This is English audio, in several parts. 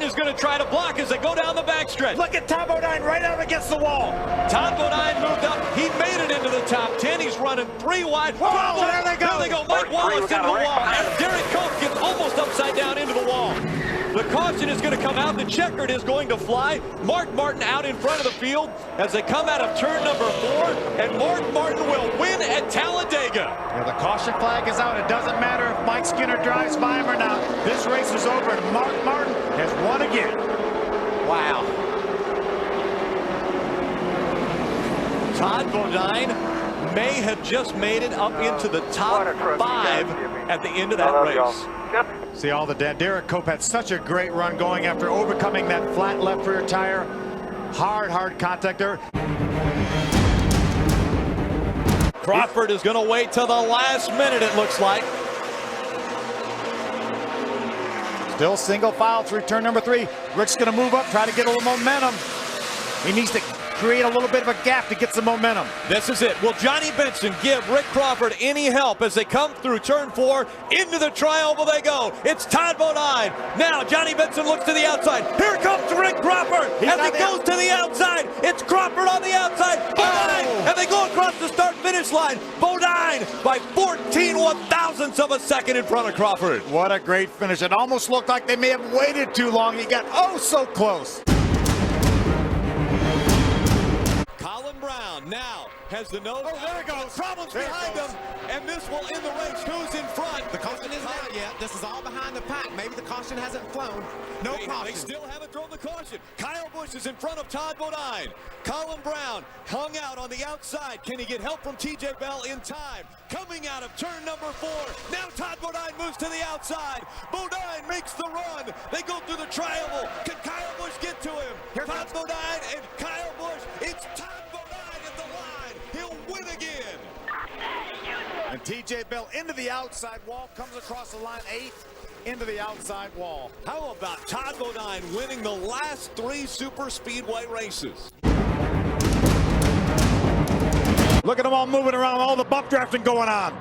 Martin is going to try to block as they go down the backstretch. Look at Tom Bodine right out against the wall. Todd Bodine moved up. He made it into the top 10. He's running 3 wide. Whoa, there they go. There they go. Mike Wallace into the wall. And Derek Cope gets almost upside down into the wall. The caution is going to come out. The checkered is going to fly. Mark Martin out in front of the field as they come out of turn number 4. And Mark Martin will win at Talladega. Yeah, the caution flag is out. It doesn't matter if Mike Skinner drives by him or not. This race is over, and Mark Martin has won again. Wow. Todd Bodine may have just made it up into the top 5 at the end of that race. See all the Derek Cope had such a great run going after overcoming that flat left rear tire. Hard contact there. Crawford is going to wait till the last minute, it looks like. Still single file through turn number 3. Rick's going to move up, try to get a little momentum. He needs to create a little bit of a gap to get some momentum. This is it. Will Johnny Benson give Rick Crawford any help as they come through turn 4? Into the triangle they go. It's Todd Bodine. Now Johnny Benson looks to the outside. Here comes Rick Crawford as he goes to the outside. It's Crawford on the outside. Bodine, and they go across the start-finish line. Bodine by 14 one-thousandths of a second in front of Crawford. What a great finish. It almost looked like they may have waited too long. He got oh so close. Brown now has the nose. Oh, there it goes. Problems behind him, and this will end the race. Who's in front? The caution isn't out yet. This is all behind the pack. Maybe the caution hasn't flown. No caution. They still haven't thrown the caution. Kyle Busch is in front of Todd Bodine. Colin Brown hung out on the outside. Can he get help from TJ Bell in time? Coming out of turn number 4. Now Todd Bodine moves to the outside. Bodine makes the run. They go through the triangle. Can Kyle Busch get to him? Here Todd Bodine and Kyle Busch. It's Todd Bodine at the line. He'll win again. And TJ Bell into the outside wall, comes across the line 8th into the outside wall. How about Todd Bodine winning the last 3 super speedway races? Look at them all moving around, all the bump drafting going on.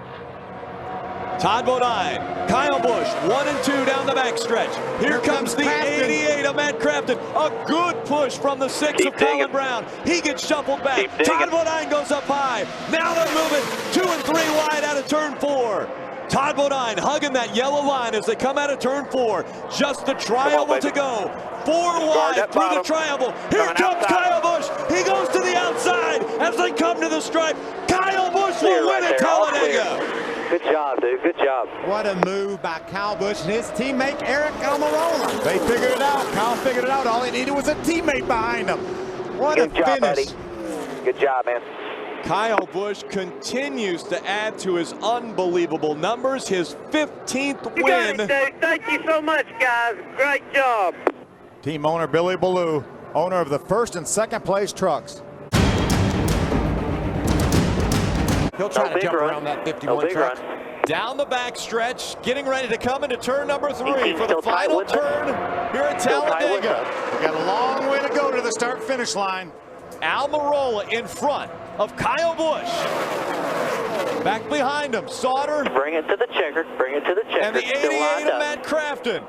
Todd Bodine, Kyle Busch, 1 and 2 down the backstretch. Here comes the 88 of Matt Crafton. A good push from the 6 of Colin Brown. He gets shuffled back. Todd Bodine goes up high. Now they're moving 2 and 3 wide out of turn 4. Todd Bodine hugging that yellow line as they come out of turn 4. Just the triangle to go. 4 wide through the triangle. Here comes Kyle Busch. He goes to the outside as they come to the stripe. Kyle Busch will win at Talladega. Good job, dude. Good job. What a move by Kyle Busch and his teammate Eric Almirola. They figured it out. Kyle figured it out. All he needed was a teammate behind him. What a finish. Buddy. Good job, man. Kyle Busch continues to add to his unbelievable numbers. His 15th win. You got it, dude. Thank you so much, guys. Great job. Team owner Billy Ballou, owner of the 1st and 2nd place trucks. He'll try to jump around that 51 truck. Down the backstretch, getting ready to come into turn number 3 for the final turn here at Talladega. We got a long way to go to the start-finish line. Almirola in front of Kyle Busch. Back behind him, Sauter. Bring it to the checker. Bring it to the checker. And the 88 of Matt Crafton.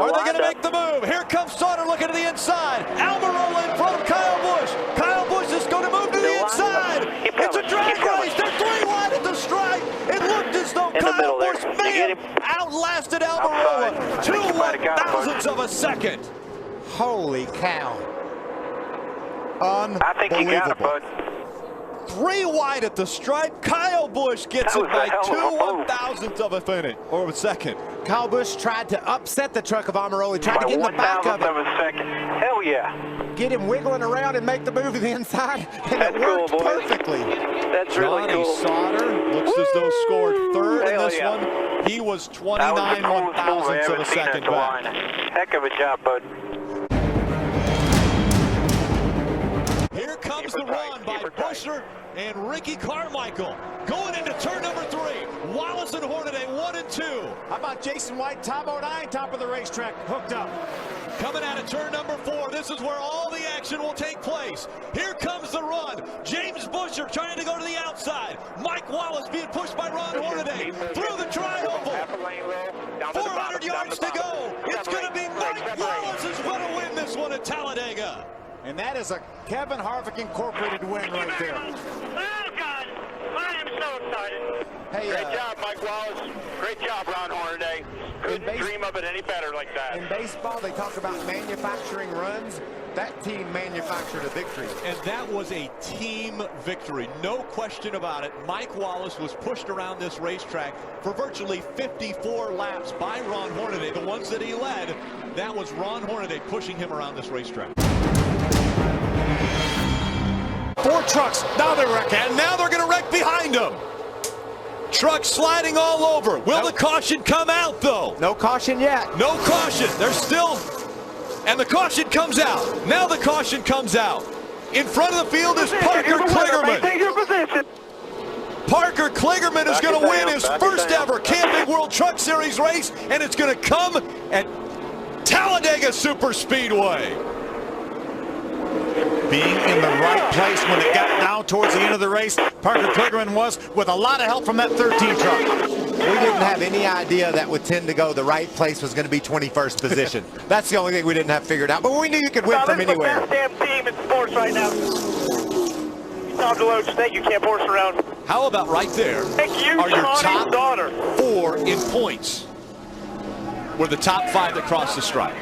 Are they going to make the move? Here comes Sauter looking to the inside. Almirola in front of Kyle Busch. Kyle Busch is going to move to the inside. It's a drag race. They're 3 wide at the stripe. It looked as though Kyle Busch may have outlasted Almirola. 2 one-thousandths of a second. Holy cow. I think you got it, bud. 3 wide at the stripe. Kyle Busch gets it by 2 one-thousandths of a minute or a second. Kyle Busch tried to upset the truck of Almirola. He tried to get in the back of it. Hell yeah. Get him wiggling around and make the move to the inside. And it worked perfectly. That's really cool. Sauter looks as though scored 3rd in this one. He was 29 one-thousandths of a second back. Heck of a job, bud. Here comes the run by Buescher and Ricky Carmichael. Going into turn number 3. Wallace and Hornaday 1 and 2. How about Jason White, Tom Bodine, top of the racetrack, hooked up. Coming out of turn number 4. This is where all the action will take place. Here comes the run. James Buescher trying to go to the outside. Mike Wallace being pushed by Ron Hornaday through the tri-oval. 400 yards to go. It's going to be Mike Wallace's winner. And that is a Kevin Harvick Incorporated win right there. Oh, God. I am so excited. Hey, great job, Mike Wallace. Great job, Ron Hornaday. Couldn't dream of it any better like that. In baseball, they talk about manufacturing runs. That team manufactured a victory. And that was a team victory. No question about it. Mike Wallace was pushed around this racetrack for virtually 54 laps by Ron Hornaday. The ones that he led, that was Ron Hornaday pushing him around this racetrack. 4 trucks. Now they're wrecking. And now they're going to wreck behind him. Truck sliding all over. Will the caution come out, though? No caution yet. No caution. They're still... And the caution comes out. Now the caution comes out. In front of the field is Parker Kligerman. Take your position. Parker Kligerman is going to win his first ever Camping World Truck Series race, and it's going to come at Talladega Superspeedway. Being in the right place when it got down towards the end of the race, Parker Kligerman was, with a lot of help from that 13 truck. We didn't have any idea that would tend to go the right place was going to be 21st position. That's the only thing we didn't have figured out. But we knew you could win from anywhere. This is the best damn team in sports right now. Tom DeLoach, thank you, Camp Horse around. How about right there? Thank you, Are your Johnny's top daughter. 4 in points were the top 5 that crossed the stripe.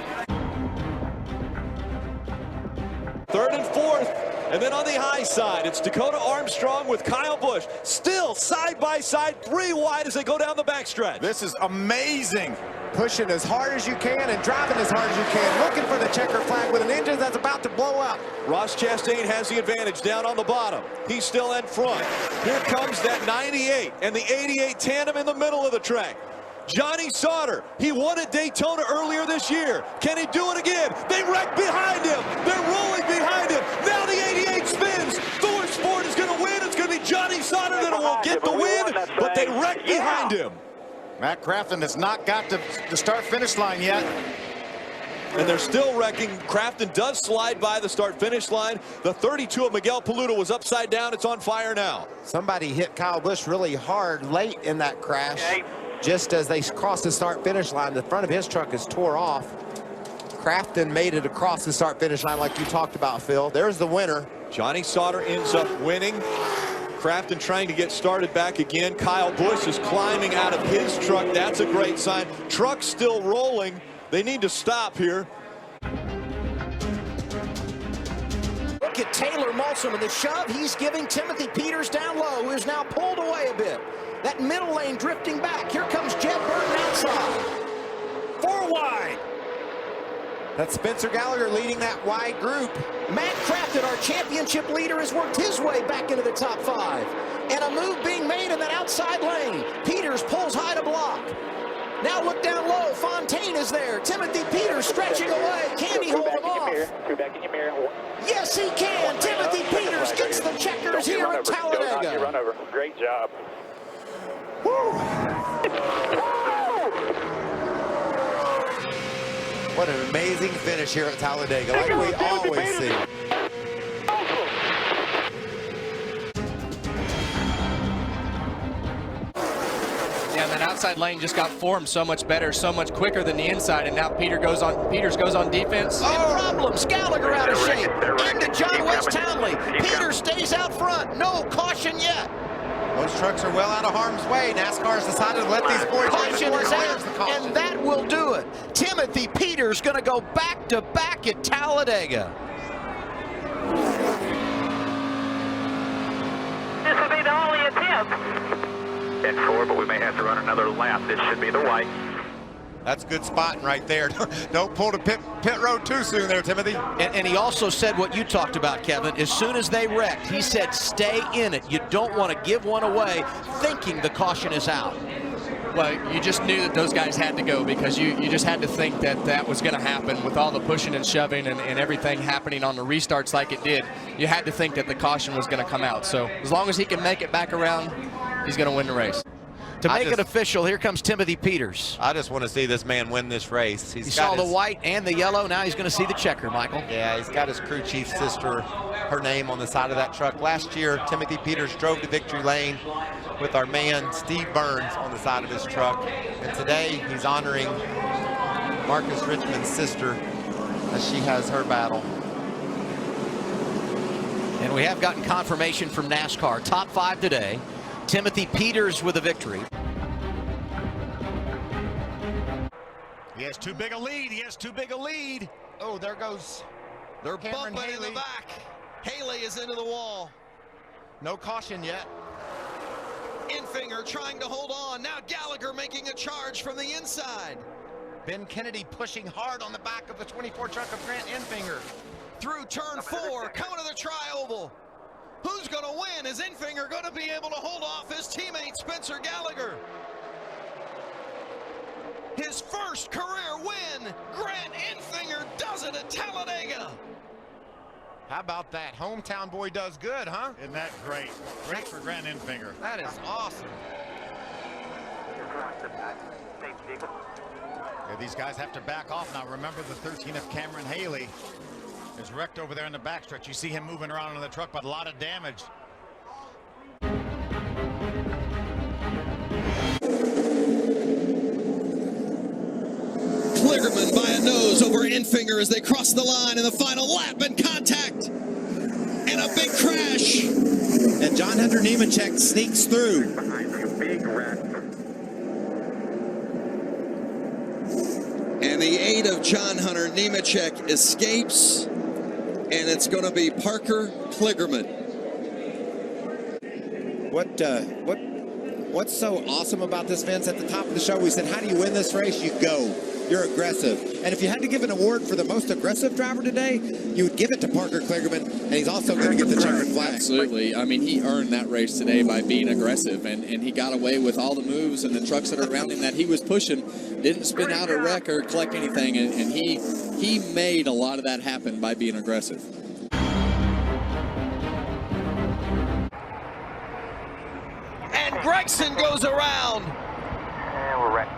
3rd and 4th. And then on the high side, it's Dakota Armstrong with Kyle Busch. Still side by side, 3 wide as they go down the backstretch. This is amazing. Pushing as hard as you can and driving as hard as you can. Looking for the checker flag with an engine that's about to blow up. Ross Chastain has the advantage down on the bottom. He's still in front. Here comes that 98 and the 88 tandem in the middle of the track. Johnny Sauter, he won at Daytona earlier this year. Can he do it again? They wreck behind him. They're rolling behind him. Now the 88 spins. Thor Sport is going to win. It's going to be Johnny Sauter that will get the win, but they wreck behind him. Matt Crafton has not got to the start-finish line yet. And they're still wrecking. Crafton does slide by the start-finish line. The 32 of Miguel Paludo was upside down. It's on fire now. Somebody hit Kyle Busch really hard late in that crash. Just as they crossed the start-finish line, the front of his truck is tore off. Crafton made it across the start-finish line like you talked about, Phil. There's the winner. Johnny Sauter ends up winning. Crafton trying to get started back again. Kyle Busch is climbing out of his truck. That's a great sign. Truck's still rolling. They need to stop here. Look at Taylor Molson with the shove. He's giving Timothy Peters down low, who is now pulled away a bit. That middle lane drifting back. Here comes Jed Burton outside. 4 wide. That's Spencer Gallagher leading that wide group. Matt Crafton, our championship leader, has worked his way back into the top 5. And a move being made in that outside lane. Peters pulls high to block. Now look down low. Fontaine is there. Timothy Peters stretching away. Can he hold him off? Yes, he can. Timothy Peters gets the checkers here at Talladega. Run over. Great job. What an amazing finish here at Talladega, like we always see. Yeah, that outside lane just got formed so much better, so much quicker than the inside, and now Peters goes on defense. And problems. Gallagher out of shape. Into John West Townley. Peters stays out front. No caution yet. Those trucks are well out of harm's way. NASCAR's decided to let these boys Caution is out, and that will do it. Timothy Peters going to go back-to-back at Talladega. This will be the only attempt. And 4, but we may have to run another lap. This should be the white. That's good spotting right there. Don't pull to pit road too soon there, Timothy. And he also said what you talked about, Kevin. As soon as they wrecked, he said stay in it. You don't want to give one away thinking the caution is out. Well, you just knew that those guys had to go because you just had to think that that was going to happen with all the pushing and shoving and everything happening on the restarts like it did. You had to think that the caution was going to come out. So as long as he can make it back around, he's going to win the race. To make it official, here comes Timothy Peters. I just want to see this man win this race. He saw the white and the yellow. Now he's going to see the checker, Michael. Yeah, he's got his crew chief sister, her name on the side of that truck. Last year, Timothy Peters drove to victory lane with our man Steve Burns on the side of his truck. And today, he's honoring Marcus Richmond's sister as she has her battle. And we have gotten confirmation from NASCAR. Top 5 today. Timothy Peters with a victory. He has too big a lead. He has too big a lead. Oh, there goes. They're Cameron bumping in the Haley. back. Haley is into the wall. No caution yet. Infinger trying to hold on. Now Gallagher making a charge from the inside. Ben Kennedy pushing hard on the back of the 24 truck of Grant Infinger. Through turn 4, coming to the tri-oval. Who's going to win? Is Infinger going to be able to hold off his teammate Spencer Gallagher? His first career win. Grant Infinger does it at Talladega. How about that? Hometown boy does good, huh? Isn't that great? Great for Grant Infinger. That is awesome. Yeah, these guys have to back off now. Remember the 13 of Cameron Haley is wrecked over there in the backstretch. You see him moving around in the truck, but a lot of damage. Kligerman by a nose over Infinger as they cross the line in the final lap and contact. And a big crash. And John Hunter Nemechek sneaks through. And the 8 of John Hunter Nemechek escapes. And it's going to be Parker Kligerman. What's so awesome about this, Vince? At the top of the show, we said, how do you win this race? You go. You're aggressive. And if you had to give an award for the most aggressive driver today, you would give it to Parker Kligerman, and he's also going to get the checkered flag. Absolutely. I mean, he earned that race today by being aggressive, and he got away with all the moves, and the trucks that are around him that he was pushing didn't spin out a wreck or collect anything, and he made a lot of that happen by being aggressive. And Gragson goes around. And we're wrecked.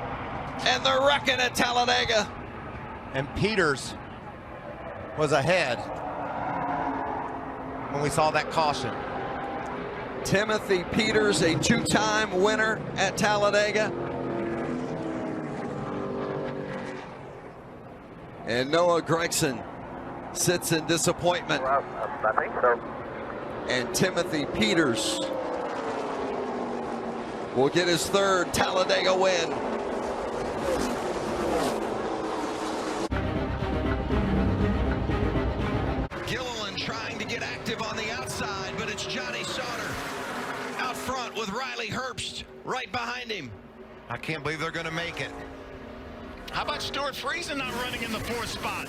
And they're wrecking at Talladega. And Peters was ahead when we saw that caution. Timothy Peters, a 2-time winner at Talladega. And Noah Gragson sits in disappointment. Well, I think so. And Timothy Peters will get his 3rd Talladega win. Gilliland trying to get active on the outside, but it's Johnny Sauter out front with Riley Herbst right behind him. I can't believe they're going to make it. How about Stuart Friesen not running in the 4th spot?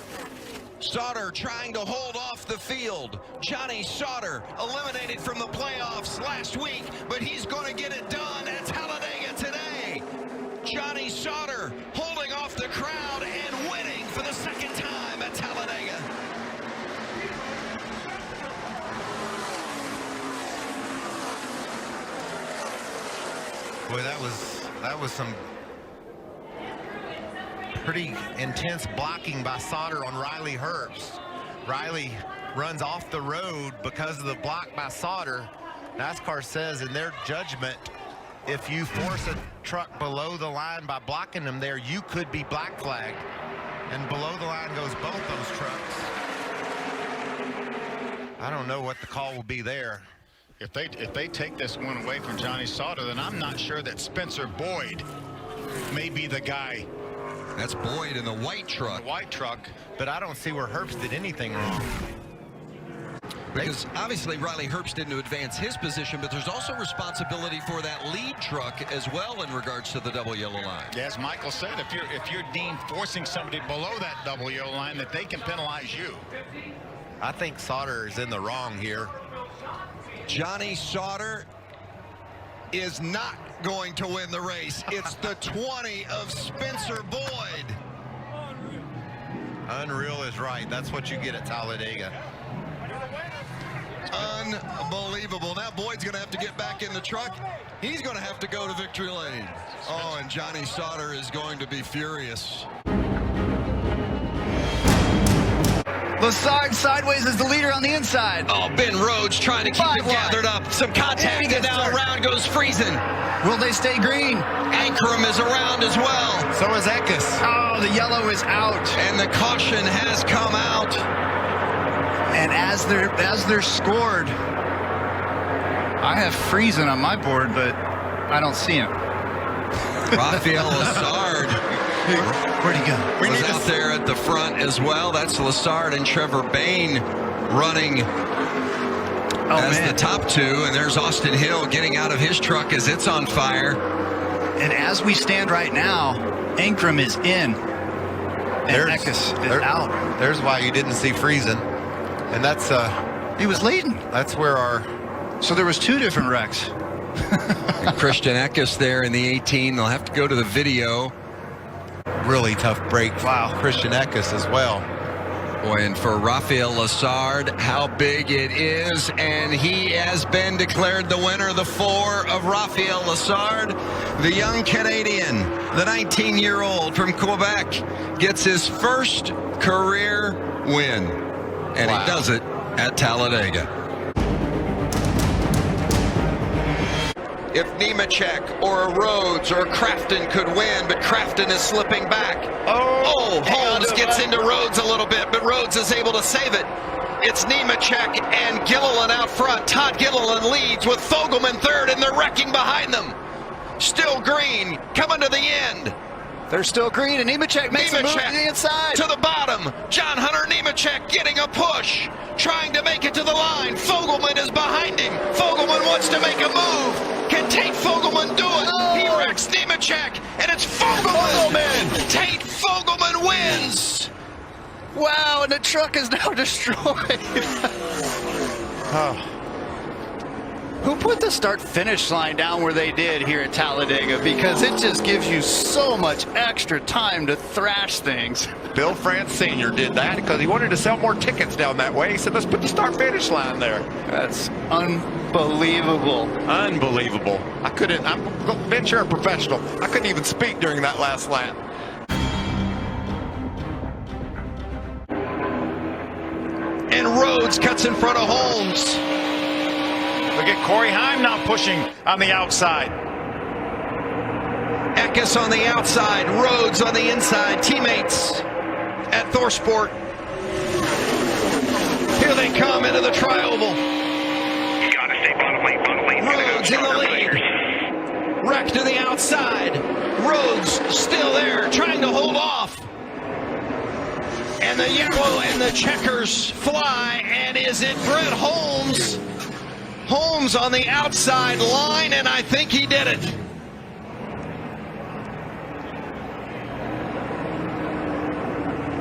Sauter trying to hold off the field. Johnny Sauter eliminated from the playoffs last week, but he's going to get it done at Talladega today. Johnny Sauter holding off the crowd and winning for the 2nd time at Talladega. Boy, that was some pretty intense blocking by Sauter on Riley Herbst. Riley runs off the road because of the block by Sauter. NASCAR says in their judgment, if you force a truck below the line by blocking them there, you could be black flagged. And below the line goes both those trucks. I don't know what the call will be there. If they take this one away from Johnny Sauter, then I'm not sure that Spencer Boyd may be the guy. That's Boyd in the white truck. The white truck. But I don't see where Herbst did anything wrong. Because obviously Riley Herbst didn't advance his position, but there's also responsibility for that lead truck as well in regards to the double yellow line. As Michael said, if you're deemed forcing somebody below that double yellow line, that they can penalize you. I think Sauter is in the wrong here. Johnny Sauter is not going to win the race. It's the 20 of Spencer Boyd. Unreal is right. That's what you get at Talladega. Unbelievable. Now Boyd's going to have to get back in the truck. He's going to have to go to victory lane. Oh, and Johnny Sauter is going to be furious. Lassard sideways as the leader on the inside. Oh, Ben Rhodes trying to keep it gathered up. Some contact, and now around goes Friesen. Will they stay green? Ankrum is around as well. So is Eckes. Oh, the yellow is out. And the caution has come out. And as they're scored, I have Friesen on my board, but I don't see him. Rafael Lessard. Where'd he go? Was out there at the front as well. That's Lessard and Trevor Bayne running as the top two. And there's Austin Hill getting out of his truck as it's on fire. And as we stand right now, Ankrum is in. And Eckes is out. There's why you didn't see Friesen. And that's he was leading. That's where our so there was two different wrecks. Christian Eckes there in the 18. They'll have to go to the video. Really tough break. Wow. Christian Eckes as well. Boy, and for Rafael Lessard, how big it is. And he has been declared the winner. The 4 of Rafael Lessard, the young Canadian, the 19-year-old from Quebec, gets his first career win. And he does it at Talladega. If Nemechek or a Rhodes or a Crafton could win, but Crafton is slipping back. Oh, Holmes gets into Rhodes a little bit, but Rhodes is able to save it. It's Nemechek and Gilliland out front. Todd Gilliland leads with Fogelman third, and they're wrecking behind them. Still green, coming to the end. They're still green, and Nemechek makes a move to the inside. To the bottom. John Hunter Nemechek getting a push, trying to make it to the line. Fogelman is behind him. Fogelman wants to make a move. Can Tate Fogelman do it? He wrecks Nemechek, and it's Fogelman. Tate Fogelman wins. Wow, and the truck is now destroyed. Who put the start-finish line down where they did here at Talladega? Because it just gives you so much extra time to thrash things. Bill France Sr. did that because he wanted to sell more tickets down that way. He said, let's put the start-finish line there. That's unbelievable. Unbelievable. I'm venture a professional. I couldn't even speak during that last lap. And Rhodes cuts in front of Holmes. Look at Corey Heim now pushing on the outside. Eckes on the outside, Rhodes on the inside. Teammates at Thorsport. Here they come into the tri-oval. You gotta stay bottom lane. Rhodes in the lead. Wreck to the outside. Rhodes still there, trying to hold off. And the yellow and the checkers fly, and is it Brett Holmes? Holmes on the outside line, and I think he did it.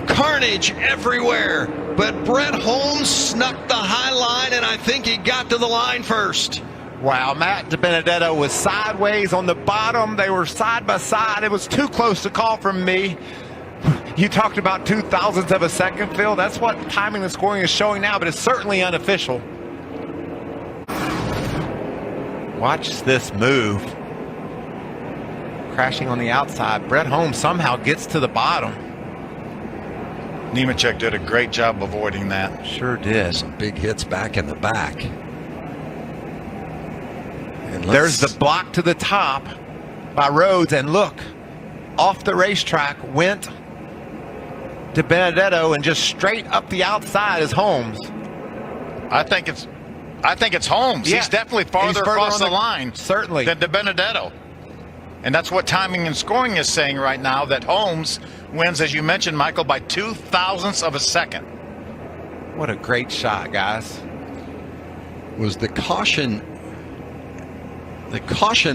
Carnage everywhere, but Brett Holmes snuck the high line, and I think he got to the line first. Wow, Matt DiBenedetto was sideways on the bottom. They were side by side. It was too close to call from me. You talked about 0.02 of a second, Phil. That's what timing and scoring is showing now, but it's certainly unofficial. Watch this move. Crashing on the outside. Brett Holmes somehow gets to the bottom. Nemechek did a great job avoiding that. Sure did. Some big hits back in the back. And there's the block to the top by Rhodes, and look, off the racetrack went DiBenedetto, and just straight up the outside is Holmes. I think it's Holmes. Yeah. He's definitely farther across the line, certainly, than DiBenedetto. And that's what timing and scoring is saying right now, that Holmes wins, as you mentioned, Michael, by 0.02 of a second. What a great shot, guys. Was the caution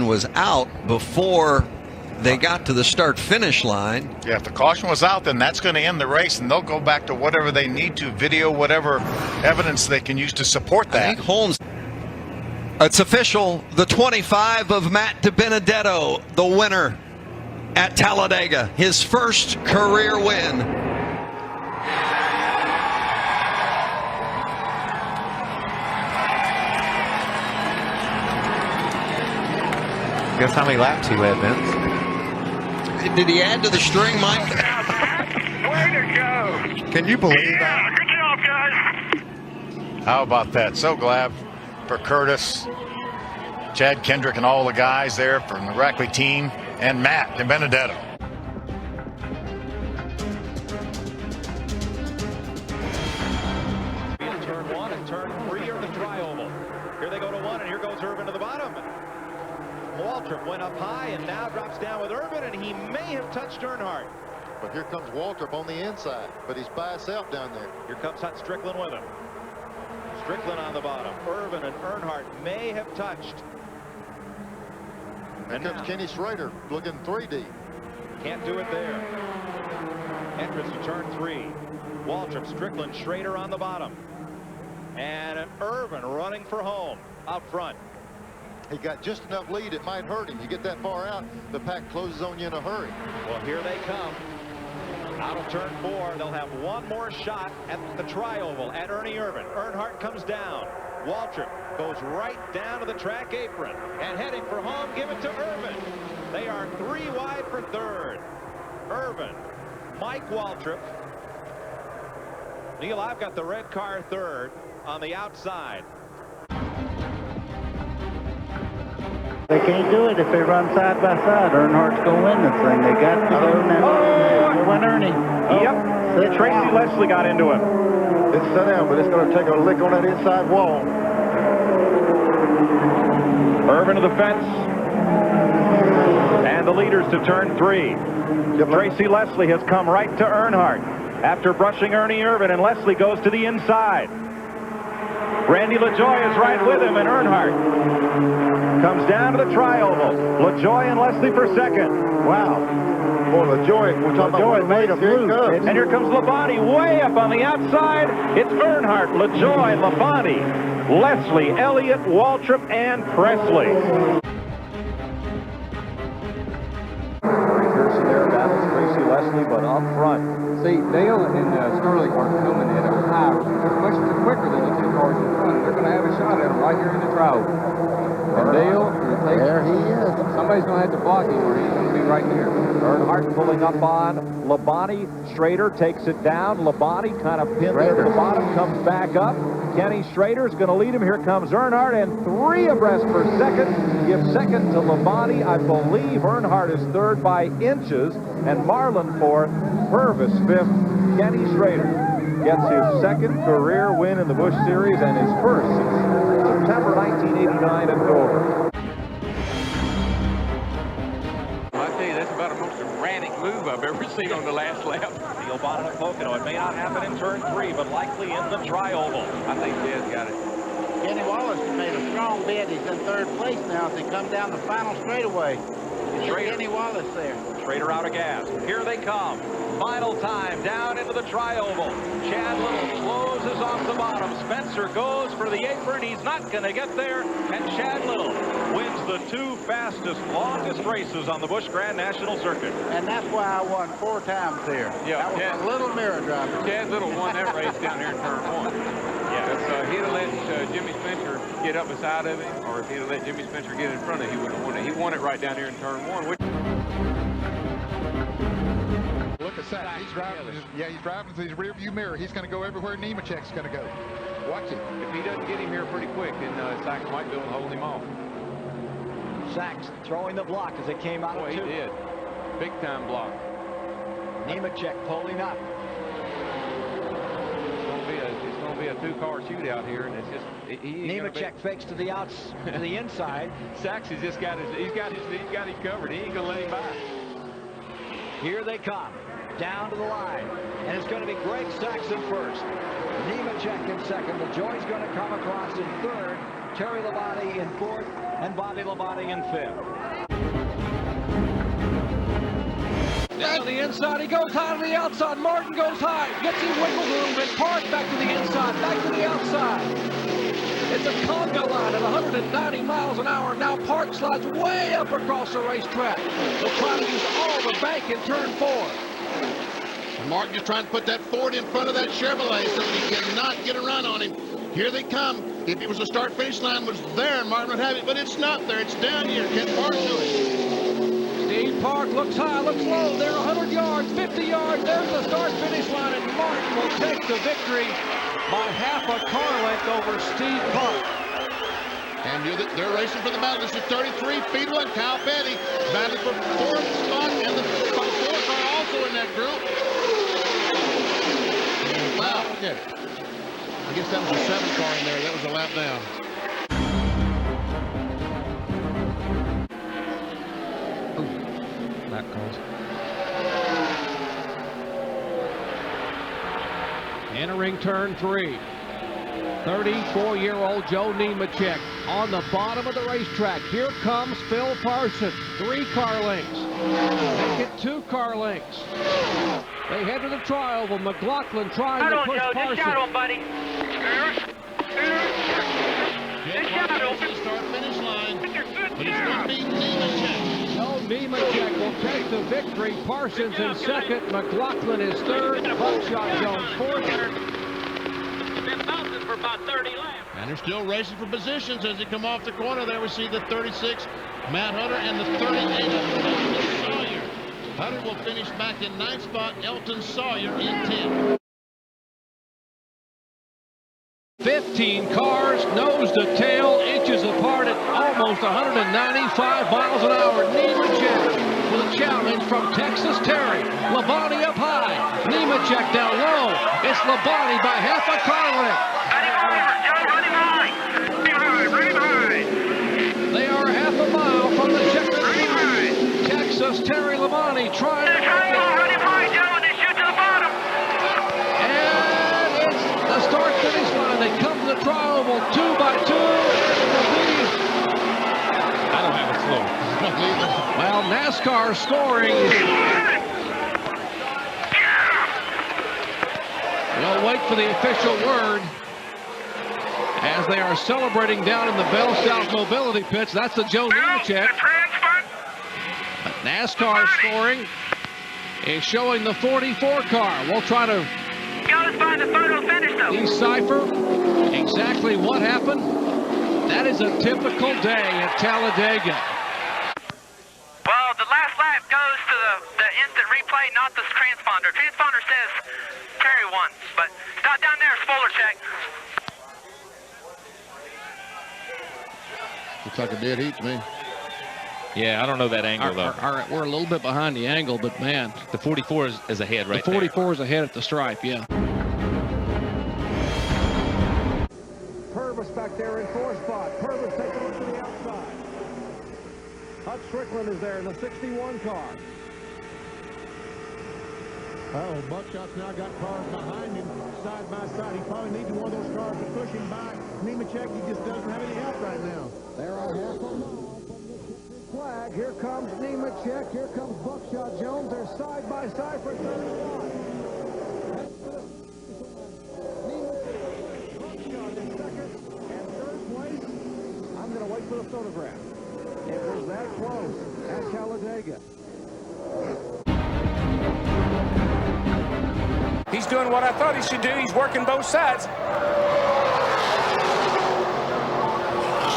was out before they got to the start-finish line. Yeah, if the caution was out, then that's going to end the race, and they'll go back to whatever they need to, video, whatever evidence they can use to support that. I think Holmes. It's official. The 25 of Matt DiBenedetto, the winner at Talladega. His first career win. Guess how many laps he had, Vince? Did he add to the string, Mike? Way to go. Can you believe that? Good job, guys. How about that? So glad for Curtis, Chad Kendrick, and all the guys there from the Rackley team, and Matt DiBenedetto. Waltrip went up high and now drops down with Irvin, and he may have touched Earnhardt. But here comes Waltrip on the inside, but he's by himself down there. Here comes Hut Strickland with him. Strickland on the bottom. Irvin and Earnhardt may have touched. And comes Kenny Schrader looking 3D. Can't do it there. Entrance to turn 3. Waltrip, Strickland, Schrader on the bottom. And Irvin running for home out front. He got just enough lead, it might hurt him. You get that far out, the pack closes on you in a hurry. Well, here they come. Out of turn 4, they'll have one more shot at the tri-oval at Ernie Irvin. Earnhardt comes down. Waltrip goes right down to the track apron and heading for home. Give it to Irvin. They are 3 wide for third. Irvin, Mike Waltrip. Neil, I've got the red car third on the outside. They can't do it if they run side by side. Earnhardt's going to win this thing. They got to go now. Win Ernie. Yep. Tracy Leslie got into him. It's set down, but it's going to take a lick on that inside wall. Irvin to the fence. And the leaders to turn 3. Tracy Leslie has come right to Earnhardt after brushing Ernie Irvin, and Leslie goes to the inside. Randy LaJoie is right with him, and Earnhardt comes down to the tri-oval. LaJoie and Leslie for second. Wow. Boy, LaJoie, we're talking about made a move. And here comes Labonte way up on the outside. It's Earnhardt, LaJoie, Labonte, Leslie, Elliott, Waltrip, and Presley. Pearson there battles Tracy Leslie, but up front. See, Dale and Sterling are coming in at high, much quicker than the 2 cars in front. They're going to have a shot at him right here in the trial. And Dale, there he is. Somebody's going to have to block him, or he's going to be right here. Earnhardt pulling up on Labonte. Schrader takes it down. Labonte kind of pinned there to the bottom, comes back up. Kenny Schrader's going to lead him. Here comes Earnhardt, and 3 abreast for second. Give second to Labonte. I believe Earnhardt is third by inches, and Marlin fourth. Purvis fifth. Kenny Schrader gets his second career win in the Busch Series and his first since September 1989 at Dover. I tell you, that's about the most erratic move I've ever seen on the last lap. Neil Bonnet at Pocono. It may not happen in turn 3, but likely in the tri-oval. I think Ted's got it. Kenny Wallace has made a strong bid. He's in third place now as they come down the final straightaway. Kenny Wallace there. Schrader out of gas. Here they come. Final time down into the tri-oval. Chad Little closes off the bottom. Spencer goes for the apron. He's not going to get there. And Chad Little wins the 2 fastest, longest races on the Busch Grand National Circuit. And that's why I won 4 times there. Yeah, that was a little mirror driver. Chad Little won that race down here in turn 1. Yeah, if he'd have let Jimmy Spencer get up beside of him, or if he'd have let Jimmy Spencer get in front of him, he would have won it. He won it right down here in turn 1. Look at Sack. He's driving. He's driving through his rearview mirror. He's going to go everywhere Nemechek's going to go. Watch it. If he doesn't get him here pretty quick, then Sachs might be able to hold him off. Sachs throwing the block as it came out of 2. He did. Big time block. Nemechek pulling up. It's going to be a 2-car shootout here, and it's just Nemechek fakes to the to the inside. Sachs has just got his covered. He ain't going to let him by. Here they come, down to the line, and it's going to be Greg Saxon first. Nemechek in second. LaJoie's going to come across in third. Terry Labonte in fourth, and Bobby Labonte in fifth. Down to the inside, he goes high to the outside. Martin goes high, gets him wiggled a little bit. Park back to the inside, back to the outside. It's a conga line at 190 miles an hour. Now Park slides way up across the racetrack. They'll try to use all the bank in turn 4. And Martin just trying to put that Ford in front of that Chevrolet so he cannot get a run on him. Here they come. If it was a start-finish line was there, Martin would have it, but it's not there. It's down here. Can Park do it? Steve Park looks high, looks low. They're 100 yards, 50 yards. There's the start-finish line, and Martin will take the victory by half a car length over Steve Park. And they're racing for the battle. This is 33, Fiedler and Kyle Petty battling for 4th spot, and the 4th car also in that group. Wow. Yeah. I guess that was a 7 car in there. That was a lap down. Entering turn 3. 34-year-old Joe Nemechek on the bottom of the racetrack. Here comes Phil Parson. 3 car lengths. Make it 2 car lengths. They head to the tri-oval. McLaughlin trying to push Parson. Just shadow him, buddy. Just shadow him. Start-finish line. He's going to beat Nemechek. Joe Nemechek will take the victory. Parsons in second. McLaughlin is third. Buckshot Jones fourth. For about 30 laps. And they're still racing for positions as they come off the corner. There we see the 36, Matt Hunter, and the 38, Elton Sawyer. Hunter will finish back in 9th spot, Elton Sawyer in 10th. 15 cars, nose to tail, inches apart at almost 195 miles an hour. Nemechek with a challenge from Texas Terry. Labonte up high. Nemechek down low. It's Labonte by half a car length. They are half a mile from the checkered flag. Texas Terry Labonte trying to and it's the start-finish line. They come to the tri-oval 2 by 2. I don't have a clue. Well, NASCAR scoring. We'll wait for the official word as they are celebrating down in the Bell South Mobility pits. That's the Joe Nemechek. NASCAR scoring is showing the 44 car. We'll try to decipher exactly what happened. That is a typical day at Talladega. Well, the last lap goes to the instant replay, not the transponder. Transponder says Terry won, but it's not down there. It's Fuller check. Looks like a dead heat to me. Yeah, I don't know that angle, though. We're a little bit behind the angle, but man. The 44 is ahead right there. The 44 is ahead at the stripe, yeah. Purvis back there in 4th spot. Purvis taking it to the outside. Hutch Strickland is there in the 61 car. Oh, Buckshot's now got cars behind him, side by side. He probably needs one of those cars to push him by. Nemechek, he just doesn't have any help right now. There are half a mile from the flag. Here comes Nemechek. Here comes Buckshot Jones. They're side by side for 35. Buckshot in second and third place. I'm going to wait for the photograph. It was that close at Talladega. He's doing what I thought he should do. He's working both sides.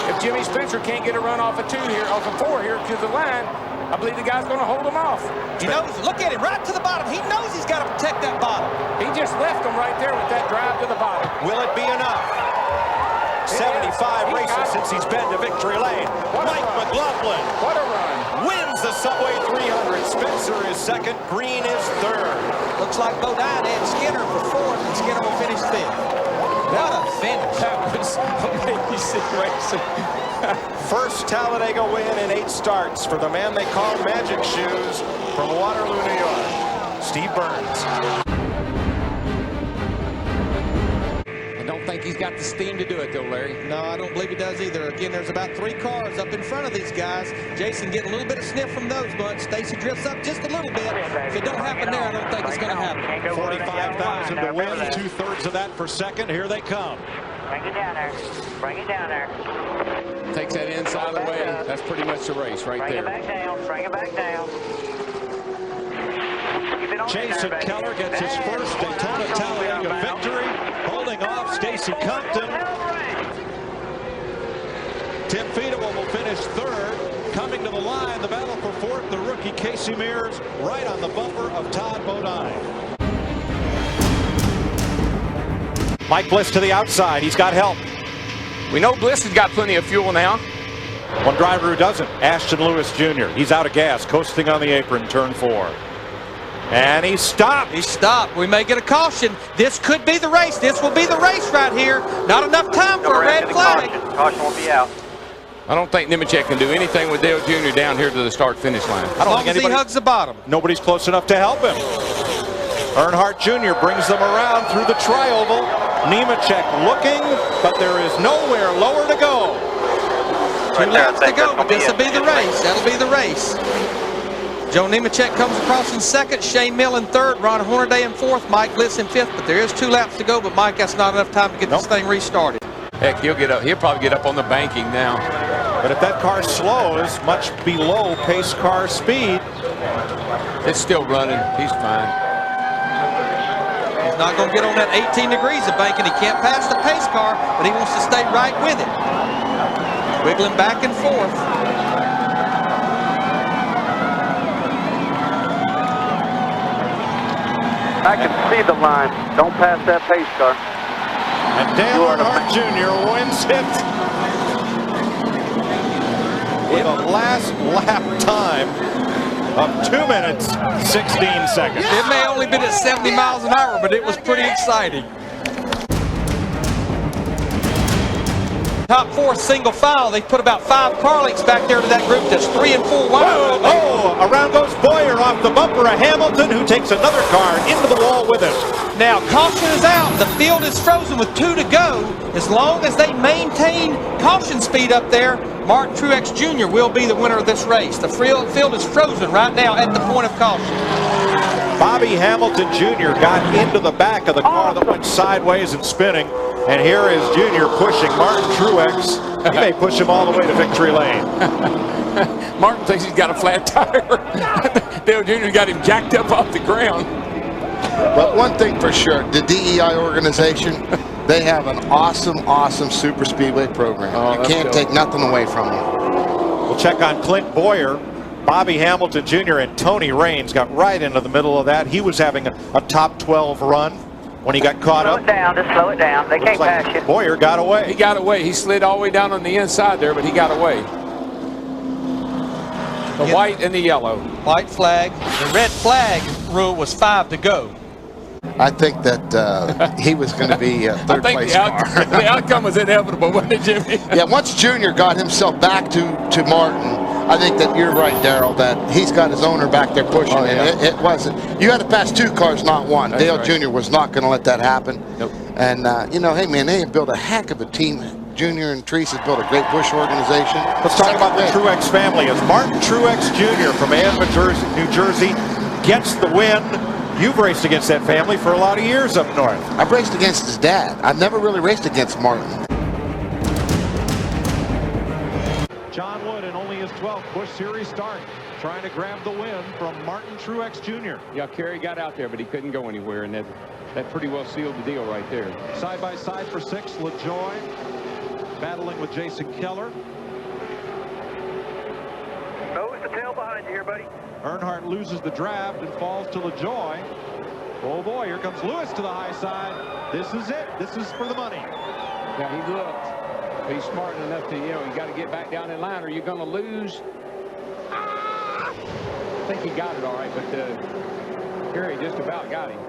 If Jimmy Spencer can't get a run off a 4 here to the line, I believe the guy's going to hold him off. He knows. Look at him right to the bottom. He knows he's got to protect that bottom. He just left him right there with that drive to the bottom. Will it be enough? 75 races since he's been to victory lane. Mike McLaughlin. What a run. Wins the Subway 300. Spencer is second. Green is third. Looks like Bodine and Skinner for fourth, and Skinner will finish fifth. What a finish. That was amazing racing. First Talladega win in 8 starts for the man they call Magic Shoes from Waterloo, New York, Steve Burns. I don't think he's got the steam to do it, though, Larry. No, I don't believe he does either. Again, there's about 3 cars up in front of these guys. Jason getting a little bit of sniff from those, but Stacy drifts up just a little bit. If it don't happen there, I don't think it's going to happen. 45,000 to win, 2/3 of that for second. Here they come. Bring it down there. Bring it down there. Takes that inside away. That's pretty much the race right there. Bring it back down. Bring it back down. Jason Keller gets his first Daytona Talladega victory, holding off Stacy Compton. Tim Fedewa will finish third. Coming to the line, the battle for fourth, the rookie Casey Mears, right on the bumper of Todd Bodine. Mike Bliss to the outside. He's got help. We know Bliss has got plenty of fuel now. One driver who doesn't, Ashton Lewis Jr. He's out of gas, coasting on the apron, turn 4. And he stopped. He stopped. We may get a caution. This could be the race. This will be the race right here. Not enough time for a red flag. Caution will be out. I don't think Nemechek can do anything with Dale Jr. down here to the start-finish line. I don't think anybody hugs the bottom. Nobody's close enough to help him. Earnhardt Jr. brings them around through the tri-oval. Nemechek looking, but there is nowhere lower to go. 2 laps to go, but this will be the race. That'll be the race. Joe Nemechek comes across in second, Shane Mill in third, Ron Hornaday in fourth, Mike Glitz in fifth, but there is 2 laps to go, but Mike, that's not enough time to get this thing restarted. Heck, he'll get up. He'll probably get up on the banking now. But if that car slows much below pace car speed, it's still running. He's fine. He's not going to get on that 18 degrees of banking. He can't pass the pace car, but he wants to stay right with it. Wiggling back and forth. I can see the line. Don't pass that pace car. And Dale Earnhardt Jr. wins it with a last lap time of 2 minutes, 16 seconds. It may only been at 70 miles an hour, but it was pretty exciting. Top 4 single file. They put about 5 car links back there to that group that's 3 and 4 wide. Oh, around goes Boyer off the bumper of Hamilton, who takes another car into the wall with him. Now, caution is out. The field is frozen with 2 to go. As long as they maintain caution speed up there, Martin Truex Jr. will be the winner of this race. The field is frozen right now at the point of caution. Bobby Hamilton Jr. got into the back of the car that went sideways and spinning. And here is Jr. pushing Martin Truex. He may push him all the way to victory lane. Martin thinks he's got a flat tire. Dale Jr. got him jacked up off the ground. But one thing for sure, the DEI organization, they have an awesome super speedway program. You can't take nothing away from them. We'll check on Clint Boyer. Bobby Hamilton Jr. and Tony Raines got right into the middle of that. He was having a top 12 run when he got caught up. Slow it down, just slow it down. They can't pass you. Boyer got away. He got away. He slid all the way down on the inside there, but he got away. The white and the yellow. White flag. The red flag rule was 5 to go. I think that he was going to be third place car. The outcome was inevitable, wasn't it, Jimmy? Yeah, once Junior got himself back to Martin, I think that you're right, Darrell, that he's got his owner back there pushing. Oh, yeah. And it wasn't. You had to pass 2 cars, not one. That's Dale right. Jr. was not going to let that happen. Nope. And, you know, hey, man, they have built a heck of a team. Junior and Treese has built a great Busch organization. Let's talk about the Truex family. As Martin Truex Jr. from Ann, New Jersey gets the win. You've raced against that family for a lot of years up north. I've raced against his dad. I've never really raced against Martin. John Wood in only his 12th Busch Series start, trying to grab the win from Martin Truex Jr. Yeah, Kerry got out there, but he couldn't go anywhere, and that pretty well sealed the deal right there. Side by side for 6, LaJoy battling with Jason Keller. Nose to tail behind you here, buddy. Earnhardt loses the draft and falls to LaJoy. Oh boy, here comes Lewis to the high side. This is it. This is for the money. Now he looked. He's smart enough to, you got to get back down in line or you're going to lose. I think he got it all right, but Kerry just about got him.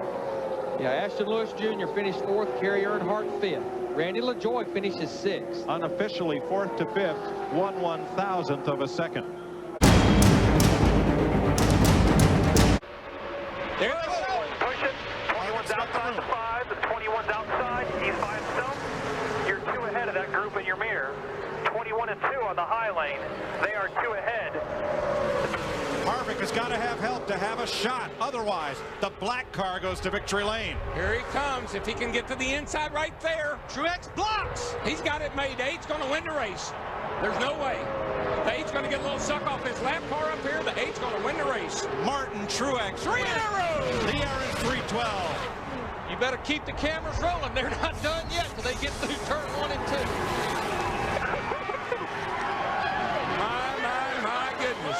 Yeah, Ashton Lewis Jr. finished 4th, Kerry Earnhardt 5th. Randy LaJoy finishes 6th. Unofficially 4th to 5th, 1/1000th of a second. There they go. Push it. 21's outside the 5. The 21's outside. He's by himself. You're 2 ahead of that group in your mirror. 21 and 2 on the high lane. They are 2 ahead. Harvick has got to have help to have a shot. Otherwise, the black car goes to victory lane. Here he comes. If he can get to the inside right there. Truex blocks. He's got it made. 8's going to win the race. There's no way. The 8's going to get a little suck off his lap car up here. The 8's going to win the race. Martin Truex. 3 in a row. The Aaron 312. You better keep the cameras rolling. They're not done yet till they get through turn 1 and 2. My goodness.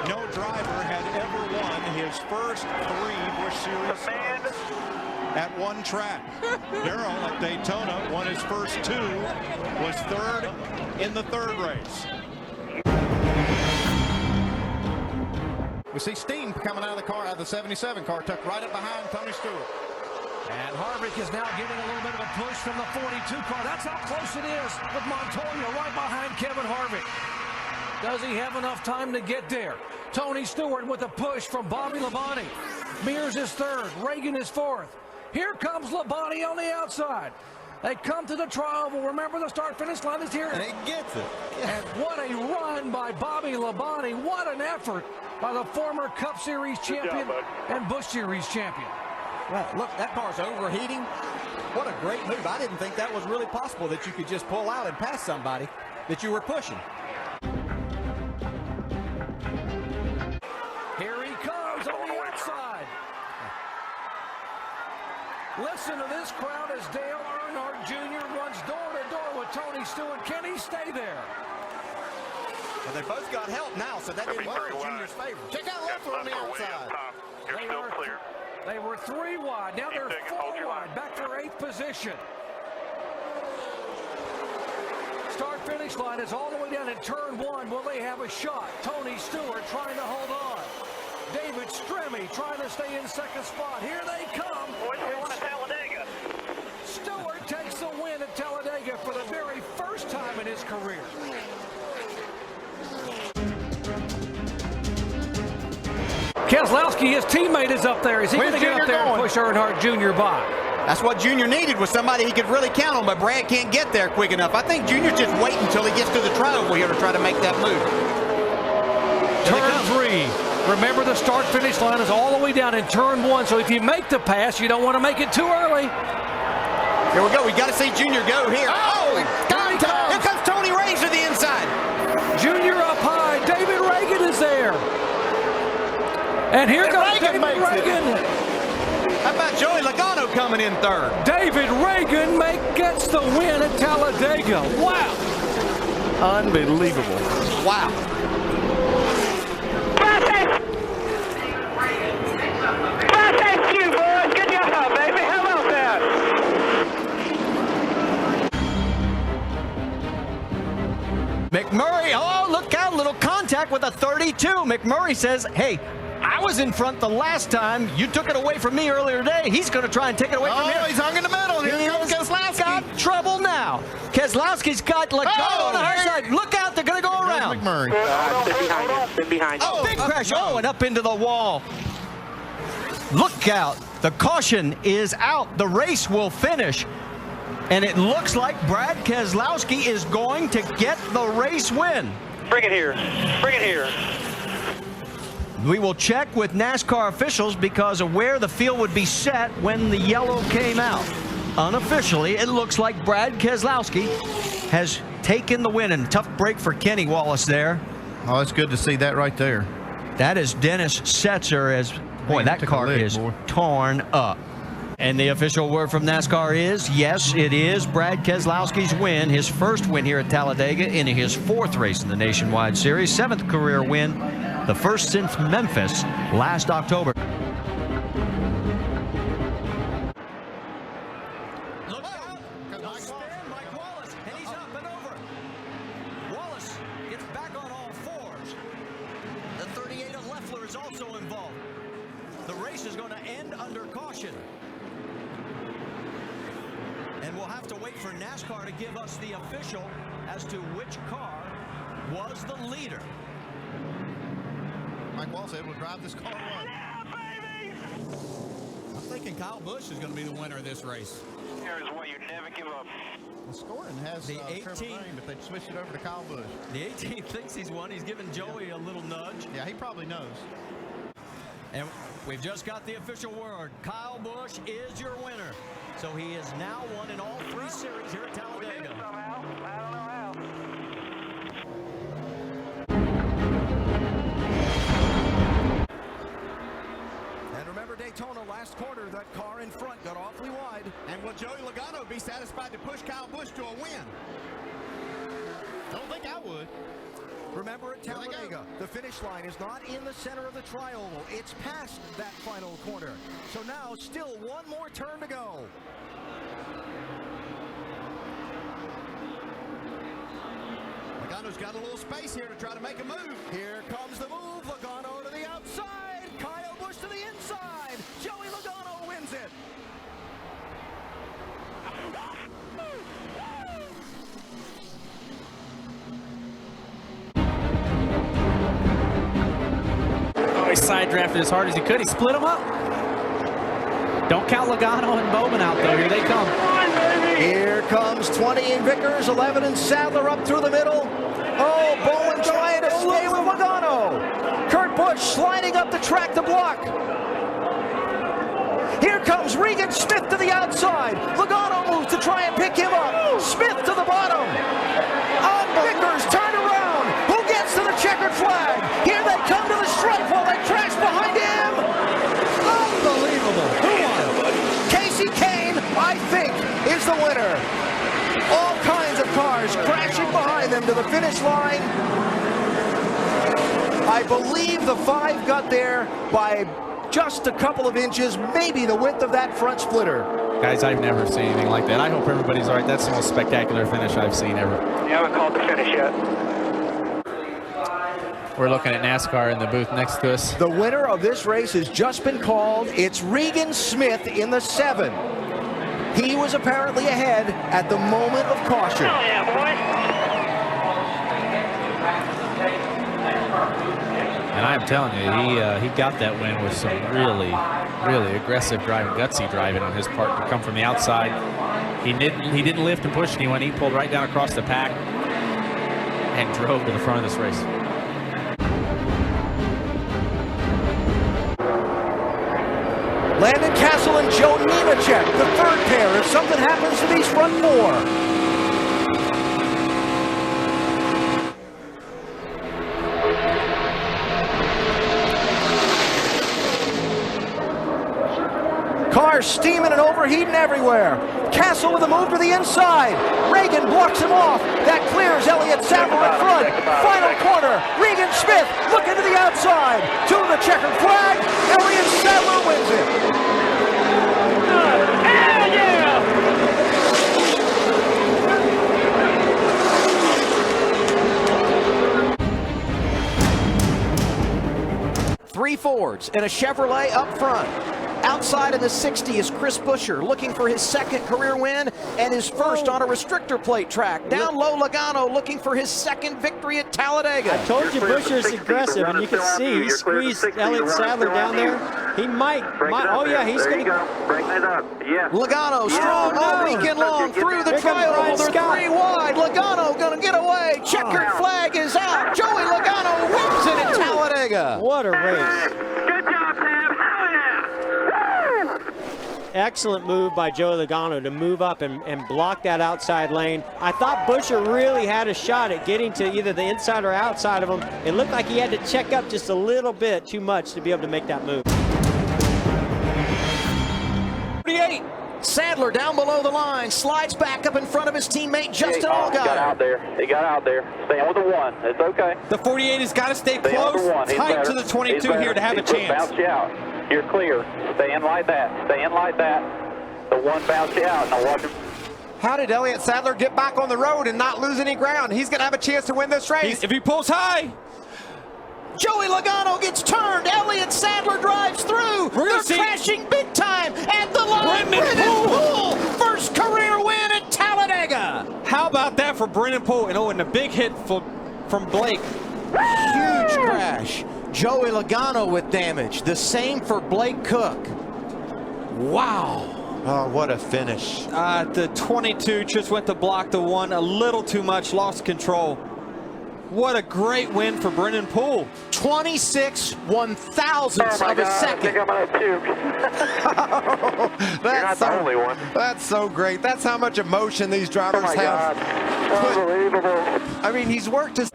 No driver had ever won his first 3 Busch Series starts at one track. Darrell at Daytona won his first 2, was 3rd in the 3rd race. We see steam coming out of the car, out of the 77 car, tucked right up behind Tony Stewart. And Harvick is now getting a little bit of a push from the 42 car. That's how close it is with Montoya right behind Kevin Harvick. Does he have enough time to get there? Tony Stewart with a push from Bobby Labonte. Mears is third. Reagan is fourth. Here comes Labonte on the outside. They come to the tri-oval. Remember, the start-finish line is here. And he gets it. And what a run by Bobby Labonte. What an effort by the former Cup Series champion and Busch Series champion. Well, look, that car's overheating. What a great move. I didn't think that was really possible, that you could just pull out and pass somebody that you were pushing. Here he comes on the outside. Listen to this crowd as Dale Earnhardt Jr. runs door to door with Tony Stewart. Can he stay there? Well, they both got help now, so that didn't work in Junior's favor. Check out Loeffler on the outside. They were 3 wide. Now they're 4 wide. Back for 8th position. Start-finish line is all the way down in turn 1. Will they have a shot? Tony Stewart trying to hold on. David Stremme trying to stay in second spot. Here they come. Talladega. Stewart takes the win at Talladega for the very first time in his career. Keselowski, his teammate, is up there. Is he going to get up there and push Earnhardt Jr. by? That's what Junior needed, was somebody he could really count on, but Brad can't get there quick enough. I think Junior's just waiting until he gets to the tri-oval here to try to make that move. Turn 3. Remember, the start-finish line is all the way down in turn 1, so if you make the pass, you don't want to make it too early. Here we go. We got to see Junior go here. Oh, here comes Tony Reagan to the inside. Junior up high. David Reagan is there. And here comes David Reagan. How about Joey Logano coming in third? David Reagan gets the win at Talladega. Wow. Unbelievable. Wow. Thank you, boys. Good job, baby. How about that? McMurray, oh, look out, little contact with a 32. McMurray says, hey, I was in front the last time. You took it away from me earlier today. He's going to try and take it away from here. Oh, he's hung in the middle. Here comes Keselowski. Got trouble now. Keselowski's got Logano on the high side. Look out, they're going to go around. McMurray. Stay behind. Oh, big crash. Oh, and up into the wall. Look out. The caution is out. The race will finish. And it looks like Brad Keselowski is going to get the race win. Bring it here. Bring it here. We will check with NASCAR officials because of where the field would be set when the yellow came out. Unofficially, it looks like Brad Keselowski has taken the win, and a tough break for Kenny Wallace there. Oh, it's good to see that right there. That is Dennis Setzer as, boy, that car is torn up. And the official word from NASCAR is, yes, it is Brad Keselowski's win, his first win here at Talladega in his 4th race in the Nationwide Series, 7th career win, the first since Memphis last October. Look out! Mike Wallace, and he's up and over. Wallace gets back on all 4s. The 38 of Loeffler is also involved. The race is going to end under caution. And we'll have to wait for NASCAR to give us the official as to which car was the leader. Mike Wallace able to drive this car one. I'm thinking Kyle Busch is going to be the winner of this race. Here is why you never give up. The scoring has the 18, but they switched it over to Kyle Busch. The 18 thinks he's won. He's giving Joey a little nudge. Yeah, he probably knows. And we've just got the official word. Kyle Busch is your winner. So he is now won in all 3 series here at Talladega. Somehow. I don't know how. And remember Daytona, last quarter, that car in front got awfully wide. And will Joey Logano be satisfied to push Kyle Busch to a win? Don't think I would. Remember at Talladega, the finish line is not in the center of the tri-oval. It's past that final corner. So now still one more turn to go. Logano's got a little space here to try to make a move. Here comes the move. Logano to the outside. Kyle Busch to the inside. Joey Logano wins it. side drafted as hard as he could. He split them up. Don't count Logano and Bowman out, though. Here they come. Here comes 20 in Vickers, 11 in Sadler up through the middle. Oh, Bowman trying to stay with Logano. Kurt Busch sliding up the track to block. Here comes Regan Smith to the outside. Logano moves to try and pick him up. Smith to the bottom. Vickers turned around. Who gets to the checkered flag? Here they come to the stripe while they crash behind him. Unbelievable. Who won? Casey Kane, I think, is the winner. All kinds of cars crashing behind them to the finish line. I believe the 5 got there by just a couple of inches, maybe the width of that front splitter. Guys, I've never seen anything like that. I hope everybody's all right. That's the most spectacular finish I've seen ever. You haven't called the finish yet. We're looking at NASCAR in the booth next to us. The winner of this race has just been called. It's Regan Smith in the 7. He was apparently ahead at the moment of caution. Oh, yeah, boy. And I'm telling you, he got that win with some really aggressive driving, gutsy driving on his part to come from the outside. He didn't lift and push anyone. He pulled right down across the pack and drove to the front of this race. Landon Cassill and Joe Nemechek, the 3rd pair, if something happens to these front 4. Cars steaming and overheating everywhere. Cassill with a move to the inside. Reagan blocks him off. That clears Elliott Sadler in front. Final corner. Regan Smith looking to the outside. To the checkered flag. Elliott Sadler wins it. Hell yeah! 3 Fords and a Chevrolet up front. Outside in the 60 is Chris Buescher looking for his 2nd career win and his first on a restrictor plate track. Down low, Logano looking for his 2nd victory at Talladega. I told you Buescher's aggressive, and you can see he squeezed Elliott Sadler down there. He might. Oh yeah, he's going to bring it up. Yeah. Logano strong all weekend long through the trioval. They're 3 wide. Logano going to get away. Checkered flag is out. Joey Logano wins it at Talladega. What a race. Good job, Sam. Hell yeah. Excellent move by Joey Logano to move up and block that outside lane. I thought Buescher really had a shot at getting to either the inside or outside of him. It looked like he had to check up just a little bit too much to be able to make that move. 48. Sadler down below the line, slides back up in front of his teammate Justin Allgaier. He got out there. He got out there. Staying with the 1. It's okay. The 48 has got to stay close, tight to the 22 here to have a chance. Bounce you out. You're clear. Stay in like that. Stay in like that. The 1 bounce you out. Now watch him. How did Elliott Sadler get back on the road and not lose any ground? He's going to have a chance to win this race. If he pulls high. Joey Logano gets turned. Elliott Sadler drives through. They're crashing big time at the line. Brennan Poole, first career win at Talladega. How about that for Brennan Poole? And a big hit from Blake. Huge crash. Joey Logano with damage. The same for Blake Cook. Wow. Oh, what a finish. The 22 just went to block the 1 a little too much, lost control. What a great win for Brennan Poole. 26 1/1000ths of a second. I think I'm gonna puke. You're not the only one. That's so great. That's how much emotion these drivers have. Unbelievable. I mean, he's worked his...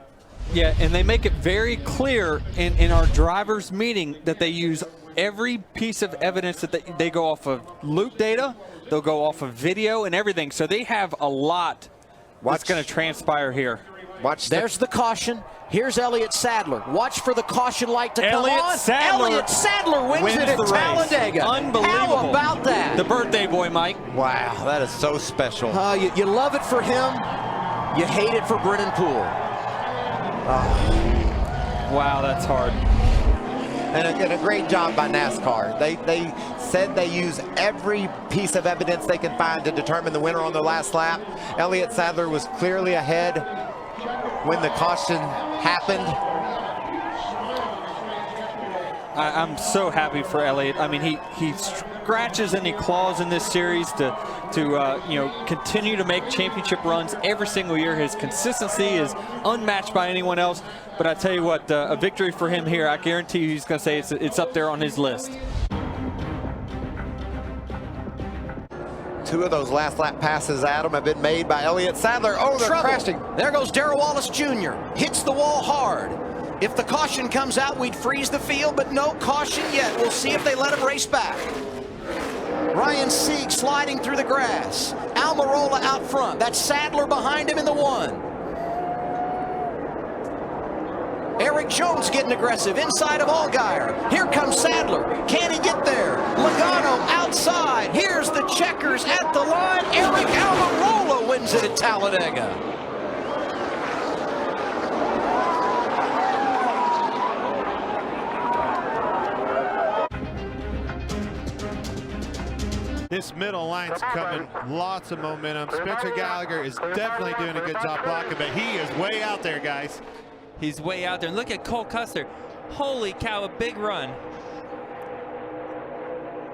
Yeah, and they make it very clear in our drivers' meeting that they use every piece of evidence that they go off of loop data, they'll go off of video and everything. So they have a lot that's going to transpire here. There's the caution. Here's Elliott Sadler. Watch for the caution light to come on. Elliott Sadler wins it at Talladega. Unbelievable. How about that? The birthday boy, Mike. Wow, that is so special. You love it for him. You hate it for Brennan Poole. Wow, that's hard. And a great job by NASCAR. They said they use every piece of evidence they can find to determine the winner on their last lap. Elliott Sadler was clearly ahead when the caution happened. I'm so happy for Elliott. I mean, he scratches and he claws in this series to you know, continue to make championship runs every single year. His consistency is unmatched by anyone else. But I tell you what, a victory for him here, I guarantee you he's going to say it's up there on his list. Two of those last lap passes, Adam, have been made by Elliott. Sadler, oh, they're crashing. There goes Darrell Wallace Jr. Hits the wall hard. If the caution comes out, we'd freeze the field, but no caution yet. We'll see if they let him race back. Ryan Sieg sliding through the grass. Almirola out front. That's Sadler behind him in the 1. Eric Jones getting aggressive inside of Allgaier. Here comes Sadler. Can he get there? Logano outside. Here's the checkers at the line. Eric Almirola wins it at Talladega. This middle line's coming, lots of momentum. Spencer Gallagher is definitely doing a good job blocking, but he is way out there, guys. He's way out there. Look at Cole Custer. Holy cow, a big run.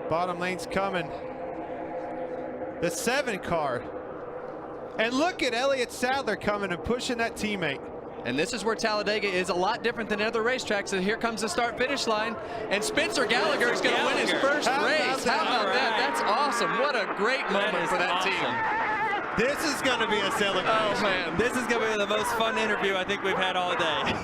Bottom lane's coming. The 7 car. And look at Elliott Sadler coming and pushing that teammate. And this is where Talladega is a lot different than other racetracks. And here comes the start-finish line. And Spencer Gallagher is going to win his first race. How about that? That's awesome. What a great moment for that team. This is going to be a celebration. Oh, man. This is going to be the most fun interview I think we've had all day.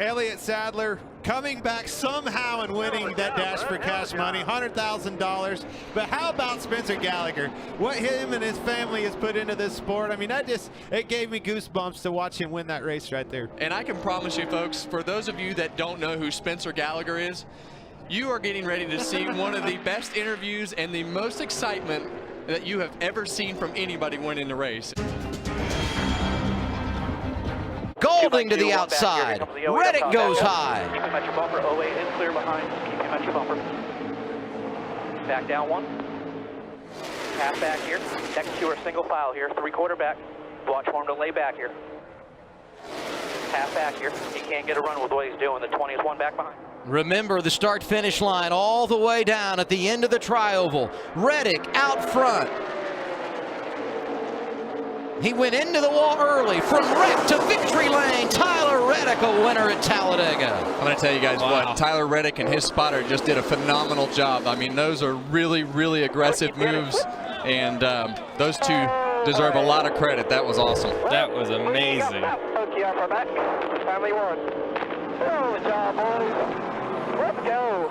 Elliott Sadler coming back somehow and winning that Dash for Cash money, $100,000. But how about Spencer Gallagher? What him and his family has put into this sport. I mean, it gave me goosebumps to watch him win that race right there. And I can promise you, folks, for those of you that don't know who Spencer Gallagher is, you are getting ready to see one of the best interviews and the most excitement that you have ever seen from anybody winning the race. Golding to the outside. Reddick goes high. Keep him at your bumper. 08 is clear behind. Keep him at your bumper. Back down 1. Half back here. Next to a single file here. 3/4 back. Watch for him to lay back here. Half back here. He can't get a run with what he's doing. The 20 is 1 back behind. Remember the start-finish line all the way down at the end of the tri-oval. Reddick out front. He went into the wall early. From wreck to victory lane, Tyler Reddick a winner at Talladega. I'm going to tell you guys what, Tyler Reddick and his spotter just did a phenomenal job. I mean, those are really, really aggressive moves, and those two deserve a lot of credit. That was awesome. That was amazing. Family 1. Good job, boys. Let's go.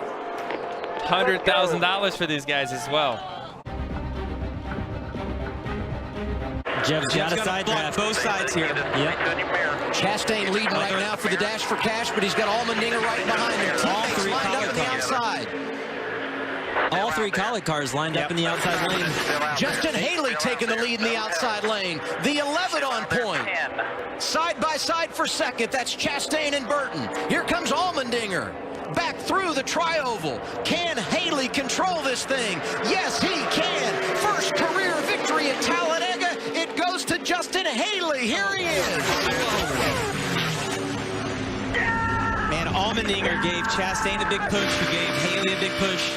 $100,000 for these guys as well. Jeff's got a side draft. Both sides here. Yep. Chastain leading right now for the Dash for Cash, but he's got Allmendinger right behind him. All 3 lined up collet on the cars. outside. All 3 collet cars lined up in the outside lane. Justin Haley taking the lead in the outside lane. The 11 on point. Side by side for second. That's Chastain and Burton. Here comes Allmendinger. Back through the tri-oval. Can Haley control this thing? Yes, he can. First career victory at Talladega. It goes to Justin Haley. Here he is. Man, Allmendinger gave Chastain a big push, who gave Haley a big push.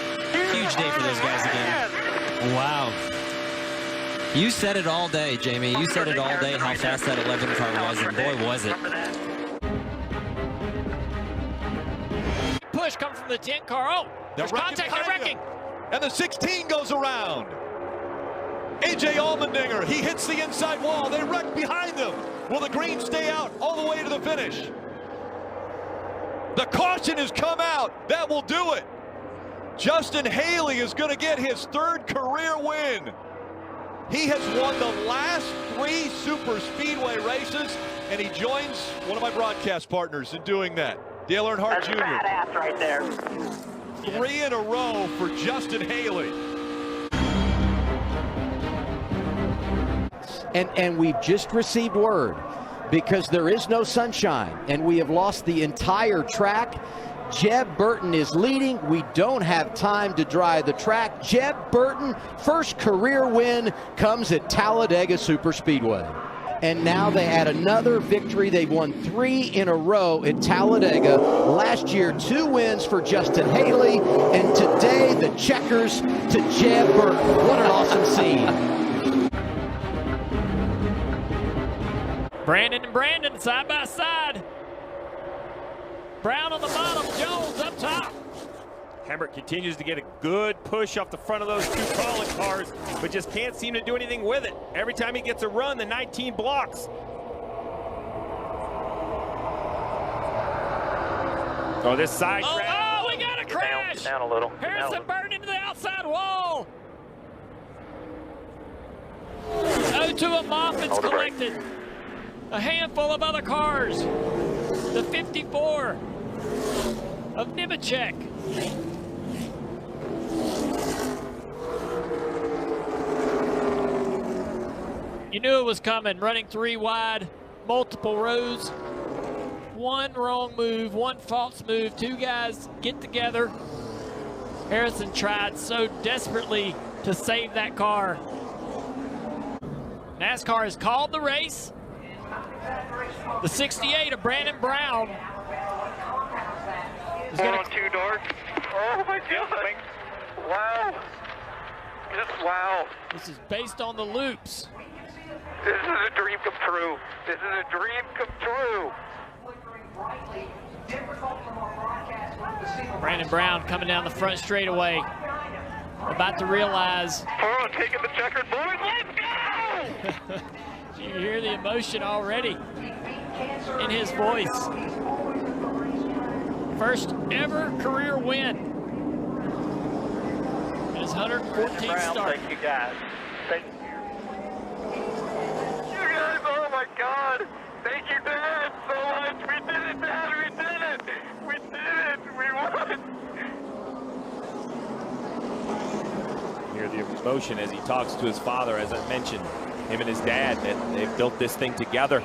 Huge day for those guys again. Wow. You said it all day, Jamie. You said it all day how fast that 11 car was, and boy, was it. Push comes from the 10 car. Oh, there's contact and wrecking. And the 16 goes around. A.J. Allmendinger, he hits the inside wall. They wreck behind them. Will the green stay out all the way to the finish? The caution has come out. That will do it. Justin Haley is going to get his 3rd career win. He has won the last 3 super speedway races, and he joins one of my broadcast partners in doing that. Dale Earnhardt Jr. Badass right there. 3 in a row for Justin Haley. And we've just received word, because there is no sunshine and we have lost the entire track. Jeb Burton is leading. We don't have time to dry the track. Jeb Burton, first career win, comes at Talladega Superspeedway. and now they add another victory. They've won 3 in a row at Talladega. Last year, 2 wins for Justin Haley, and today the checkers to Jeb Burton. What an awesome scene. Brandon and Brandon side by side. Brown on the bottom, Jones up top. Hemrick continues to get a good push off the front of those 2 Colin cars, but just can't seem to do anything with it. Every time he gets a run, the 19 blocks. Oh, this side Oh, track. oh, we got a crash. Get down a little. Harrison Burton into the outside wall. O2 of Moffitt's collected. A handful of other cars. The 54 of Nemechek. You knew it was coming, running 3 wide, multiple rows. 1 wrong move, 1 false move, 2 guys get together. Harrison tried so desperately to save that car. NASCAR has called the race. The 68 of Brandon Brown is going to 2 dark. Oh my God! Wow! Just wow! This is based on the loops. This is a dream come true. This is a dream come true. Brandon Brown coming down the front straightaway, about to realize. Oh, taking the checkered board. Let's go! You hear the emotion already in his voice. First ever career win. In his 114th start. Thank you guys. Thank you. You guys, oh my God. Thank you, Dad, so much. We did it, Dad. We did it. We did it. We won. Hear the emotion as he talks to his father, as I mentioned, him and his dad, that they've built this thing together.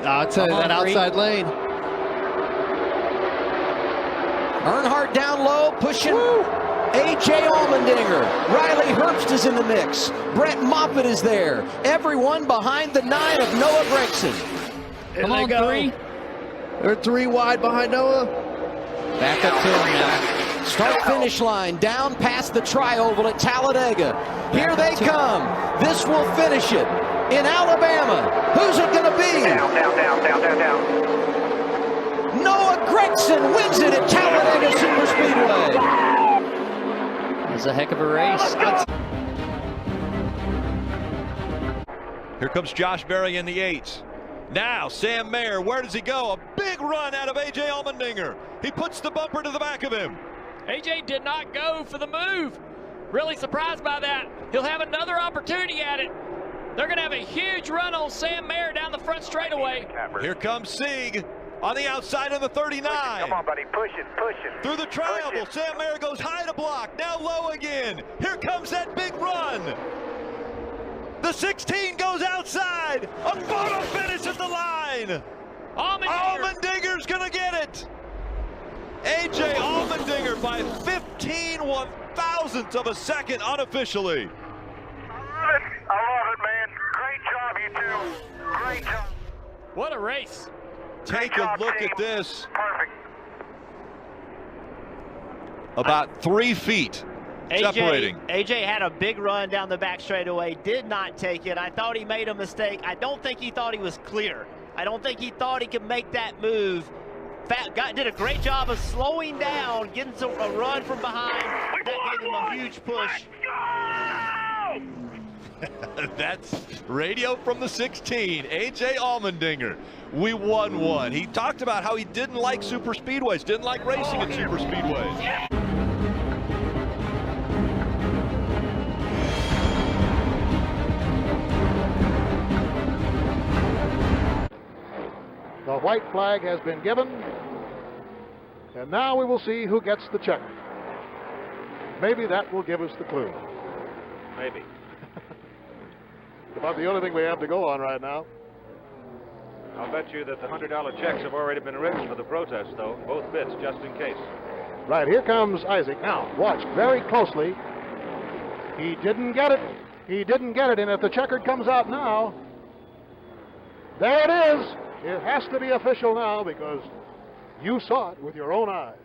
I'll tell you, that outside lane. Earnhardt down low, pushing A.J. Allmendinger. Riley Herbst is in the mix. Brett Moffitt is there. Everyone behind the 9 of Noah Gragson. Come on, 3. They're 3 wide behind Noah. Back up to him now. Start-finish line down past the tri-oval at Talladega. Here they come. This will finish it in Alabama. Who's it going to be? Down. Noah Gragson wins it at Talladega Superspeedway. It was a heck of a race. Here comes Josh Berry in the 8. Now Sam Mayer, where does he go? A big run out of A.J. Allmendinger. He puts the bumper to the back of him. AJ did not go for the move. Really surprised by that. He'll have another opportunity at it. They're going to have a huge run on Sam Mayer down the front straightaway. Here comes Sieg on the outside of the 39. Come on, buddy. Push it. Through the tri-oval, Sam Mayer goes high to block. Now low again. Here comes that big run. The 16 goes outside. A photo finish at the line. Allmendinger's going to get it. A.J. Allmendinger by 15 1/1000ths of a second unofficially. I love it, man. Great job, you two. Great job. What a race. Take a look at this. Perfect. About 3 feet separating. AJ had a big run down the back straightaway, did not take it. I thought he made a mistake. I don't think he thought he was clear. I don't think he thought he could make that move. Did a great job of slowing down, getting a run from behind. That gave him a huge push. That's radio from the 16, A.J. Allmendinger. We won one. He talked about how he didn't like super speedways, didn't like racing at super speedways. The white flag has been given, and now we will see who gets the check. Maybe that will give us the clue. Maybe. About the only thing we have to go on right now. I'll bet you that the $100 checks have already been written for the protest, though. Both bits, just in case. Right, here comes Isaac. Now, watch very closely. He didn't get it. He didn't get it, and if the checkered comes out now, there it is. It has to be official now because you saw it with your own eyes.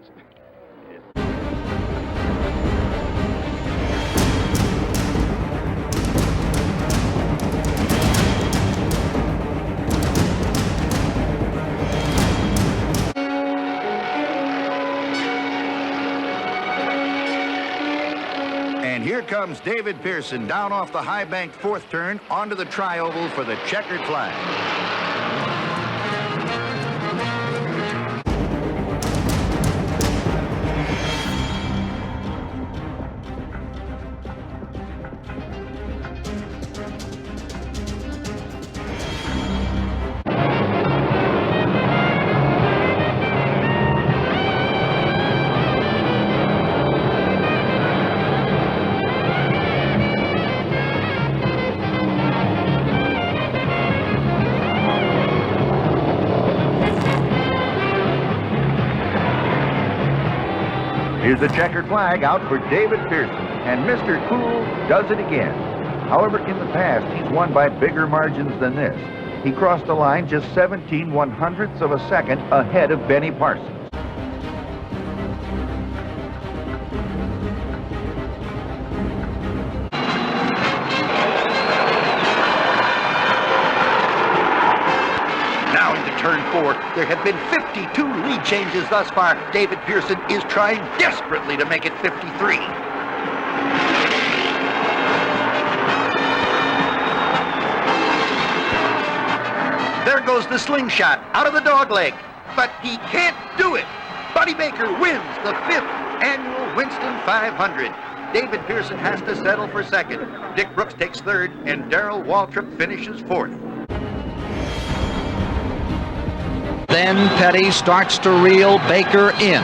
And here comes David Pearson down off the high bank fourth turn onto the tri-oval for the checkered flag. Here's the checkered flag out for David Pearson, and Mr. Cool does it again. However, in the past, he's won by bigger margins than this. He crossed the line just 17/100ths of a second ahead of Benny Parsons. Turn 4. There have been 52 lead changes thus far. David Pearson is trying desperately to make it 53. There goes the slingshot out of the dogleg, but he can't do it. Buddy Baker wins the 5th annual Winston 500. David Pearson has to settle for second. Dick Brooks takes third, and Darrell Waltrip finishes fourth. Then Petty starts to reel Baker in.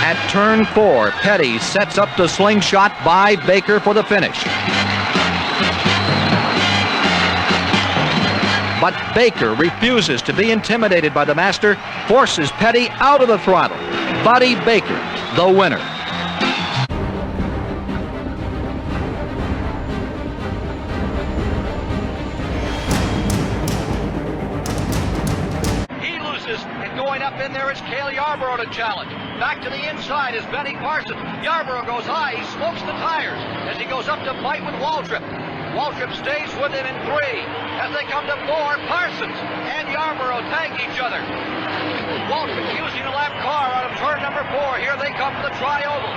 At turn 4, Petty sets up the slingshot by Baker for the finish. But Baker refuses to be intimidated by the master, forces Petty out of the throttle. Buddy Baker, the winner. In there is Cale Yarborough to challenge. Back to the inside is Benny Parsons. Yarborough goes high. He smokes the tires as he goes up to fight with Waltrip. Waltrip stays with him in 3. As they come to 4, Parsons and Yarborough tag each other. Waltrip using a lap car out of turn number 4. Here they come to the tri-oval.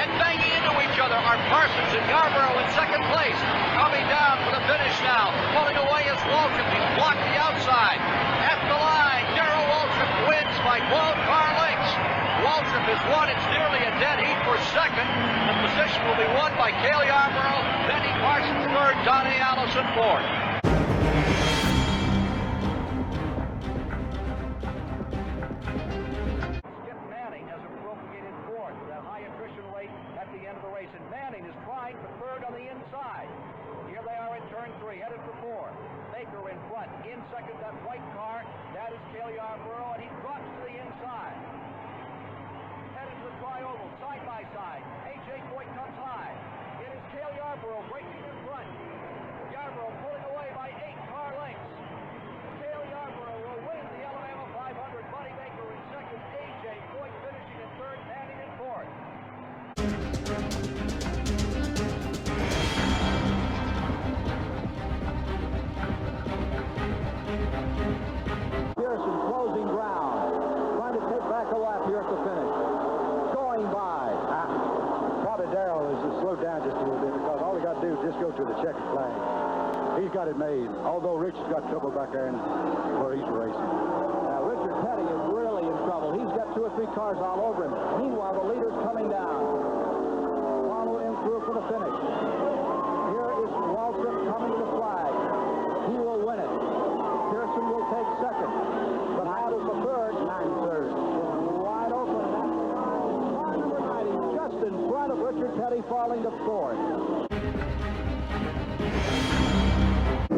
And banging into each other are Parsons and Yarborough in second place. Coming down for the finish now. Pulling away is Waltrip. He's blocked the outside. At the line, Darrell Waltrip wins by 12 car lengths. Waltrip has won. It's nearly a dead heat for second. The position will be won by Cale Yarborough, Benny Parsons third, Donnie Allison fourth. Skip Manning has appropriated fourth with that high attrition rate at the end of the race. And Manning is trying for third on the inside. Here they are in turn 3, headed for 4. Baker in front. In second, that white car. That is Cale Yarborough, and he drops to the inside. Headed to the tri-oval, side by side. A.J. Foyt comes high. It is Cale Yarborough breaking in front. Yarborough pulling away by 8 car lengths. Cale Yarborough will win the Alabama 500. Buddy Baker in second. A.J. Foyt finishing in third, Manning in fourth. Pearson closing ground, trying to take back a lap here at the finish. Going by. Probably Darrell has slowed down just a little bit because all he got to do is just go to the checkered flag. He's got it made, although Richard's got trouble back there where he's racing. Now Richard Petty is really in trouble. He's got 2 or 3 cars all over him. Meanwhile, the leader's coming down. Follow him through for the finish. Here is Waltrip coming to the flag. He will win it. Pearson will take second. But how does the third? 9-3rd. Wide open. Car number 90 just in front of Richard Petty, falling to 4th.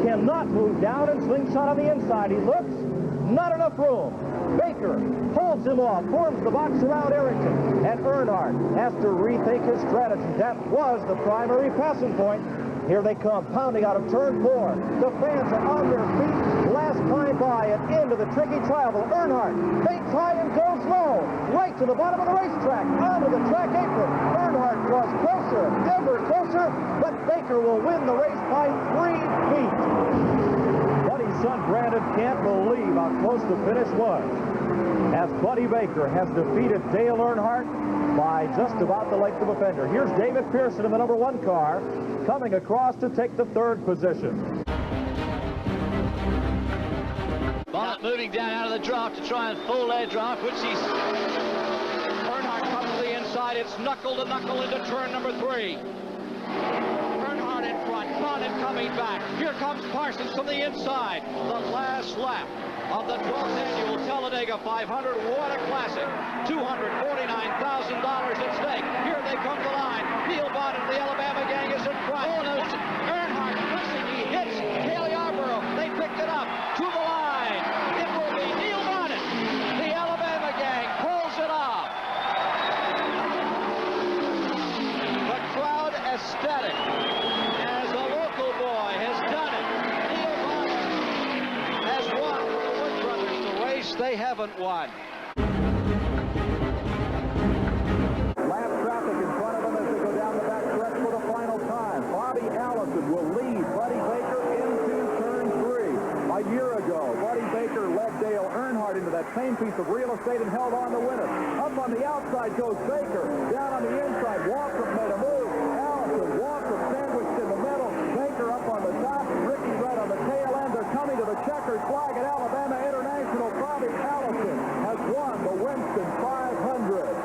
Cannot move down and slingshot on the inside. He looks. Not enough room. Baker holds him off, forms the box around Erickson, and Earnhardt has to rethink his strategy. That was the primary passing point. Here they come, pounding out of turn 4. The fans are on their feet. Last climb by and into the tricky travel. Earnhardt faints high and goes low, right to the bottom of the racetrack, onto the track apron. Earnhardt draws closer, ever closer, but Baker will win the race by 3 feet. Buddy's son Brandon can't believe how close the finish was, as Buddy Baker has defeated Dale Earnhardt by just about the length of a fender. Here's David Pearson in the number 1 car, coming across to take the 3rd position. Bonnet moving down out of the draft to try and full air draft, which he's... Earnhardt comes to the inside. It's knuckle to knuckle into turn number 3. Earnhardt in front, Bonnet coming back. Here comes Parsons from the inside. The last lap of the 12th annual Talladega 500. What a classic. $249,000 at stake. Here they come to the line. Neil Bonnet of the Alabama gang is in front. Oh, no. Earnhardt pushing. He hits Cale Yarborough. They picked it up to the line. It will be Neil Bonnet. The Alabama gang pulls it off. The crowd ecstatic as the local boy has done it. Neil Bonnet has won for the Wood Brothers the race they haven't won. Lap traffic in front of them as they go down the back stretch for the final time. Bobby Allison will lead Buddy Baker into turn 3. A year ago, Buddy Baker led Dale Earnhardt into that same piece of real estate and held on to win it. Up on the outside goes Baker. Down on the inside, Waltrip made a move. Allison, Waltrip sandwiched in the middle. Baker up on the top. Ricky right on the tail end. They're coming to the checkered flag at Alabama International. Bobby Allison has won the Winston 500.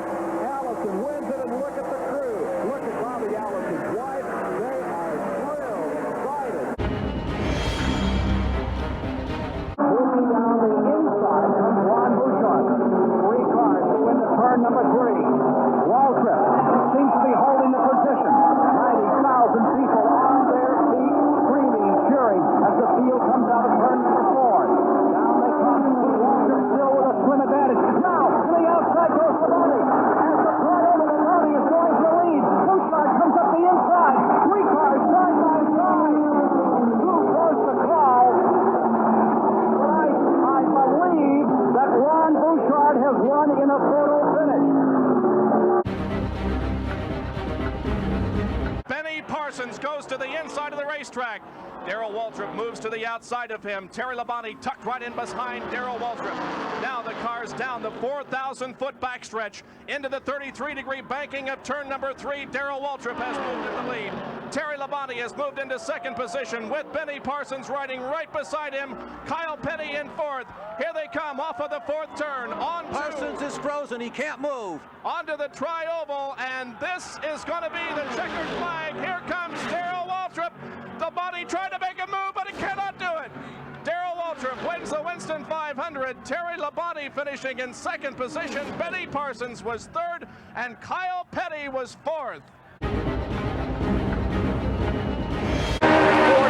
Allison wins it, and look at the crew. Look at Bobby Allison's wife. They are thrilled and excited. Moving down the inside comes Ron Bouchard. 3 cars to win the turn number 3. Waltrip seems to be holding the position. 90,000 people on their feet, screaming, cheering as the field comes out of turn number 4. Down they come. Waltrip still with a slim advantage. Now to the outside goes Labonte. As the front end of Labonte is going to the lead. Bouchard comes up the inside. 3 cars side by side. Who goes to call? But I believe that Ron Bouchard has won in a photo finish. Benny Parsons goes to the inside of the racetrack. Darrell Waltrip moves to the outside of him. Terry Labonte tucked right in behind Darrell Waltrip. Now the car's down the 4,000-foot backstretch into the 33-degree banking of turn number 3. Darrell Waltrip has moved in the lead. Terry Labonte has moved into 2nd position with Benny Parsons riding right beside him. Kyle Petty in 4th. Here they come off of the 4th turn. Parsons is frozen. He can't move. Onto the tri-oval, and this is going to be the checkered flag. Here comes Darrell Waltrip. The body tried to make a move, but it cannot do it. Darrell Waltrip wins the Winston 500. Terry Labonte finishing in 2nd position. Benny Parsons was 3rd, and Kyle Petty was 4th. 4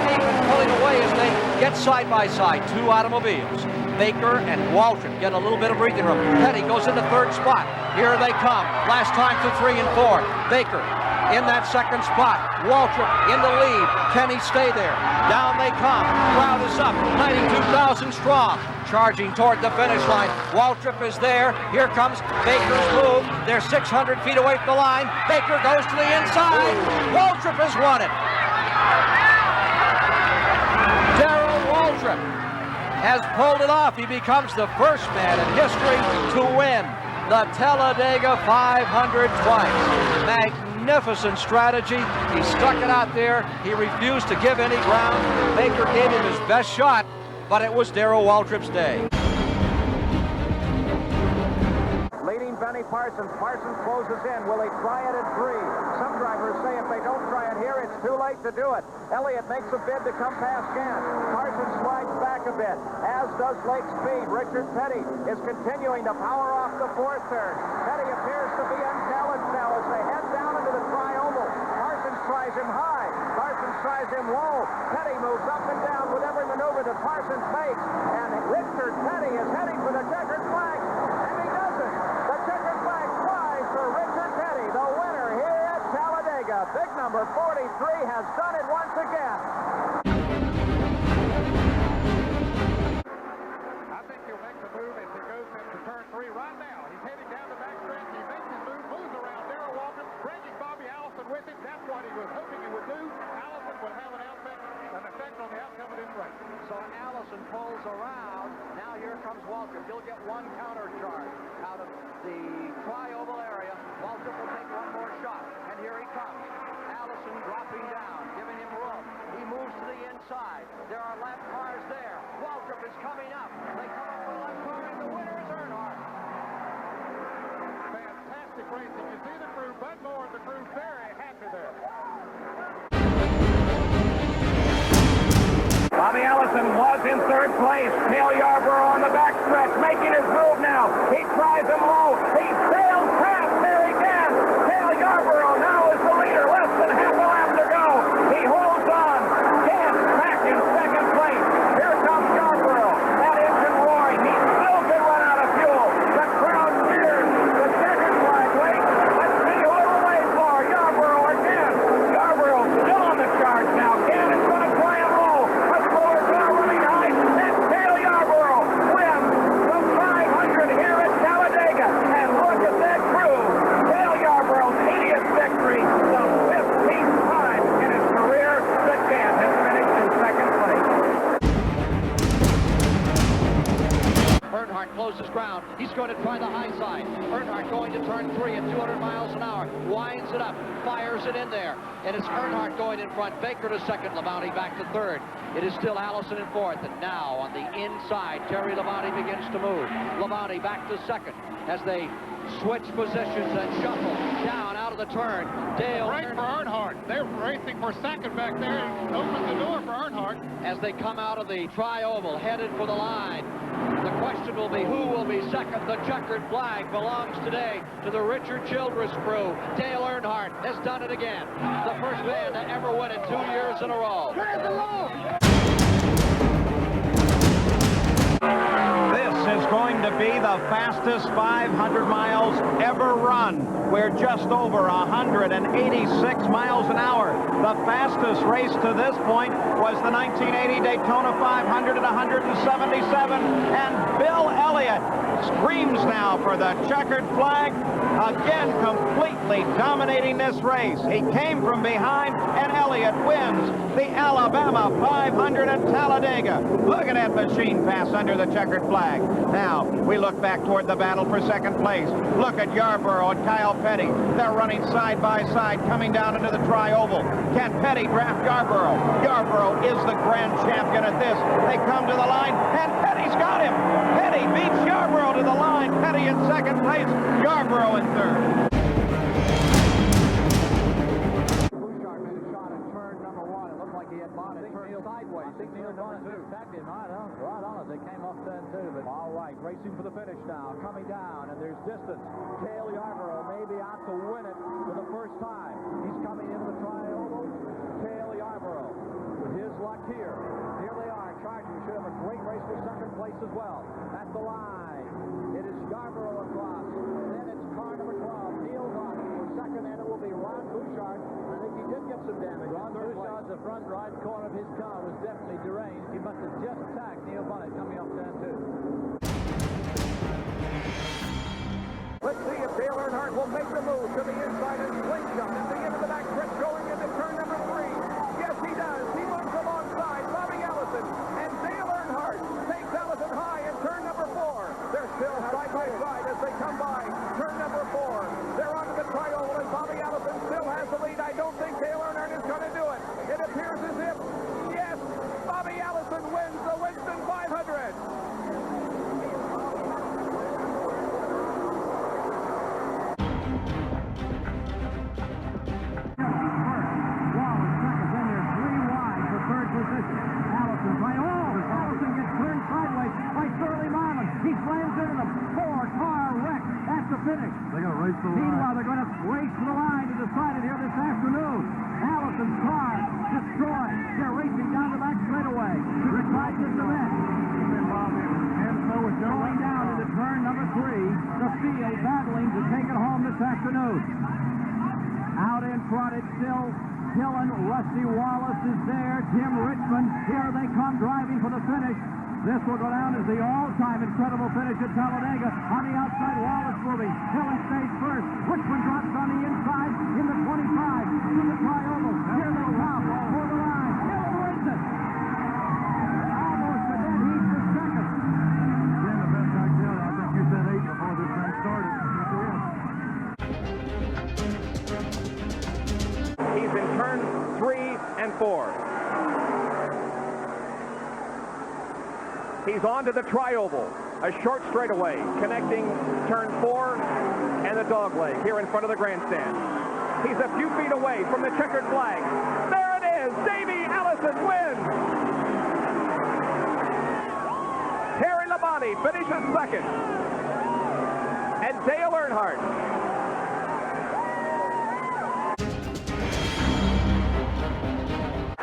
deep and pulling away as they get side by side. 2 automobiles. Baker and Waltrip get a little bit of breathing room. Petty goes into 3rd spot. Here they come. Last time to 3 and 4. Baker in that 2nd spot. Waltrip in the lead. Can he stay there? Down they come. Crowd is up. 92,000 strong. Charging toward the finish line. Waltrip is there. Here comes Baker's move. They're 600 feet away from the line. Baker goes to the inside. Waltrip has won it. Darrell Waltrip has pulled it off. He becomes the first man in history to win the Talladega 500 twice. Magnificent strategy. He stuck it out there. He refused to give any ground. Baker gave him his best shot, but it was Darrell Waltrip's day. Leading Benny Parsons. Parsons closes in. Will he try it at 3? Some drivers say if they don't try it here, it's too late to do it. Elliott makes a bid to come past Gant. Parsons slides back a bit, as does Lake Speed. Richard Petty is continuing to power off the 4th turn. Petty appears to be unchallenged now as they head down into the tri-oval. Parsons tries him high. Parsons tries him low. Petty moves up and down with every maneuver that Parsons makes. And Richard Petty is heading for the checkered flag. And he doesn't. The checkered flag flies for Richard Petty, the winner here at Talladega. Big number 43 has done it once again. I think he'll make the move as he goes into turn 3 right now. He's heading down the back stretch. He makes his move, moves around Darrell Waltrip, bringing Bobby Allison with him. That's what he was hoping he would do. Allison will have an effect on the outcome of this race. So Allison pulls around. Now here comes Waltrip. He'll get one counter charge out of the tri-oval area. Waltrip will take one more shot. And here he comes. Allison dropping down, giving him room. He moves to the inside. There are lap cars there. Waltrip is coming up. They come up with a left car, and the winner is Earnhardt. Fantastic racing. You see the crew, Bud Moore and the crew very happy there. Bobby Allison was in third place. Cale Yarborough on the backstretch, making his move now. He tries him low. He sails past. There he can. Cale Yarborough now is the leader. Less than half a lap to go. He holds on. Kent back in second place. Here comes Yarborough. That engine roaring. He still can run out of fuel. The crowd cheers. The checkered flag waits. Let's see who it'll wait for. Yarborough again. Yarborough still on the charge now. Kent is going to try him low. Earnhardt closes ground. He's going to try the high side. Earnhardt going to turn 3 at 200 miles an hour. Winds it up. Fires it in there. And it's Earnhardt going in front. Baker to second. Labonte back to third. It is still Allison in fourth. And now on the inside, Terry Labonte begins to move. Labonte back to second as they switch positions and shuffle down out of the turn. Dale Great for Earnhardt. They're racing for second back there. Opens the door for Earnhardt. As they come out of the tri-oval, headed for the line. The question will be who will be second. The checkered flag belongs today to the Richard Childress crew. Dale Earnhardt has done it again. The first man to ever win it 2 years in a row. This is going to be the fastest 500 miles ever run. We're just over 186 miles an hour. The fastest race to this point was the 1980 Daytona 500 at 177. And Bill Elliott screams now for the checkered flag. Again, completely dominating this race. He came from behind, and Elliott wins the Alabama 500 at Talladega. Look at that machine pass under the checkered flag. Now, we look back toward the battle for second place. Look at Yarborough and Kyle Petty. They're running side by side, coming down into the tri-oval. Can Petty draft Yarborough? Yarborough is the grand champion at this. They come to the line, and Petty's got him. Petty beats Yarborough to the line. Petty in second place, Yarborough in third. Right on as they came off turn 2, but all right, racing for the finish now, coming down, and there's distance. Cale Yarborough may be out to win it for the first time. He's coming into the tri-oval. Cale Yarborough with his luck here. Here they are, charging. Should have a great race for second place as well. At the line, it is Yarborough across. Then it's car number 12, Neil Bonner for second, and it will be Ron Bouchard. I think he did get some damage. Ron Bouchard, the front right corner of his car was definitely deranged. He must have just tagged Neil Bonner coming off turn 2. Let's see if Dale Earnhardt will make the move to the inside and slingshot at the end of the back stretch going into turn number 3. Yes, he does. He moves alongside Bobby Allison, and Dale Earnhardt takes Allison high in turn number 4. They're still side by side as they come by turn number 4. They're onto the tri-oval, and Bobby Allison still has the lead. I don't think Dale Earnhardt is going to do it. It appears as if, yes, Bobby Allison wins the Winston 500. Allison gets turned sideways by Sterling Marlin. He slams into the 4-car wreck at the finish. They're going to race the line. Meanwhile, they're going to race to the line to decide it here this afternoon. Allison's car destroyed. field battling to take it home this afternoon. Out in front, it's still Dillon. Rusty Wallace is there. Jim Richmond. Here they come driving for the finish. This will go down as the all-time incredible finish at Talladega. On the outside, Wallace moving. Dillon stays first. Richmond drops on the inside in the 25 to the tri-oval. Here they come for the line. Dillon wins it. Almost, but then he's the second. Again, the best I can. I think you said 8 before this thing started. He's in turn 3 and 4. He's on to the tri-oval, a short straightaway connecting turn 4 and the dog leg here in front of the grandstand. He's a few feet away from the checkered flag. There it is! Davey Allison wins! Terry Labonte finishes second. And Dale Earnhardt.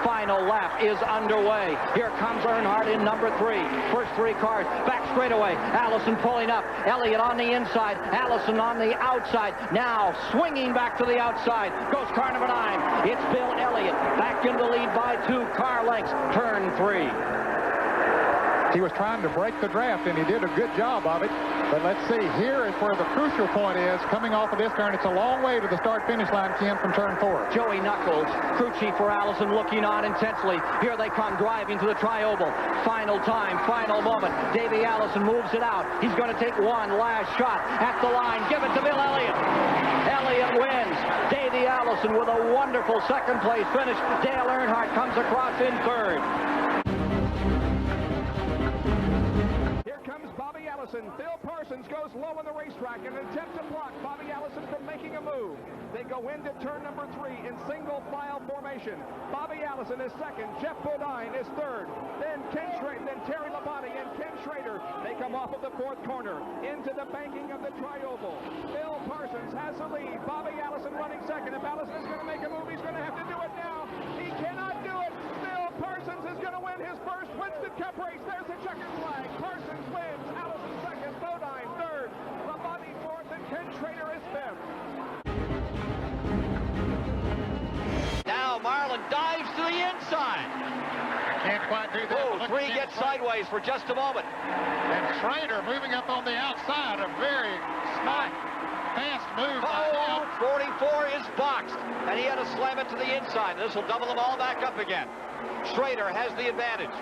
Final lap is underway. Here comes Earnhardt in number 3. First 3 cars back straightaway. Allison pulling up. Elliott on the inside. Allison on the outside. Now swinging back to the outside. Goes car number 9. It's Bill Elliott back in the lead by 2 car lengths. Turn 3. He was trying to break the draft, and he did a good job of it. But let's see, here is where the crucial point is. Coming off of this turn, it's a long way to the start-finish line, Ken, from turn 4. Joey Knuckles, crew chief for Allison, looking on intensely. Here they come driving to the tri-oval. Final time, final moment. Davey Allison moves it out. He's going to take one last shot at the line. Give it to Bill Elliott. Elliott wins. Davey Allison with a wonderful second-place finish. Dale Earnhardt comes across in third. Bill Parsons goes low on the racetrack in an attempt to block Bobby Allison from making a move. They go into turn number 3 in single file formation. Bobby Allison is second. Jeff Bodine is third. Then Terry Labonte and Ken Schrader. They come off of the 4th corner into the banking of the tri-oval. Bill Parsons has the lead. Bobby Allison running second. If Allison is going to make a move, he's going to have to do it now. He cannot do it. Bill Parsons is going to win his first Winston Cup race. There's the checkered flag. Parsons wins. Allison second. Bodine third. Labonte fourth. And Ken Schrader is fifth. Now Marlin dives to the inside. Can't quite do that. 3 gets sideways for just a moment. And Schrader moving up on the outside. A very smart, fast move. 44 is boxed. And he had to slam it to the inside. This will double them all back up again. Schrader has the advantage.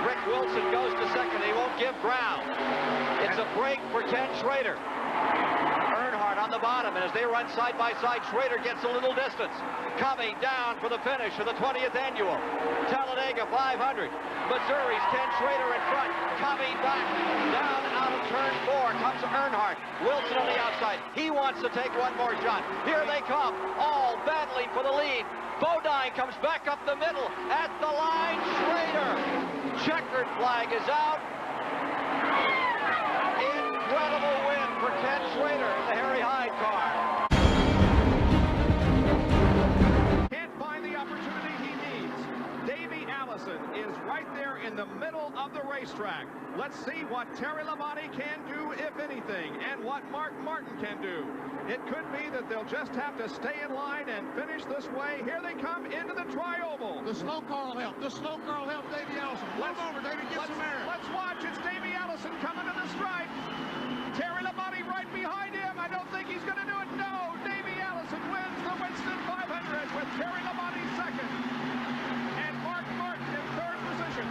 Rick Wilson goes to second. He won't give ground. It's a break for Ken Schrader. Earnhardt on the bottom, and as they run side by side, Schrader gets a little distance. Coming down for the finish of the 20th annual Talladega 500. Missouri's Ken Schrader in front. Coming back down out of turn 4 comes Earnhardt. Wilson on the outside. He wants to take one more shot. Here they come, all battling for the lead. Bodine comes back up the middle at the line. Schrader. Checkered flag is out. Incredible win for Ken Schrader in the Harry Hyde car. Can't find the opportunity he needs. Davey Allison is right there in the middle of the racetrack. Let's see what Terry Labonte can do, if anything, and what Mark Martin can do. It could be that they'll just have to stay in line and finish this way. Here they come into the tri-oval. The slow car will help. The slow car will help Davey Allison. Let's over, Davey. Get some air. Let's watch. It's Davey Allison coming to the stripe. Terry Labonte right behind him. I don't think he's going to do it. No. Davey Allison wins the Winston 500 with Terry Labonte second. And Mark Martin in third position.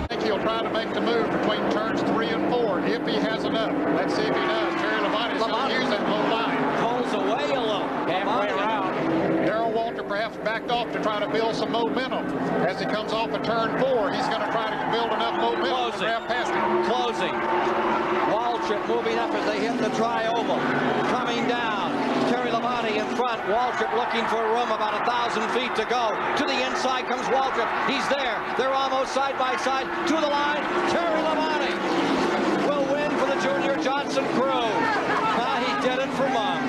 I think he'll try to make the move between turns 3 and 4 if he has enough. Let's see if he does. Terry Labonte's going to use that low line. Pulls away a little. Halfway around. Darrell Walter perhaps backed off to try to build some momentum. As he comes off of turn 4, he's going to try to build enough momentum to grab past him. Closing. Waltrip moving up as they hit the tri-oval. Coming down. Terry Labonte in front. Waltrip looking for room, about 1,000 feet to go. To the inside comes Waltrip. He's there. They're almost side by side. To the line. Terry Labonte will win for the Junior Johnson crew. He did it for Mom.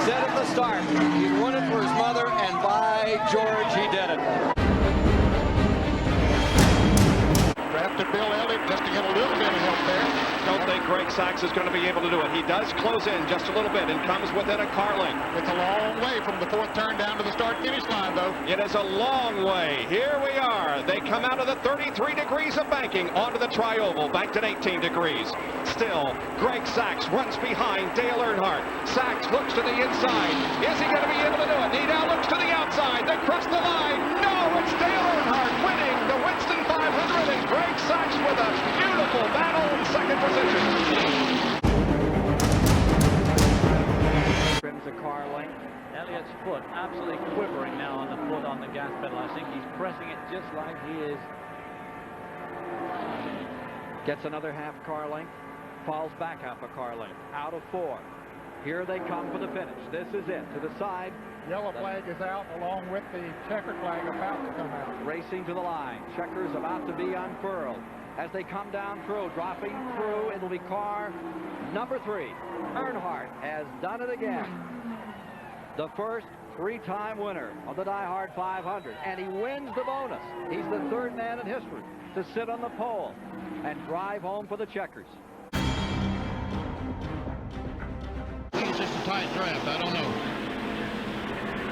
Said at the start, he'd won it for his mother, and by George, he did it. Draft to Bill Elliott just to get a little bit of help there. Don't think Greg Sacks is going to be able to do it. He does close in just a little bit and comes within a car length. It's a long way from the fourth turn down to the start-finish line, though. It is a long way. Here we are. They come out of the 33 degrees of banking onto the tri-oval, banked at 18 degrees. Still, Greg Sacks runs behind Dale Earnhardt. Sacks looks to the inside. Is he going to be able to do it? He now looks to the outside. They cross the line. No, it's Dale Earnhardt winning the Winston 500, and Greg Sacks with a beautiful battle in second position. Trims a car length. Elliott's foot absolutely quivering now on the foot on the gas pedal. I think he's pressing it just like he is. Gets another half car length. Falls back half a car length. Out of 4. Here they come for the finish. This is it. To the side. Yellow flag is out along with the checker flag about to come out. Racing to the line. Checkers about to be unfurled. As they come down through, dropping through, it'll be car number 3. Earnhardt has done it again. The first 3-time winner of the Die Hard 500, and he wins the bonus. He's the 3rd man in history to sit on the pole and drive home for the checkers. It's just a tight draft. I don't know.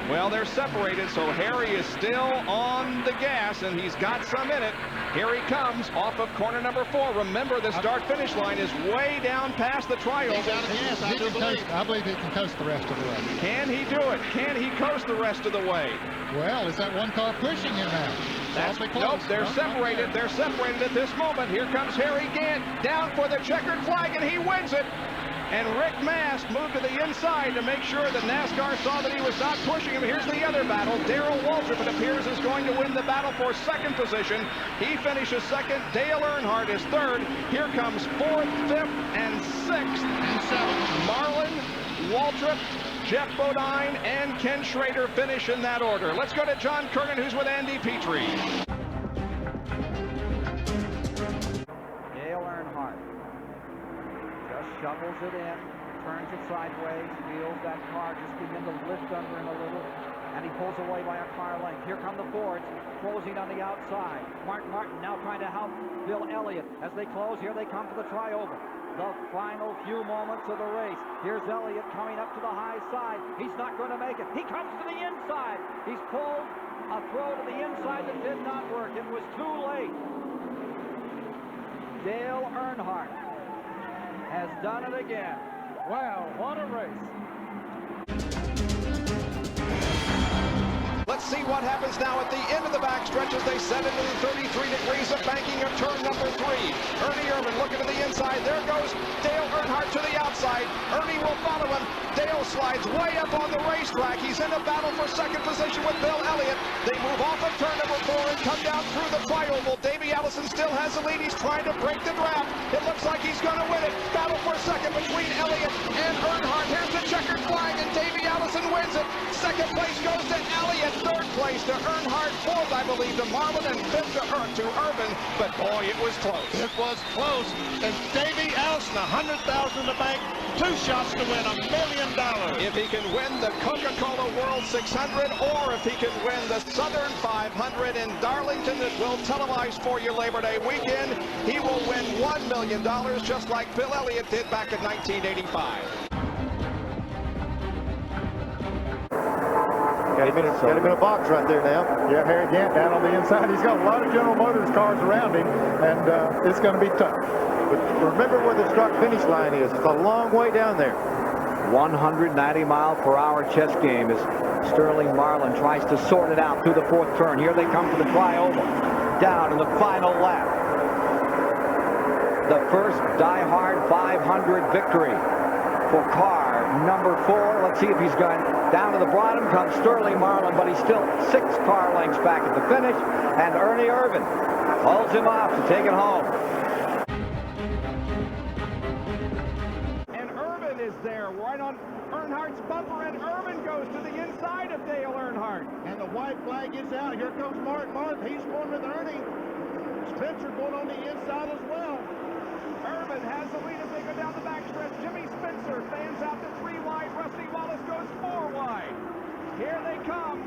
Well, they're separated, so Harry is still on the gas, and he's got some in it. Here he comes off of corner number 4. Remember, the start-finish line is way down past the tri-oval. Yes, I believe he can coast the rest of the way. Can he do it? Can he coast the rest of the way? Well, is that one car pushing him now? That's close. Nope, they're separated. They're separated at this moment. Here comes Harry Gant down for the checkered flag, and he wins it. And Rick Mast moved to the inside to make sure that NASCAR saw that he was not pushing him. Here's the other battle. Darrell Waltrip, it appears, is going to win the battle for second position. He finishes second. Dale Earnhardt is third. Here comes 4th, 5th, and 6th. And 7th. Marlin, Waltrip, Jeff Bodine, and Ken Schrader finish in that order. Let's go to John Kernan, who's with Andy Petrie. Dale Earnhardt just shovels it in, turns it sideways, feels that car just begin to lift under him a little, and he pulls away by a car length. Here come the Fords, closing on the outside. Mark Martin now trying to help Bill Elliott. As they close, here they come to the tri-oval. The final few moments of the race. Here's Elliott coming up to the high side. He's not going to make it. He comes to the inside. He's pulled a throw to the inside that did not work. It was too late. Dale Earnhardt has done it again. Wow, what a race. Let's see what happens now at the end of the backstretch as they set into the 33 degrees of banking of turn number 3. Ernie Irvin looking to the inside. There goes Dale Earnhardt to the outside. Ernie will follow him. Dale slides way up on the racetrack. He's in a battle for second position with Bill Elliott. They move off of turn number 4 and come down through the tri-oval. Davey Allison still has the lead. He's trying to break the draft. It looks like he's going to win it. Battle for second between Elliott and Earnhardt. Here's the checkered flag, and Davey Allison wins it. Second place goes to Elliott. Third place to Earnhardt. Fourth, I believe, to Marlin, and fifth to Irvin. But boy, it was close. It was close. And Davey Allison, $100,000 in the bank, 2 shots to win $1 million. If he can win the Coca-Cola World 600, or if he can win the Southern 500 in Darlington that we'll televise for you Labor Day weekend, he will win $1 million, just like Bill Elliott did back in 1985. Got him in a box right there now. Yeah, Harry Gant down on the inside. He's got a lot of General Motors cars around him, and it's going to be tough. But remember where the start-finish line is. It's a long way down there. 190-mile-per-hour chess game as Sterling Marlin tries to sort it out through the 4th turn. Here they come to the tri-oval. Down in the final lap. The first Die Hard 500 victory for car number 4. Let's see if he's going down to the bottom. Comes Sterling Marlin, but he's still 6 car lengths back at the finish. And Ernie Irvin holds him off to take it home. And Irvin is there right on Earnhardt's bumper, and Irvin goes to the inside of Dale Earnhardt. And the white flag is out. Here comes Mark Martin. He's going with Ernie. Spencer going on the inside as well. Irvin has the lead as they go down the backstretch. Jimmy Spencer fans out to 3 wide. Rusty Wallace goes 4 wide. Here they come.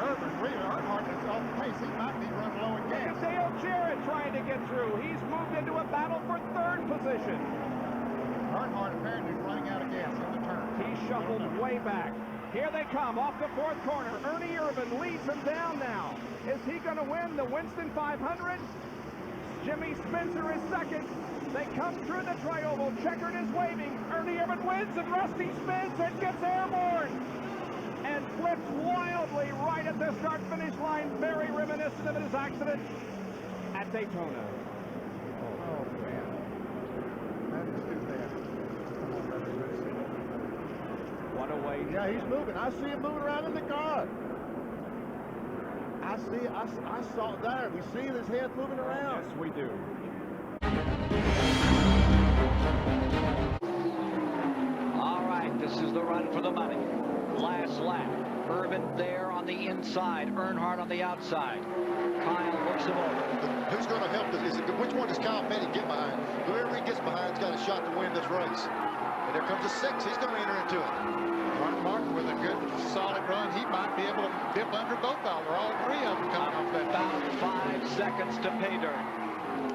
Irvin, Earnhardt is off pace. He might be running low again. Dale Jarrett trying to get through. He's moved into a battle for third position. Earnhardt apparently running out of gas in the turn. He shuffled way back. Here they come off the fourth corner. Ernie Irvin leads them down now. Is he going to win the Winston 500? Jimmy Spencer is second. They come through the tri-oval. Checkered is waving. Ernie Irvin wins, and Rusty spins and gets airborne and flips wildly right at the start-finish line. Very reminiscent of his accident at Daytona. Oh, man. That is too bad. What a way. Yeah, he's moving. I see him moving around in the car. I saw it there. We see his head moving around. Yes, we do. All right, this is the run for the money. Last lap. Irvin there on the inside. Earnhardt on the outside. Kyle looks him over. Who's going to help this? Which one does Kyle Petty get behind? Whoever he gets behind's got a shot to win this race. And there comes a 6. He's going to enter into it. Martin with a good, solid run. He might be able to dip under both of them, or all three of them coming off that. About 5 seconds to pay dirt.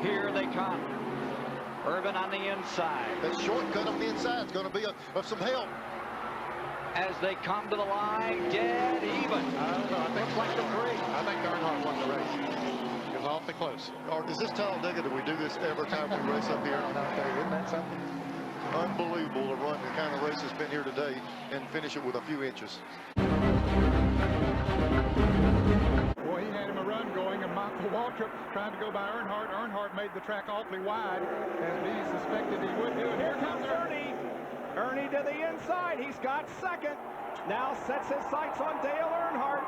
Here they come. Irvin on the inside. That shortcut on the inside is going to be of some help. As they come to the line, dead even. I don't know. I think it's like the 3. I think Earnhardt won the race. It was awfully close. Or is this Talladega that we do this every time we race up here? Isn't that something? Unbelievable to run the kind of race that's been here today and finish it with a few inches. Boy, he had him a run going, and Michael Waltrip trying to go by Earnhardt. Earnhardt made the track awfully wide, as he suspected he would do. Here comes Ernie. Ernie to the inside. He's got second. Now sets his sights on Dale Earnhardt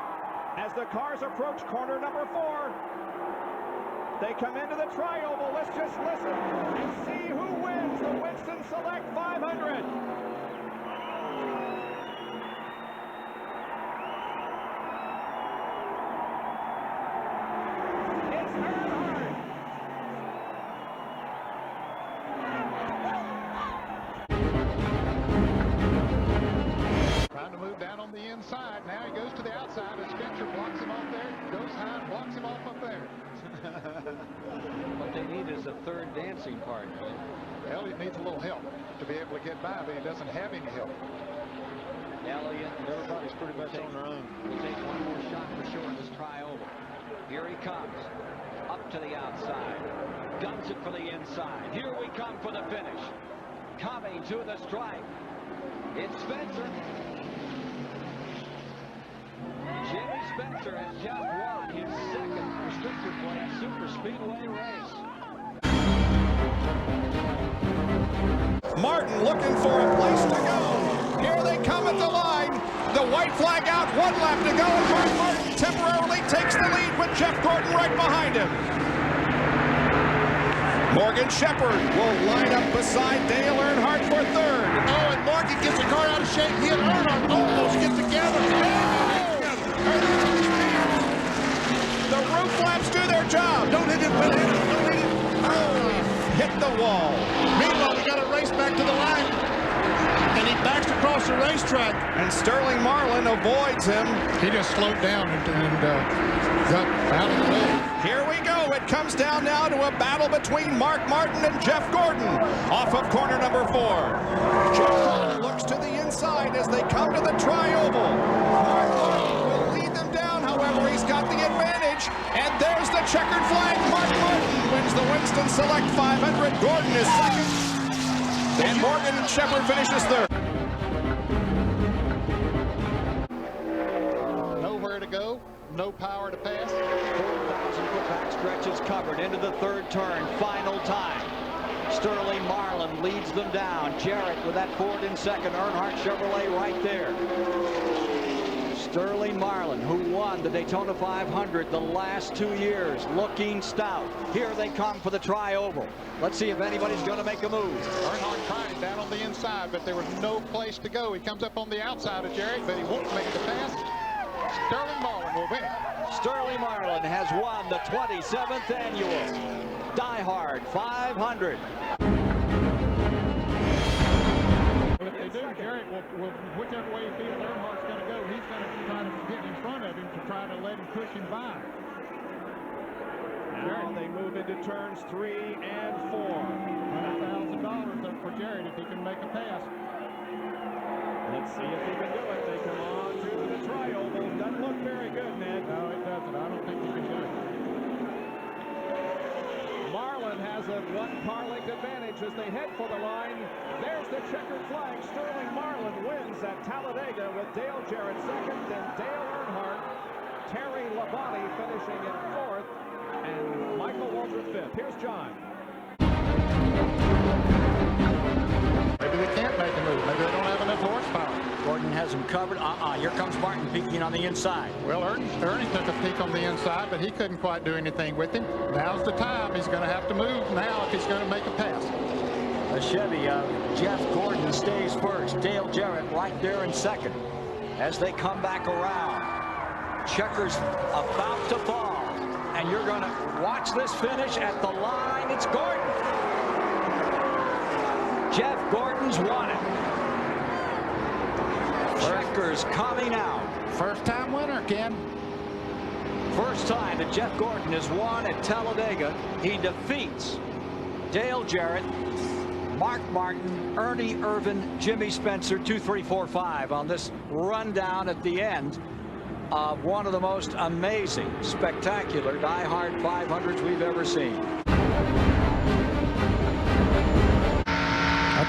as the cars approach corner number 4. They come into the tri-oval. Let's just listen and see who wins the Winston Select 500. It's Earnhardt. Trying to move down on the inside. Now he goes to the outside, and Spencer blocks him off there. Goes high and blocks him off up there. What they need is a third dancing partner. Elliott needs a little help to be able to get by, but he doesn't have any help. Elliott, everybody's pretty much on their own. We'll take one more shot for sure in this tri-oval. Here he comes. Up to the outside. Guns it for the inside. Here we come for the finish. Coming to the stripe. It's Spencer. Jimmy Spencer has just won his second restrictor plate Superspeedway race. Martin looking for a place to go. Here they come at the line. The white flag out, 1 lap to go. And Martin temporarily takes the lead with Jeff Gordon right behind him. Morgan Shepherd will line up beside Dale Earnhardt for third. Oh, and Morgan gets the car out of shape. He and Earnhardt almost get together. The roof flaps do their job. Don't hit it, Will. Don't hit it. Oh, hit the wall. Meanwhile, we got to race back to the line. And he backs across the racetrack. And Sterling Marlin avoids him. He just slowed down and got out of the way. Here we go. It comes down now to a battle between Mark Martin and Jeff Gordon off of corner number 4. Jeff Gordon looks to the inside as they come to the tri-oval. Mark Martin will lead them down, however, he's got the advantage. And there's the checkered flag. Mark Martin wins the Winston Select 500. Gordon is second. And Morgan Shepherd finishes third. Nowhere to go, no power to pass. 4,000-foot backstretch is covered into the third turn. Final time. Sterling Marlin leads them down. Jarrett with that Ford in second. Earnhardt Chevrolet right there. Sterling Marlin, who won the Daytona 500 the last 2 years, looking stout. Here they come for the tri-oval. Let's see if anybody's going to make a move. Earnhardt tried it down on the inside, but there was no place to go. He comes up on the outside of Jarrett, but he won't make the pass. Sterling Marlin will win it. Sterling Marlin has won the 27th annual Die Hard 500. Well, if they do, Jarrett will whichever way he feels Earnhardt's going to go, he's going to try to get in front of him to try to let him push him by. Now they move into turns 3 and 4. $100,000 up for Jared if he can make a pass. Let's see if he can do it. They come on to the tri-oval. Doesn't look very good, Ned. No, it doesn't. I don't think he can do it. Marlin has a one-car length advantage as they head for the line. There's the checkered flag. Sterling Marlin wins at Talladega with Dale Jarrett second, then Dale Earnhardt, Terry Labonte finishing in 4th, and Michael Waltrip 5th. Here's John. Maybe they can't make a move. Maybe they don't have enough horsepower. Gordon has him covered. Here comes Martin peeking on the inside. Well, Ernie took a peek on the inside, but he couldn't quite do anything with him. Now's the time. He's going to have to move now if he's going to make a pass. The Chevy of Jeff Gordon stays first. Dale Jarrett right there in second. As they come back around, checkers about to fall. And you're going to watch this finish at the line. It's Gordon. Jeff Gordon's won it. Checkers coming out. First time winner, Ken. First time that Jeff Gordon has won at Talladega. He defeats Dale Jarrett, Mark Martin, Ernie Irvin, Jimmy Spencer, 2, 3, 4, 5 on this rundown at the end of one of the most amazing, spectacular die-hard 500s we've ever seen.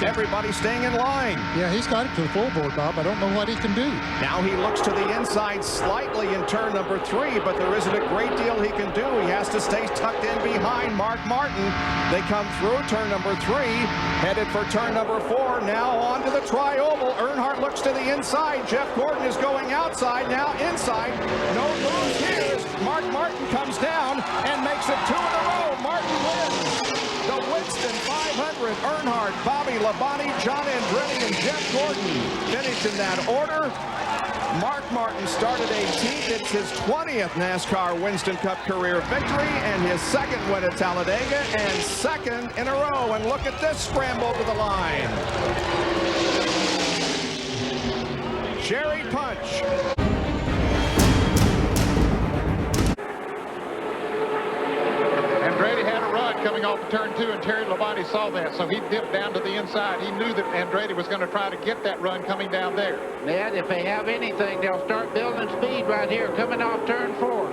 Everybody staying in line. Yeah, he's got it to the full board, Bob. I don't know what he can do. Now he looks to the inside slightly in turn number 3, but there isn't a great deal he can do. He has to stay tucked in behind Mark Martin. They come through turn number 3, headed for turn number 4. Now on to the tri-oval. Earnhardt looks to the inside. Jeff Gordon is going outside, now inside. No moves here as Mark Martin comes down and makes it 2 in a row. Martin wins the Winston 500. Earnhardt, Bobby Labonte, John Andretti, and Jeff Gordon finished in that order. Mark Martin started 18th. It's his 20th NASCAR Winston Cup career victory and his second win at Talladega and second in a row. And look at this scramble to the line. Jerry Punch. Andretti had a run coming off of turn 2, and Terry Labonte saw that, so he dipped down to the inside. He knew that Andretti was going to try to get that run coming down there. Ned, if they have anything, they'll start building speed right here, coming off turn 4.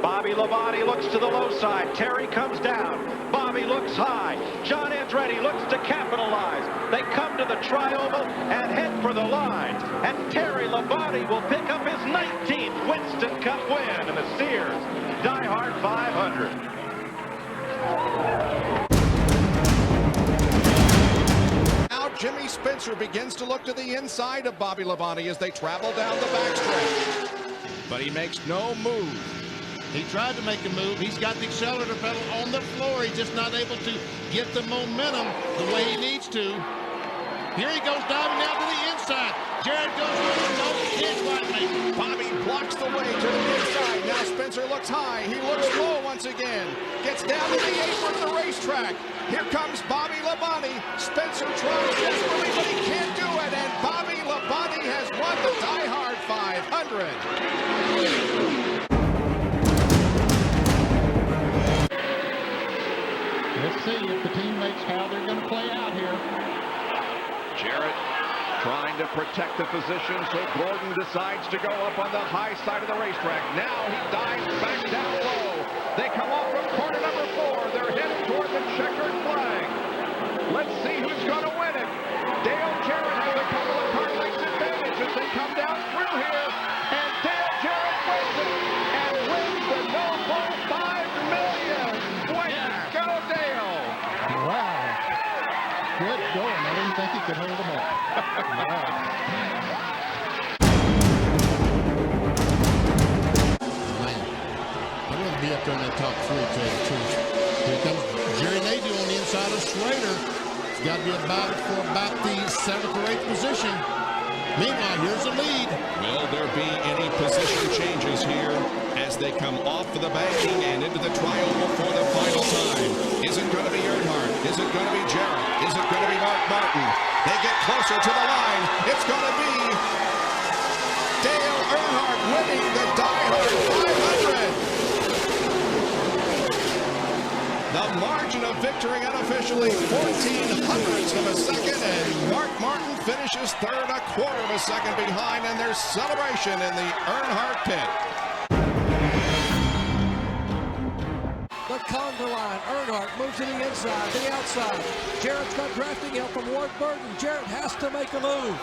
Bobby Labonte looks to the low side. Terry comes down. Bobby looks high. John Andretti looks to capitalize. They come to the tri-oval and head for the line. And Terry Labonte will pick up his 19th Winston Cup win in the Sears Die Hard 500. Now Jimmy Spencer begins to look to the inside of Bobby Labonte as they travel down the backstretch. But he makes no move. He tried to make a move. He's got the accelerator pedal on the floor. He's just not able to get the momentum the way he needs to. Here he goes diving down to the inside. Jared goes for it. No, he can't quite make it. Bobby blocks the way to the inside. Now Spencer looks high. He looks low once again. Gets down to the apron of the racetrack. Here comes Bobby Labonte. Spencer tries desperately, but he can't do it. And Bobby Labonte has won the Die Hard 500. Let's see if the teammates how they're going to play out here. Jarrett trying to protect the position, so Gordon decides to go up on the high side of the racetrack. Now he dives back down low. They come off from corner number 4. They're headed toward the checkered flag. Let's see who's going to win it. Dale Jarrett has a couple of car lengths advantage as they come down through here. And Dale Jarrett wins it and wins the no-bull $5 million. Way to go, Dale. Wow. Good going. I didn't think he could hold them all. Wow. Man, I wouldn't be up there in that top 3, to tell you the truth. Here comes Jerry Nadeau on the inside of Schrader. He's got to be about the 7th or 8th position. Meanwhile, here's the lead. Will there be any position changes here as they come off of the banking and into the tri-oval for the final time? Is it going to be Earnhardt? Is it going to be Jarrett? Is it going to be Mark Martin? They get closer to the line. It's going to be Dale Earnhardt winning the Die Hard 500. victory unofficially 0.14 of a second, and Mark Martin finishes third, a quarter of a second behind, and there's celebration in the Earnhardt pit. The conga line. Earnhardt moves to the inside, the outside. Jarrett's got drafting help from Ward Burton. Jarrett has to make a move.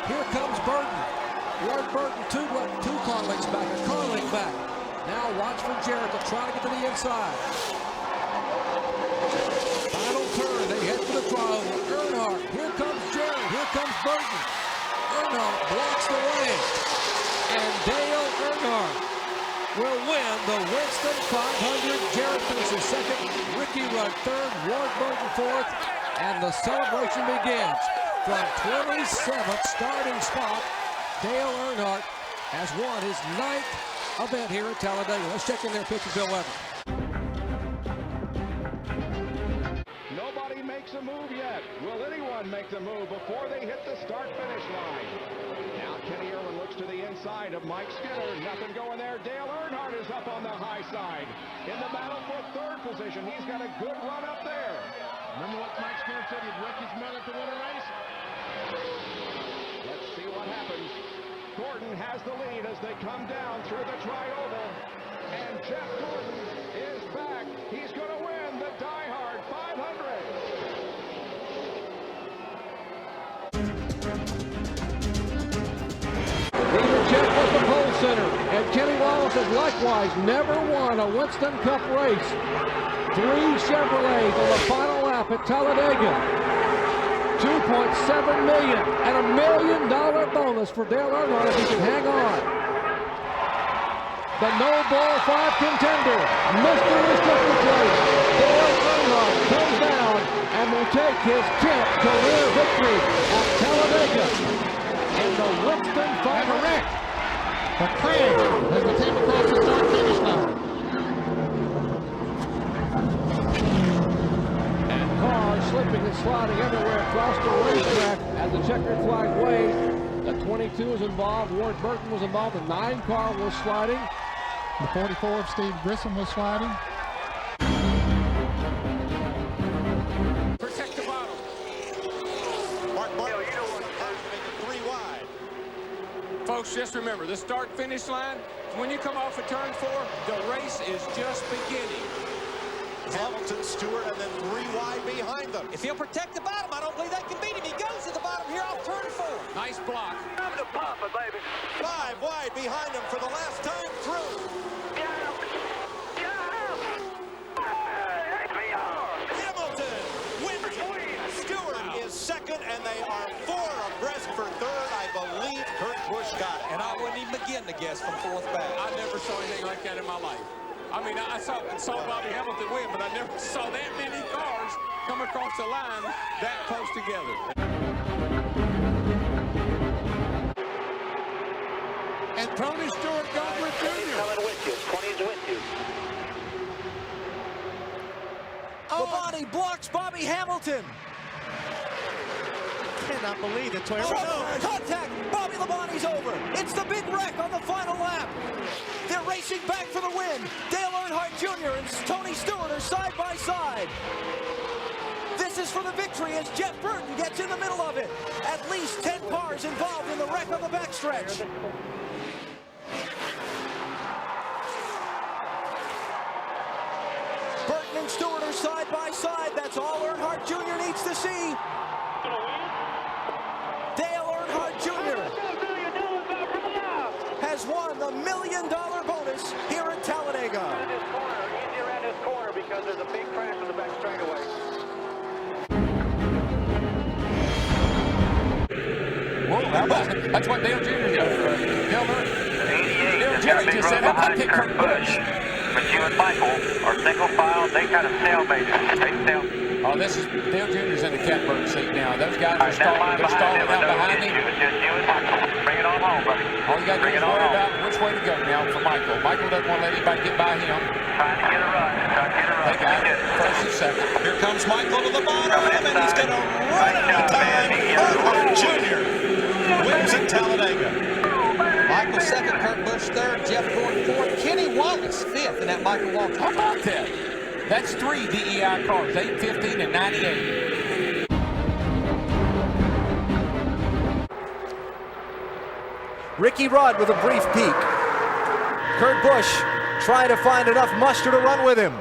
Here comes Burton. Ward Burton, two car lengths back, a car length back. Now watch for Jarrett to try to get to the inside. Final turn, they head for the trial. Earnhardt, here comes Jarrett, here comes Burton. Earnhardt blocks the way. And Dale Earnhardt will win the Winston 500. Jarrett finishes second, Ricky Rudd third, Ward Burton fourth, and the celebration begins. From 27th starting spot, Dale Earnhardt has won his 9th event here at Talladega. Let's check in their picture, Bill Weber. Nobody makes a move yet. Will anyone make the move before they hit the start-finish line? Now Kenny Irwin looks to the inside of Mike Skinner. Nothing going there. Dale Earnhardt is up on the high side. In the battle for third position. He's got a good run up there. Remember what Mike Skinner said? He'd wreck his mother to win a race? Let's see what happens. Gordon has the lead as they come down through the tri-oval. And Jeff Gordon is back. He's going to win the Die Hard 500. Peter Check was the pole center, and Kenny Wallace has likewise never won a Winston Cup race. 3 Chevrolets on the final lap at Talladega. $2.7 million and $1 million bonus for Dale Earnhardt if he can hang on. The no ball 5 contender, Mr. Restricted Race, Dale Earnhardt comes down and will take his 10th career victory at Talladega in the Winston 500. The crash as the team across the start-finish line. Cars slipping and sliding everywhere across the racetrack as the checkered flag waved. The 22 was involved. Ward Burton was involved. The 9 car was sliding. The 44 of Steve Grissom was sliding. Protect the bottom. Mark Martin, you know what, make it 3 wide. Folks, just remember, the start-finish line, when you come off of turn 4, the race is just beginning. Hamilton, Stewart, and then 3 wide behind them. If he'll protect the bottom, I don't believe they can beat him. He goes to the bottom here off turn 4. Nice block. Time to pop it, baby. 5 wide behind him for the last time through. Hamilton wins. Stewart is second, and they are 4 abreast for third. I believe Kurt Busch got it. And I wouldn't even begin to guess from 4th back. I never saw anything like that in my life. I mean, I saw Bobby Hamilton win, but I never saw that many cars come across the line that close together. And Tony Stewart goes with Junior. Coming with you. 20's with you. Labonte blocks Bobby Hamilton. Cannot believe it, Toyota. Oh, contact! Bobby Labonte's over. It's the big wreck on the final lap. They're racing back for the win. Dale Earnhardt Jr. and Tony Stewart are side by side. This is for the victory as Jeff Burton gets in the middle of it. At least 10 cars involved in the wreck on the backstretch. Burton and Stewart are side by side. That's all Earnhardt Jr. needs to see. Dale Earnhardt Jr. has won the $1 million bonus here at Talladega. Easy around this corner because there's a big crash on the back straightaway. Whoa, how about it? That's what Dale Jr. did. Dale Jr. just said, how about that Kurt Busch? But you and Michael are single file. They kind of stalemated. They stalemate. Oh, this is Dale Jr.'s in the catbird seat now. Those guys are stalling out behind him. Just you and Michael. Bring it on home, buddy. All you got to do is worry about which way to go now for Michael. Michael doesn't want to let anybody get by him. Trying to get a run. They got it. First and second. Here comes Michael to the bottom, and he's going to run out of time. Earnhardt Jr. wins at Talladega. Michael second, Kurt Busch third, Jeff Gordon fourth, Kenny Wallace fifth, and that Michael Waltrip. How about that? That's 3 DEI cars, 8, 15, and 98. Ricky Rudd with a brief peek. Kurt Busch trying to find enough muster to run with him.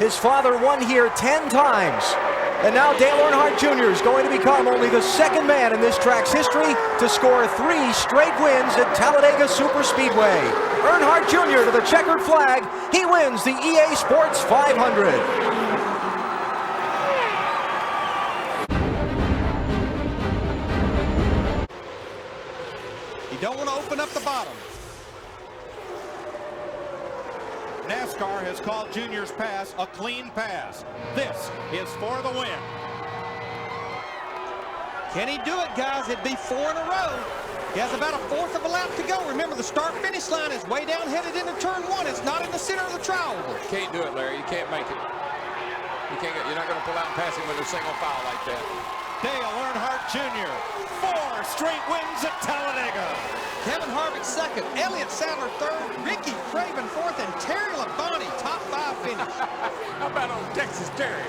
His father won here 10 times. And now Dale Earnhardt Jr. is going to become only the second man in this track's history to score 3 straight wins at Talladega Superspeedway. Earnhardt Jr. to the checkered flag. He wins the EA Sports 500. You don't want to open up the bottom. NASCAR has called Junior's pass a clean pass. This is for the win. Can he do it, guys? It'd be 4 in a row. He has about 1/4 of a lap to go. Remember, the start-finish line is way down headed into turn 1. It's not in the center of the trial. Can't do it, Larry. You can't make it. You're not going to pull out and pass him with a single foul like that. Dale Earnhardt Jr. 4 straight wins at Talladega. Kevin Harvick second, Elliott Sadler third, Ricky Craven fourth, and Terry Labonte top 5 finish. How about old Texas Terry?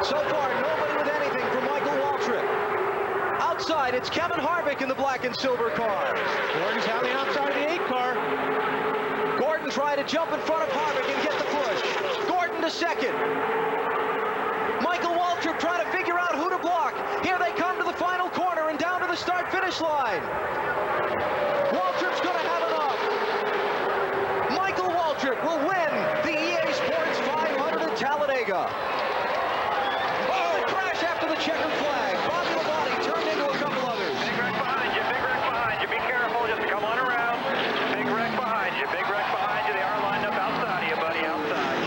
So far, nobody with anything from Michael Waltrip. Outside, it's Kevin Harvick in the black and silver car. Gordon's on the outside of the 8 car. Gordon trying to jump in front of Harvick and get the push. Gordon to second. Michael Waltrip trying to figure out who to block. Here they come to the final corner and down to the start-finish line. Waltrip's going to have enough. Michael Waltrip will win the EA Sports 500 at Talladega. Oh, crash after the checkered flag. Bobby Labonte turned into a couple others. Big wreck behind you, big wreck behind you. Be careful, just come on around. Big wreck behind you, big wreck behind you. They are lined up outside of you, buddy, outside.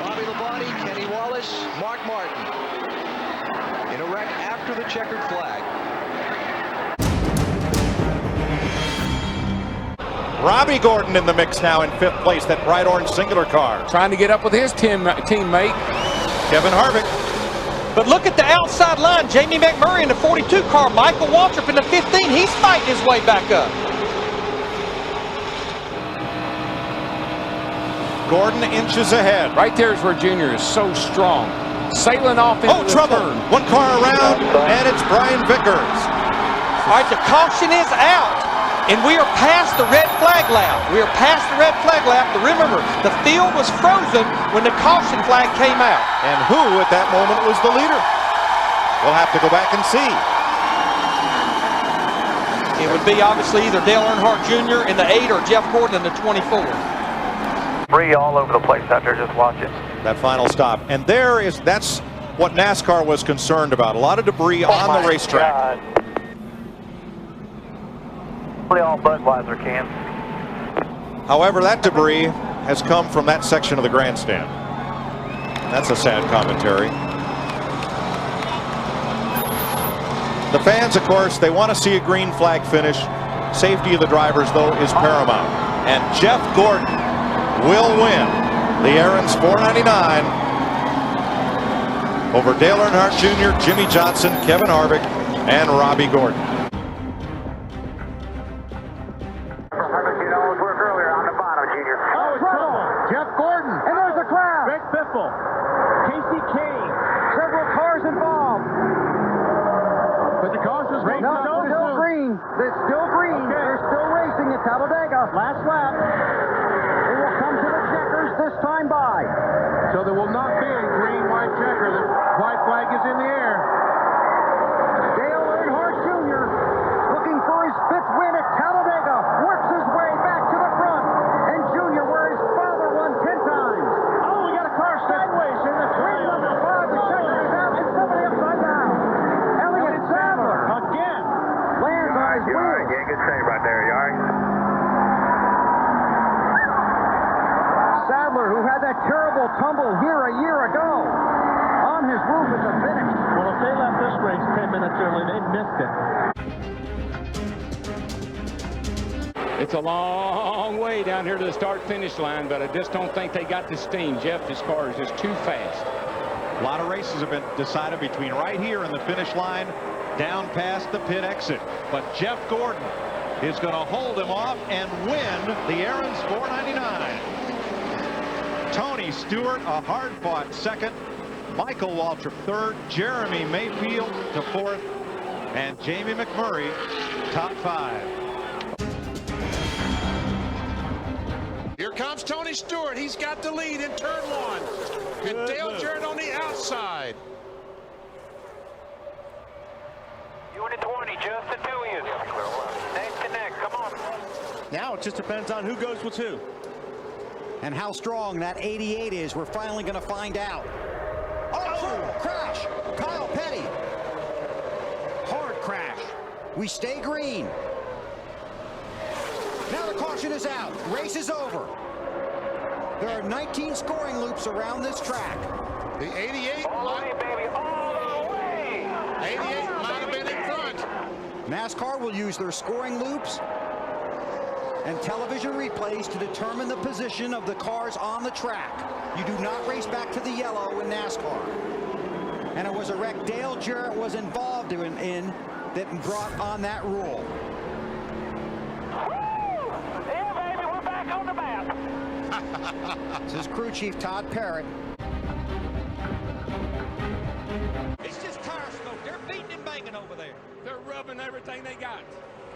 Bobby Labonte, Kenny Wallace, Mark Martin. In a wreck after the checkered flag. Robbie Gordon in the mix now in 5th place, that bright orange singular car. Trying to get up with his teammate. Kevin Harvick. But look at the outside line. Jamie McMurray in the 42 car, Michael Waltrip in the 15. He's fighting his way back up. Gordon inches ahead. Right there is where Junior is so strong. Sailing off into the trouble. turn. 1 car around, and it's Brian Vickers. All right, the caution is out. And we are past the red flag lap. We are past the red flag lap. But remember, the field was frozen when the caution flag came out. And who at that moment was the leader? We'll have to go back and see. It would be obviously either Dale Earnhardt Jr. in the 8 or Jeff Gordon in the 24. Debris all over the place out there, just watch it. That final stop. And that's what NASCAR was concerned about. A lot of debris on the racetrack. God. All Budweiser cans. However, that debris has come from that section of the grandstand. That's a sad commentary. The fans, of course, they want to see a green flag finish. Safety of the drivers, though, is paramount. And Jeff Gordon will win the Aaron's 499 over Dale Earnhardt Jr., Jimmy Johnson, Kevin Harvick, and Robbie Gordon. Jeff Gordon. And there's a crowd. Greg Biffle. Casey Kane. Several cars involved. But the caution's still green. It's still green. Okay. They're still racing at Talladega. Last lap. They will come to the checkers this time by. So there will not be a green-white checker. The white flag is in the air. Dale Earnhardt Jr. looking for his 5th win at Talladega. Works his way back to the front. And Jr., where his father won 10 times. Oh, we got a car sideways in the green number 5. The checker is out and somebody upside down. Elliott Sadler again lands on his wheel. Yeah, good save right there. You all right? Sadler, who had that terrible tumble here a year ago, on his roof at the finish. Well, if they left this race 10 minutes early, they missed it. It's a long way down here to the start-finish line, but I just don't think they got the steam. Jeff, this car is just too fast. A lot of races have been decided between right here and the finish line down past the pit exit. But Jeff Gordon is going to hold him off and win the Aaron's 499. Tony Stewart, a hard-fought second. Michael Waltrip third. Jeremy Mayfield to fourth. And Jamie McMurray top 5. Here comes Tony Stewart. He's got the lead in turn 1. And Dale Jarrett on the outside. Unit 20, just the two of you. Neck to neck, come on. Now it just depends on who goes with who. And how strong that 88 is, we're finally going to find out. Oh, crash! Kyle Petty. Hard crash. We stay green. Now the caution is out. Race is over. There are 19 scoring loops around this track. The 88 all the way, baby, all the way. 88 might have been in front. NASCAR will use their scoring loops and television replays to determine the position of the cars on the track. You do not race back to the yellow in NASCAR. And it was a wreck Dale Jarrett was involved in that brought on that rule. Yeah, baby, we're back on the map. This is crew chief Todd Parrott. It's just tire smoke. They're beating and banging over there. They're rubbing everything they got.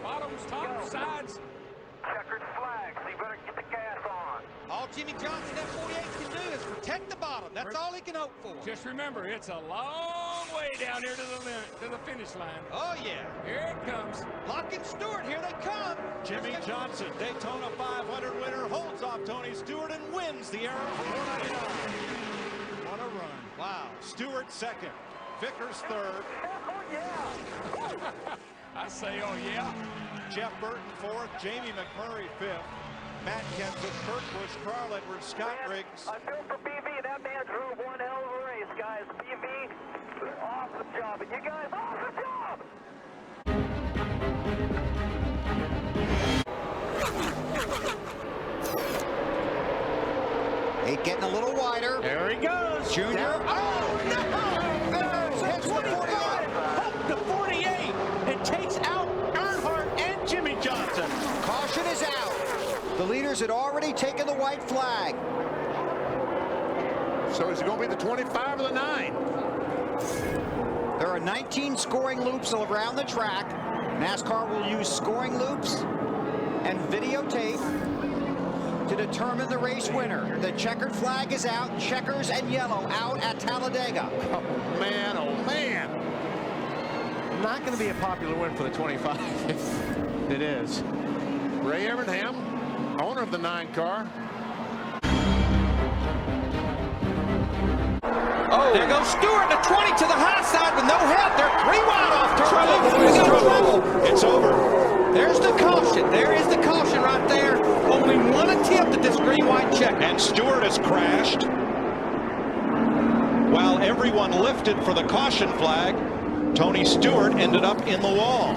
Bottoms, tops, sides. Checkered flag, so you better get the gas on. All Jimmy Johnson that 48 can do is protect the bottom. That's all he can hope for. Just remember, it's a long way down here to the finish line. Oh, yeah. Here it comes. Lock and Stewart, here they come. Jimmy Johnson, Daytona 500 winner, holds off Tony Stewart and wins the Aaron's 499. What a run. Wow. Stewart second. Vickers third. Oh, yeah. I say, oh, yeah. Jeff Burton fourth. Jamie McMurray fifth. Matt Kenseth, Kurt Busch, Carl Edwards, Scott Riggs. I feel for BV. That man drove one hell of a race, guys. BV, awesome job. And you guys, awesome job. Eight getting a little wider. There he goes. Junior. Oh, no! There's 25. Hook to 48. It takes out Earnhardt and Jimmy Johnson. Caution is out. The leaders had already taken the white flag. So is it going to be the 25 or the 9? There are 19 scoring loops around the track. NASCAR will use scoring loops and videotape to determine the race winner. The checkered flag is out. Checkers and yellow out at Talladega. Oh, man, oh, man. Not going to be a popular win for the 25. It is. Ray Evernham, owner of the 9 car. Oh, there goes Stewart, the 20 to the high side with no help. They're 3 wide off turn. Trouble. It's over. There's the caution. There is the caution right there. Only one attempt at this green-white check. And Stewart has crashed. While everyone lifted for the caution flag, Tony Stewart ended up in the wall.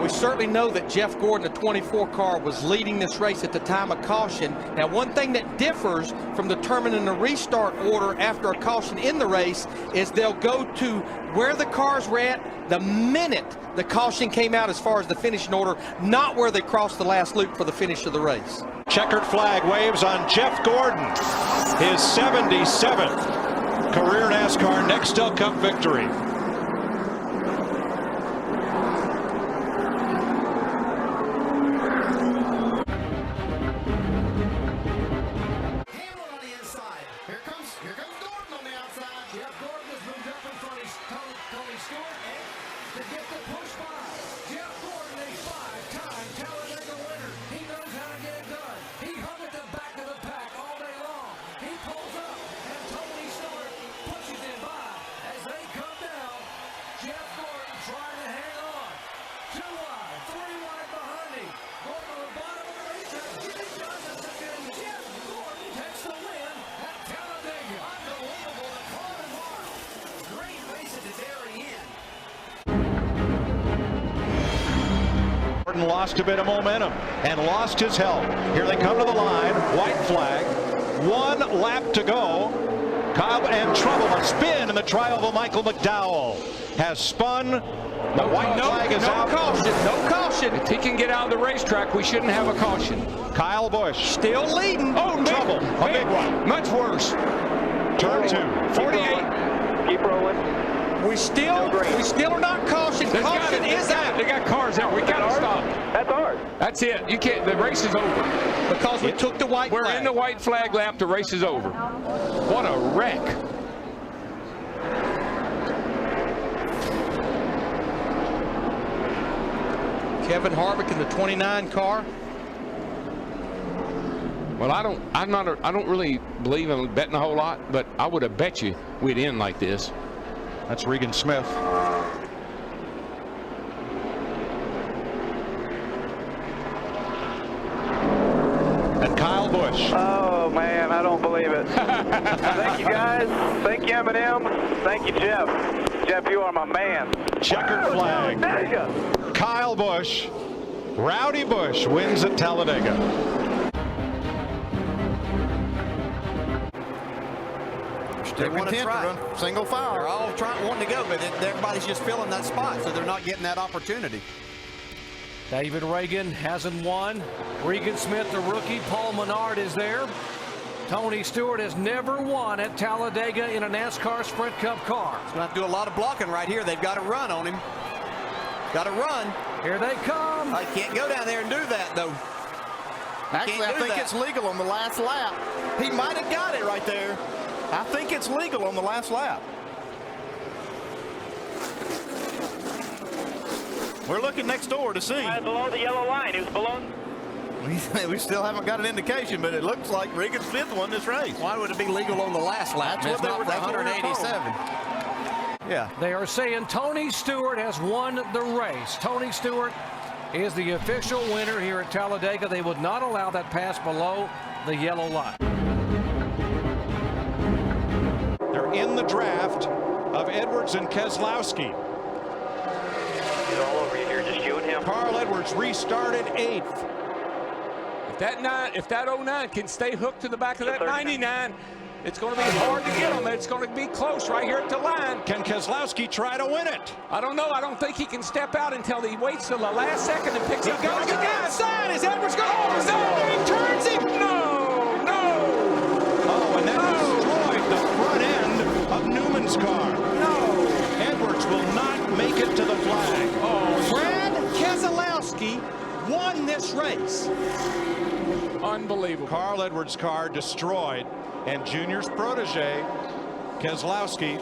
We certainly know that Jeff Gordon, the 24 car, was leading this race at the time of caution. Now, one thing that differs from determining the restart order after a caution in the race is they'll go to where the cars were at the minute the caution came out as far as the finishing order, not where they crossed the last loop for the finish of the race. Checkered flag waves on Jeff Gordon, his 77th career NASCAR Nextel Cup victory. Gordon lost a bit of momentum and lost his help. Here they come to the line. White flag. 1 lap to go. Kyle and trouble. A spin in the trial of Michael McDowell has spun. The white flag is out. No caution. If he can get out of the racetrack, we shouldn't have a caution. Kyle Busch still leading. Oh, trouble. A big one. Much worse. Turn 2. 48. Keep rolling. We still are not cautioned. Caution is out. They got cars out. We got to stop. That's ours. That's it. You can't. The race is over because we took the white flag. We're in the white flag lap. The race is over. What a wreck. Kevin Harvick in the 29 car. Well, I don't really believe in betting a whole lot, but I would have bet you we'd end like this. That's Regan Smith. And Kyle Busch. Oh, man, I don't believe it. Thank you, guys. Thank you, Eminem. Thank you, Jeff. Jeff, you are my man. Checkered flag. Kyle Busch. Rowdy Busch wins at Talladega. They want to run single file. They're all wanting to go, but everybody's just filling that spot, so they're not getting that opportunity. David Reagan hasn't won. Regan Smith, the rookie. Paul Menard is there. Tony Stewart has never won at Talladega in a NASCAR Sprint Cup car. He's going to have to do a lot of blocking right here. They've got to run on him. Got to run. Here they come. I can't go down there and do that, though. Actually, I think it's legal on the last lap. He might have got it right there. I think it's legal on the last lap. We're looking next door to see. Below the yellow line. It was below. We still haven't got an indication, but it looks like Regan Smith won this race. Why would it be legal on the last lap? That's what they were 187. Yeah. They are saying Tony Stewart has won the race. Tony Stewart is the official winner here at Talladega. They would not allow that pass below the yellow line. They're in the draft of Edwards and Keselowski. He's all over you here, just you and him. Carl Edwards restarted 8th. If that 09 can stay hooked to the back of that 99, it's going to be hard to get them. It's going to be close right here at the line. Can Keselowski try to win it? I don't know. I don't think he can step out until he waits till the last second and picks up. He goes to the outside. Is Edwards going? Oh, no! He turns him. No, no. Oh, and that destroyed the front end of Newman's car. No. Edwards will not make it to the flag. Oh, Brad Keselowski won this race. Unbelievable. Carl Edwards' car destroyed, and Junior's protege, Keselowski,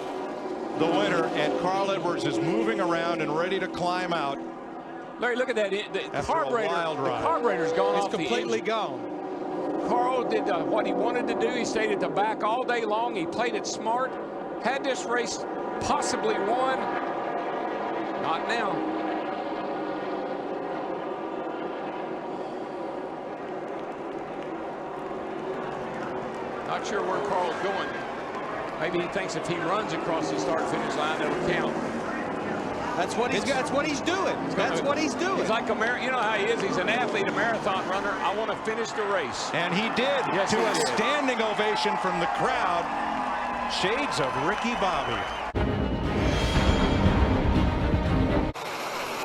the winner, and Carl Edwards is moving around and ready to climb out. Larry, look at that. The carburetor's gone off. It's completely gone. Carl did what he wanted to do. He stayed at the back all day long. He played it smart. Had this race possibly won. Not now. Not sure where Carl's going. Maybe he thinks if he runs across the start-finish line, it'll count. That's what he's doing. That's what he's doing. He's like you know how he is. He's an athlete, a marathon runner. I want to finish the race. And he did, yes, to a standing ovation from the crowd. Shades of Ricky Bobby.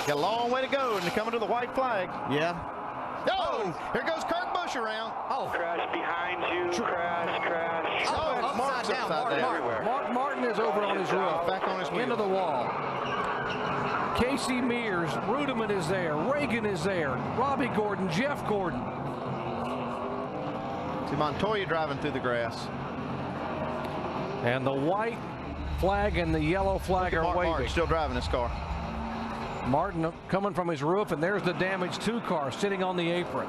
Got a long way to go, and they're coming to the white flag. Yeah. Oh, here goes Kurt Busch around. Oh. Crash behind you. Crash. Oh, Mark's upside down. Mark Martin is over on his roof. Back on his wheel. Into the wall. Casey Mears, Rudiman is there. Reagan is there. Robbie Gordon, Jeff Gordon. See Montoya driving through the grass. And the white flag and the yellow flag are waving. Mark still driving this car. Martin coming from his roof, and there's the damaged 2 car sitting on the apron.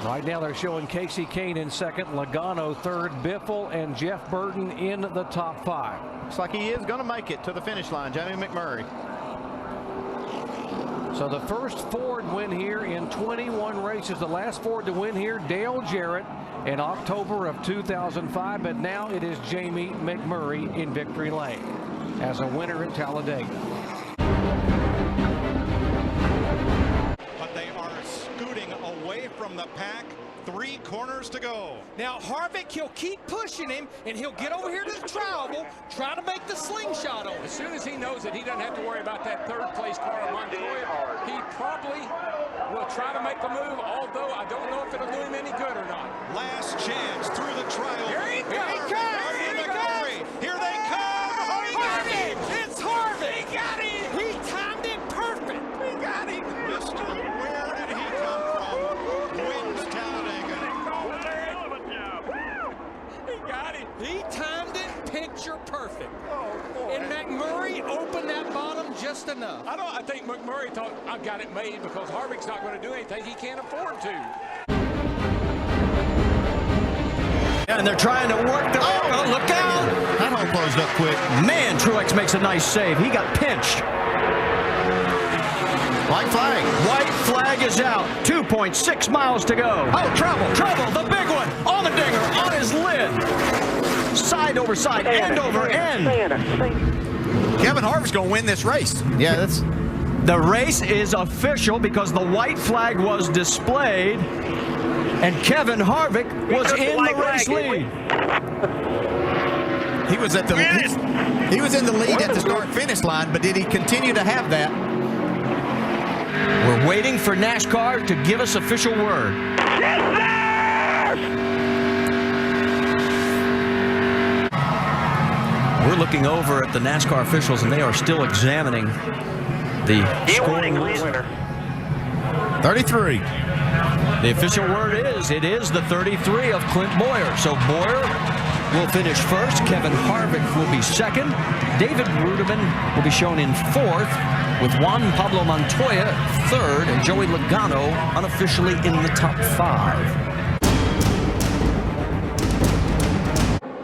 Right now they're showing Casey Kane in second, Logano third, Biffle and Jeff Burton in the top 5. Looks like he is going to make it to the finish line, Jamie McMurray. So the first Ford win here in 21 races. The last Ford to win here, Dale Jarrett, in October of 2005. But now it is Jamie McMurray in victory lane as a winner at Talladega. from the pack. 3 corners to go. Now Harvick, he'll keep pushing him, and he'll get over here to the tri-oval, try to make the slingshot on him. As soon as he knows that he doesn't have to worry about that third-place car, Montoya, he probably will try to make the move, although I don't know if it'll do him any good or not. Last chance through the tri-oval. Here he comes! Here they come! Here they come! Harvick! It's Harvick! He got him! He timed it perfect! He got him! Mister, where did he come from? Wins Talladega. He got it. He timed it picture perfect. And McMurray opened that bottom just enough. I think McMurray thought, I've got it made because Harvick's not going to do anything. He can't afford to. And they're trying to work the... Oh, look out! That hole closed up quick. Man, Truex makes a nice save. He got pinched. White flag. White flag is out. 2.6 miles to go. Oh, trouble, the big one. Allmendinger on his lid. Side over side, end over end. Kevin Harvick's going to win this race. Yeah, that's... The race is official because the white flag was displayed, and Kevin Harvick was in the race lead. He was at the he was in the lead at the start-finish line, but did he continue to have that? We're waiting for NASCAR to give us official word. We're looking over at the NASCAR officials, and they are still examining the scoring. 33. The official word is, it is the 33 of Clint Boyer. So Boyer will finish first. Kevin Harvick will be second. David Ruderman will be shown in fourth, with Juan Pablo Montoya third, and Joey Logano unofficially in the top 5.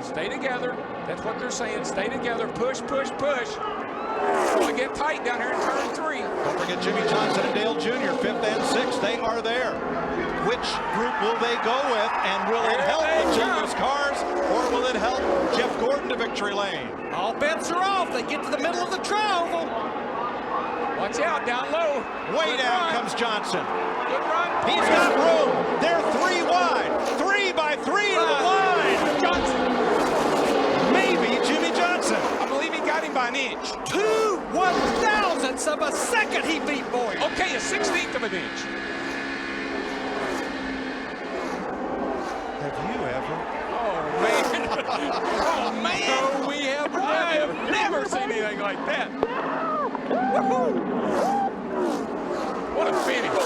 Stay together. That's what they're saying. Stay together. Push, push, push. We'll get tight down here in turn 3. Don't forget Jimmy Johnson and Dale Jr., 5th and 6th. They are there. Which group will they go with? And will it help the Lucas cars, or will it help Jeff Gordon to victory lane? All bets are off. They get to the middle of the tri-oval. Watch out, down low. Way down comes Johnson. Good run. He's got room. They're 3 wide. 3 by 3 to the line. Johnson. Maybe Jimmy Johnson. I believe he got him by an inch. 2 1/1000ths of a second he beat Boyer. Okay, a 1/16 of an inch. Have you ever? Oh, man. Oh, man. No, we have. I have never seen anything like that. Woohoo! What a finish.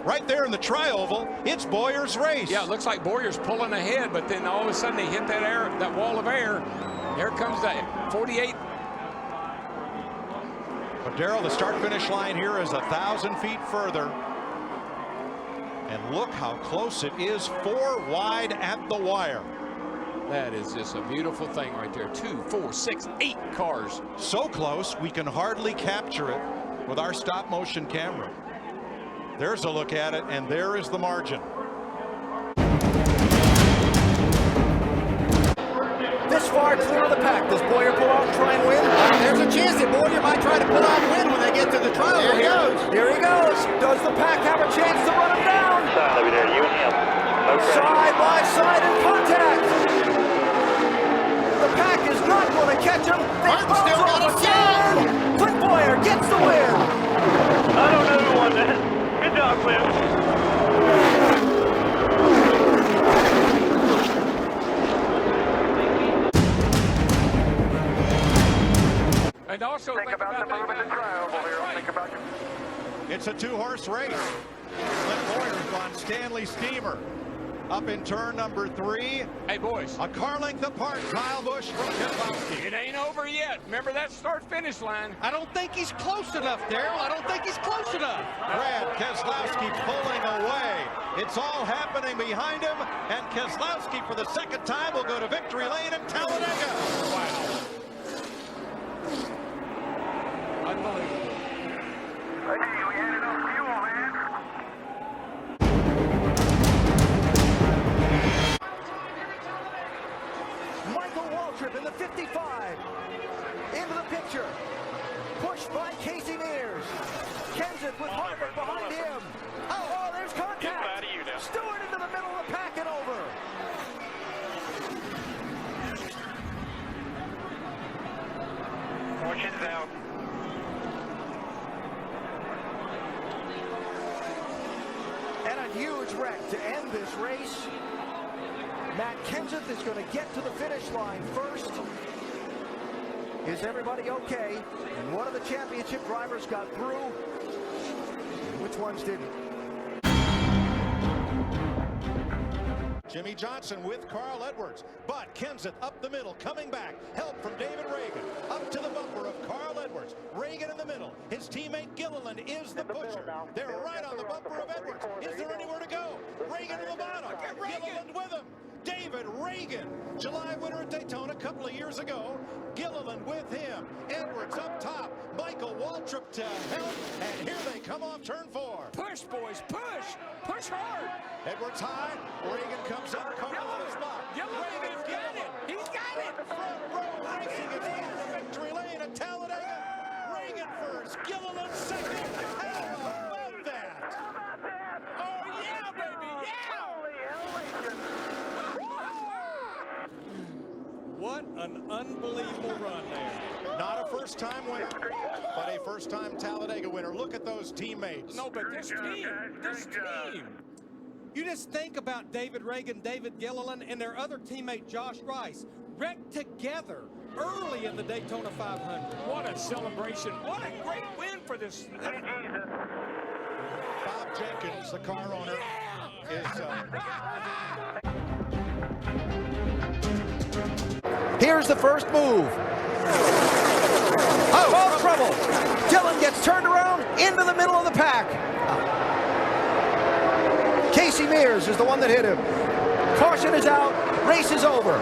Right there in the tri-oval, it's Boyer's race. Yeah, it looks like Boyer's pulling ahead, but then all of a sudden he hit that air, that wall of air. Here comes that 48. But Darrell, the start-finish line here is 1,000 feet further. And look how close it is, 4 wide at the wire. That is just a beautiful thing right there. 2, 4, 6, 8 cars. So close, we can hardly capture it with our stop-motion camera. There's a look at it, and there is the margin. This far clear of the pack. Does Boyer pull out and try and win? There's a chance that Boyer might try to pull out and win when they get to the trial. There he goes. Here he goes. Does the pack have a chance to run him down? Over there, you and him. Okay. Side by side in contact. The pack is not going to catch him. Martin still got a again. Clint Boyer gets the win. I don't know who won that. Good job, Clint. And also think about the move in the tri-oval here. Think about your... It's a 2-horse race. Clint Boyer's on Stanley Steamer. Up in turn number 3. Hey, boys. A car length apart, Kyle Busch from Keselowski. It ain't over yet. Remember that start-finish line. I don't think he's close enough, Darrell. I don't think he's close enough. Brad Keselowski pulling away. It's all happening behind him, and Keselowski for the second time will go to victory lane in Talladega. Wow. Unbelievable. Hey, we had enough fuel, man. Michael Waltrip in the 55. Into the picture. Pushed by Casey Mears. Kenseth with Harvick behind him. Oh, there's contact. Stewart into the middle of the pack and over. Caution's out. And a huge wreck to end this race. Matt Kenseth is going to get to the finish line first. Is everybody okay? And one of the championship drivers got through. Which ones didn't? Jimmy Johnson with Carl Edwards, but Kenseth up the middle, coming back. Help from David Reagan. Up to the bumper of Carl Edwards. Reagan in the middle. His teammate Gilliland is the pusher. They're right on the bumper of Edwards. Is there anywhere to go? Reagan in the bottom. Gilliland with him. David Reagan, July winner at Daytona a couple of years ago. Gilliland with him. Edwards up top. Michael Waltrip to help. And here they come off turn 4. Push, boys, push. Push hard. Edwards high. Reagan comes up. Carl on his spot. Reagan's got it. He's got it. Front row racing. It's into the victory lane at Talladega. Reagan first. Gilliland second. How about that? Oh, yeah, baby. Yeah. What an unbelievable run there. Not a first-time winner, but a first-time Talladega winner. Look at those teammates. No, but this team. You just think about David Reagan, David Gilliland, and their other teammate Josh Rice wrecked together early in the Daytona 500. What a celebration. What a great win for this. Bob Jenkins, the car owner, is... Here's the first move. Oh, trouble. Dillon gets turned around into the middle of the pack. Casey Mears is the one that hit him. Caution is out. Race is over.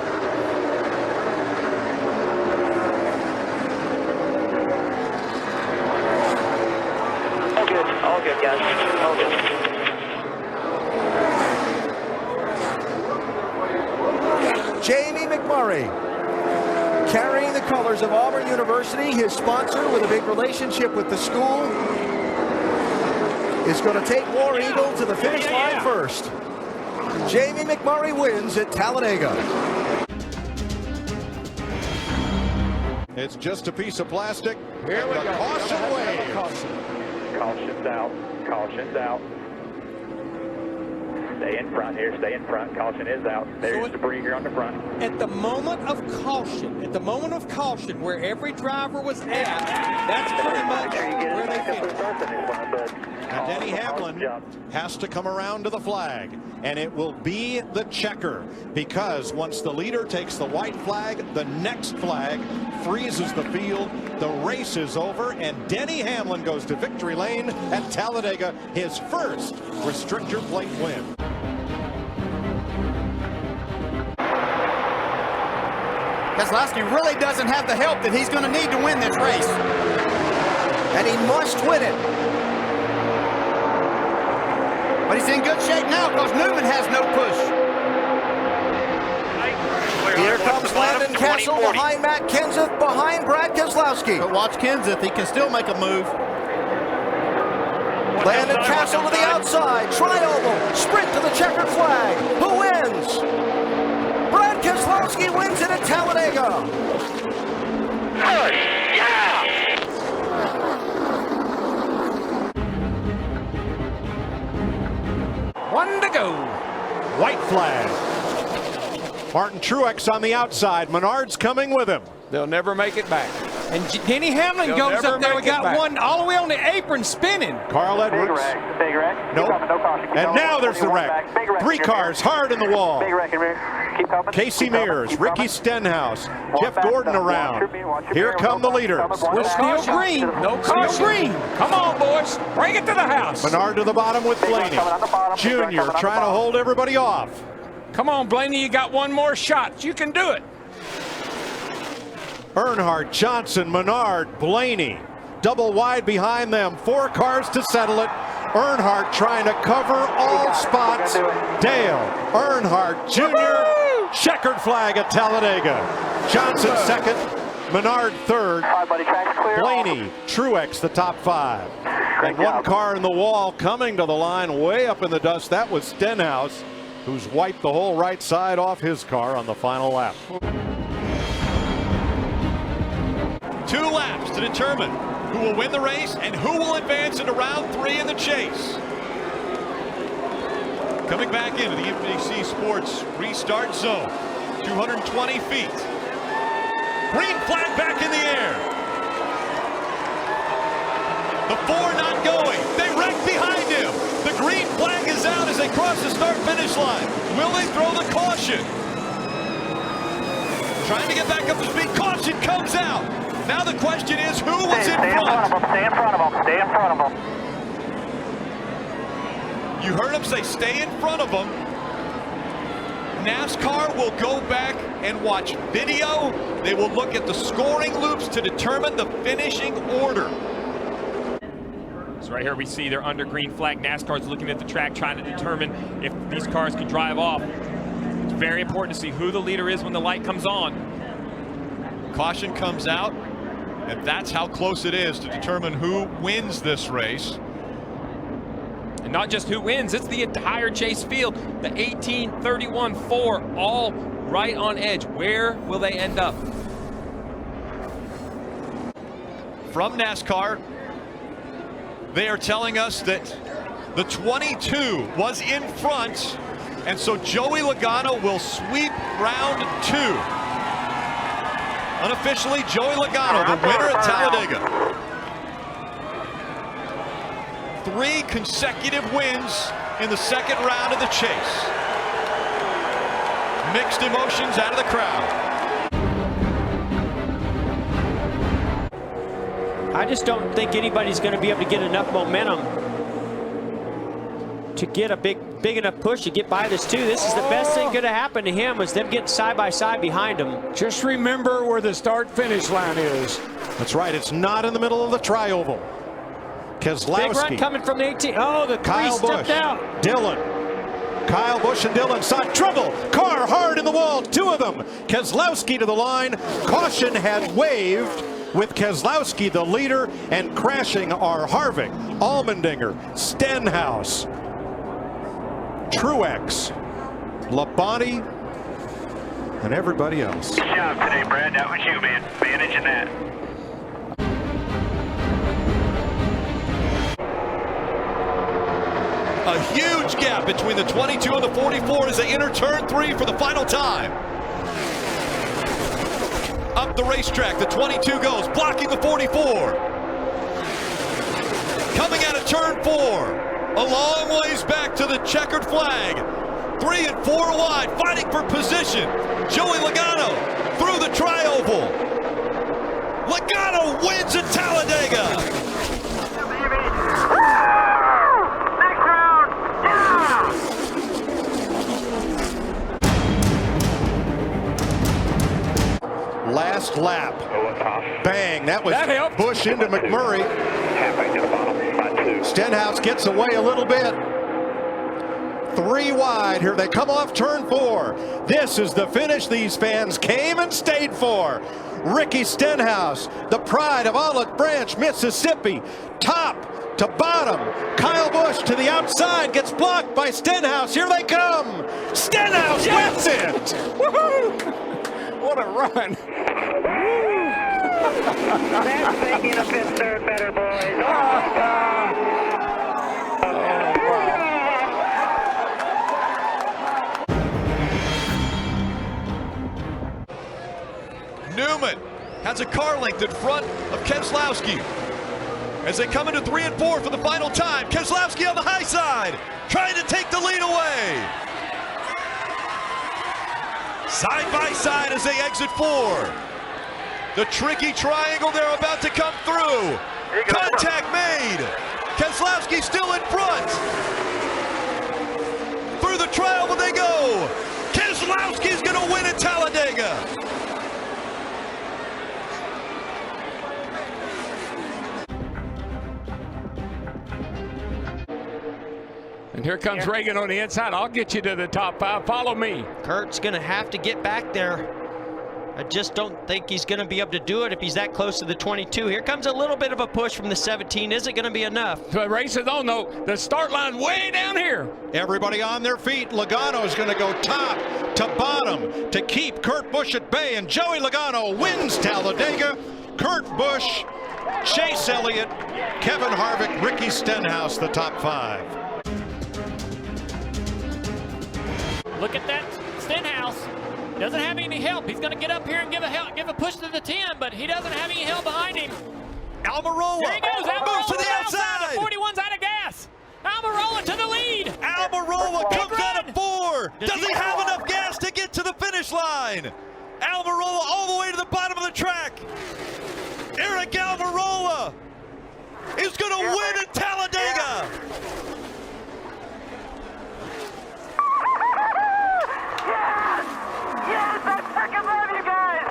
All good, guys. All good. Jamie McMurray, carrying the colors of Auburn University, his sponsor with a big relationship with the school, is going to take War Eagle to the finish line first. Jamie McMurray wins at Talladega. It's just a piece of plastic. Here we go. Caution wave. Caution's out. Caution's out. Stay in front here. Stay in front. Caution is out. There's debris here on the front. At the moment of caution, where every driver was at, that's pretty much where they finished. Now Denny Hamlin has to come around to the flag, and it will be the checker, because once the leader takes the white flag, the next flag freezes the field. The race is over, and Denny Hamlin goes to victory lane at Talladega, his first restrictor plate win. Keselowski really doesn't have the help that he's going to need to win this race. And he must win it. But he's in good shape now because Newman has no push. Here comes Landon Castle behind Matt Kenseth, behind Brad Keselowski. But watch Kenseth, he can still make a move. Landon Castle to the outside, tri-oval, sprint to the checkered flag. Who wins? Brad Keselowski wins it at Talladega. Yeah! One to go. White flag. Martin Truex on the outside. Menard's coming with him. They'll never make it back. And Denny Hamlin goes up there. We got one all the way on the apron spinning. Carl Edwards. Big wreck. Nope. No caution. And now there's the wreck. Three cars hard in the wall. Big wreck in rear. Keep coming. Casey Mears, Ricky Stenhouse, Jeff Gordon around. Here come the leaders. No steel green. No steel green. Come on, boys. Bring it to the house. Menard to the bottom with Blaney. Junior trying to hold everybody off. Come on, Blaney. You got one more shot. You can do it. Earnhardt, Johnson, Menard, Blaney. Double wide behind them. 4 cars to settle it. Earnhardt trying to cover all spots. Dale Earnhardt Jr. Checkered flag at Talladega. Johnson second. Menard third. Blaney, Truex the top 5. And one car in the wall coming to the line way up in the dust. That was Stenhouse, who's wiped the whole right side off his car on the final lap. 2 laps to determine who will win the race and who will advance into round 3 in the chase. Coming back into the NBC Sports restart zone, 220 feet. Green flag back in the air. The 4 not going. They wreck behind him. The green flag is out as they cross the start-finish line. Will they throw the caution? Trying to get back up to speed. Caution comes out. Now the question is, who was in front? Stay in front of them. Stay in front of them. You heard him say stay in front of them. NASCAR will go back and watch video. They will look at the scoring loops to determine the finishing order. So right here we see they're under green flag. NASCAR's looking at the track trying to determine if these cars can drive off. It's very important to see who the leader is when the light comes on. Caution comes out, and that's how close it is to determine who wins this race. And not just who wins, it's the entire chase field. The 18, 31, 4, all right on edge. Where will they end up? From NASCAR, they are telling us that the 22 was in front, and so Joey Logano will sweep round 2. Unofficially, Joey Logano, the winner at Talladega. 3 consecutive wins in the second round of the chase. Mixed emotions out of the crowd. I just don't think anybody's going to be able to get enough momentum to get a big enough push to get by this 2. This is the best thing going to happen to him, is them getting side by side behind him. Just remember where the start-finish line is. That's right. It's not in the middle of the tri-oval. Keselowski. Big run coming from the 18. Oh, the 3 stepped out. Dillon. Kyle Busch and Dillon saw trouble. Car hard in the wall. 2 of them. Keselowski to the line. Caution had waved, with Keselowski the leader, and crashing are Harvick, Allmendinger, Stenhouse, Truex, Labonte, and everybody else. Good job today, Brad. That was you, man. Managing that. A huge gap between the 22 and the 44 as they enter turn 3 for the final time. Up the racetrack, the 22 goes, blocking the 44. Coming out of turn 4, a long ways back to the checkered flag. 3 and 4 wide, fighting for position. Joey Logano through the tri-oval. Logano wins at Talladega. Last lap. Bang, that was Busch into McMurray. Stenhouse gets away a little bit. 3 wide. Here they come off turn 4. This is the finish these fans came and stayed for. Ricky Stenhouse, the pride of Olive Branch, Mississippi. Top to bottom. Kyle Busch to the outside, gets blocked by Stenhouse. Here they come. Stenhouse wins it. Woohoo! What a run. That's making a fifth third better, boys. Newman has a car length in front of Keselowski. As they come into 3 and 4 for the final time, Keselowski on the high side, trying to take the lead away. Side by side as they exit 4. The tricky triangle they're about to come through. Contact made. Keselowski still in front. Through the triangle they go. Keselowski's going to win at Talladega. And here comes Reagan on the inside. I'll get you to the top 5. Follow me. Kurt's going to have to get back there. I just don't think he's going to be able to do it if he's that close to the 22. Here comes a little bit of a push from the 17. Is it going to be enough? The race is on, though. The start line way down here. Everybody on their feet. Logano is going to go top to bottom to keep Kurt Busch at bay, and Joey Logano wins Talladega. Kurt Busch, Chase Elliott, Kevin Harvick, Ricky Stenhouse, the top 5. Look at that Stenhouse. Doesn't have any help. He's going to get up here and give a push to the 10, but he doesn't have any help behind him. Almirola. Here he goes. Almirola to the outside. The 41's out of gas. Almirola to the lead. Almirola comes out of 4. Does he have enough gas to get to the finish line? Almirola all the way to the bottom of the track. Eric Almirola is going to win at Talladega. Yes, I freaking love you guys!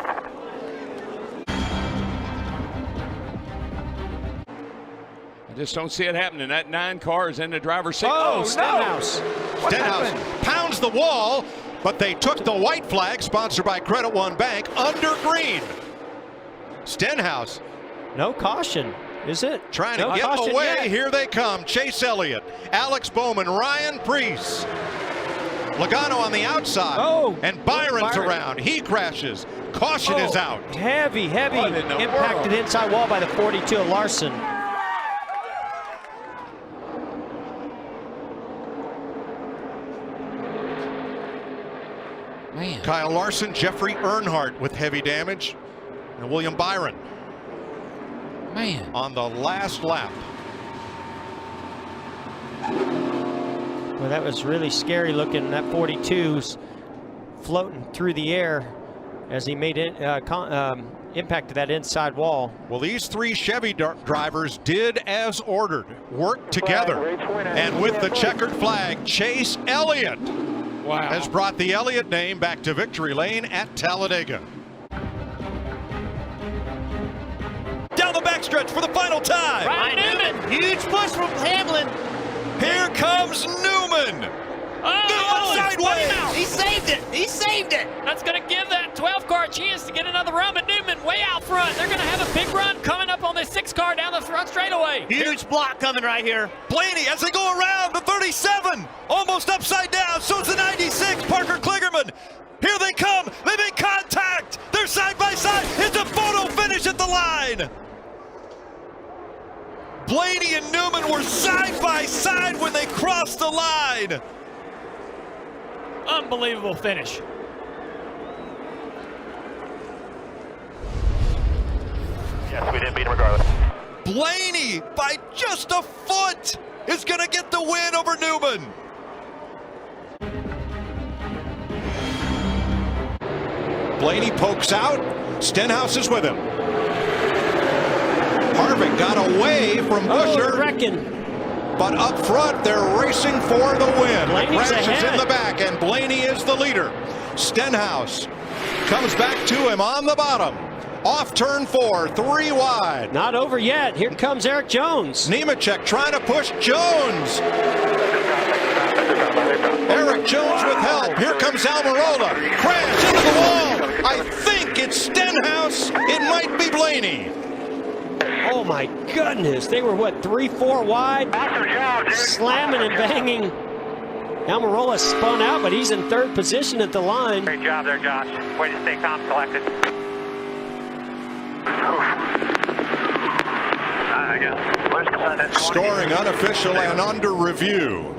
I just don't see it happening. That 9 car is in the driver's seat. Oh, Stenhouse. No. Stenhouse pounds the wall, but they took the white flag, sponsored by Credit One Bank, under green. Stenhouse. No caution, is it? Trying to get away. Yet. Here they come. Chase Elliott, Alex Bowman, Ryan Preece. Logano on the outside, and Byron's around. He crashes. Caution is out. Heavy impact to the inside wall by the 42 of Larson. Man. Kyle Larson, Jeffrey Earnhardt with heavy damage, and William Byron. Man. On the last lap. Well, that was really scary looking. That 42's floating through the air as he made it impact to that inside wall. Well, these 3 Chevy drivers did as ordered, worked together, and with the checkered flag, Chase Elliott has brought the Elliott name back to victory lane at Talladega. Down the backstretch for the final time. Ryan Newman, huge push from Hamlin. Here comes Newman. Oh, sideways. He saved it. He saved it. That's going to give that 12 car a chance to get another run, but Newman way out front. They're going to have a big run coming up on this 6 car down the front straightaway. Huge block coming right here. Blaney as they go around the 37, almost upside down. So it's the 96, Parker Kligerman. Here they come. They make contact. They're side by side. It's a photo finish at the line. Blaney and Newman were side by side when they crossed the line. Unbelievable finish. Yes, we didn't beat him regardless. Blaney, by just a foot, is going to get the win over Newman. Blaney pokes out. Stenhouse is with him. Harvick got away from Buescher. But up front, they're racing for the win. Blaney's Crash is ahead. in the back, and Blaney is the leader. Stenhouse comes back to him on the bottom. Off turn 4, 3 wide. Not over yet. Here comes Eric Jones. Nemechek trying to push Jones. Eric Jones with help. Here comes Almirola. Crash into the wall. I think it's Stenhouse. It might be Blaney. Oh my goodness. They were what, 3-4 wide? Slamming and banging. Almirola spun out, but he's in 3rd position at the line. Great job there, Josh. Way to stay calm, collected. Scoring unofficial and under review.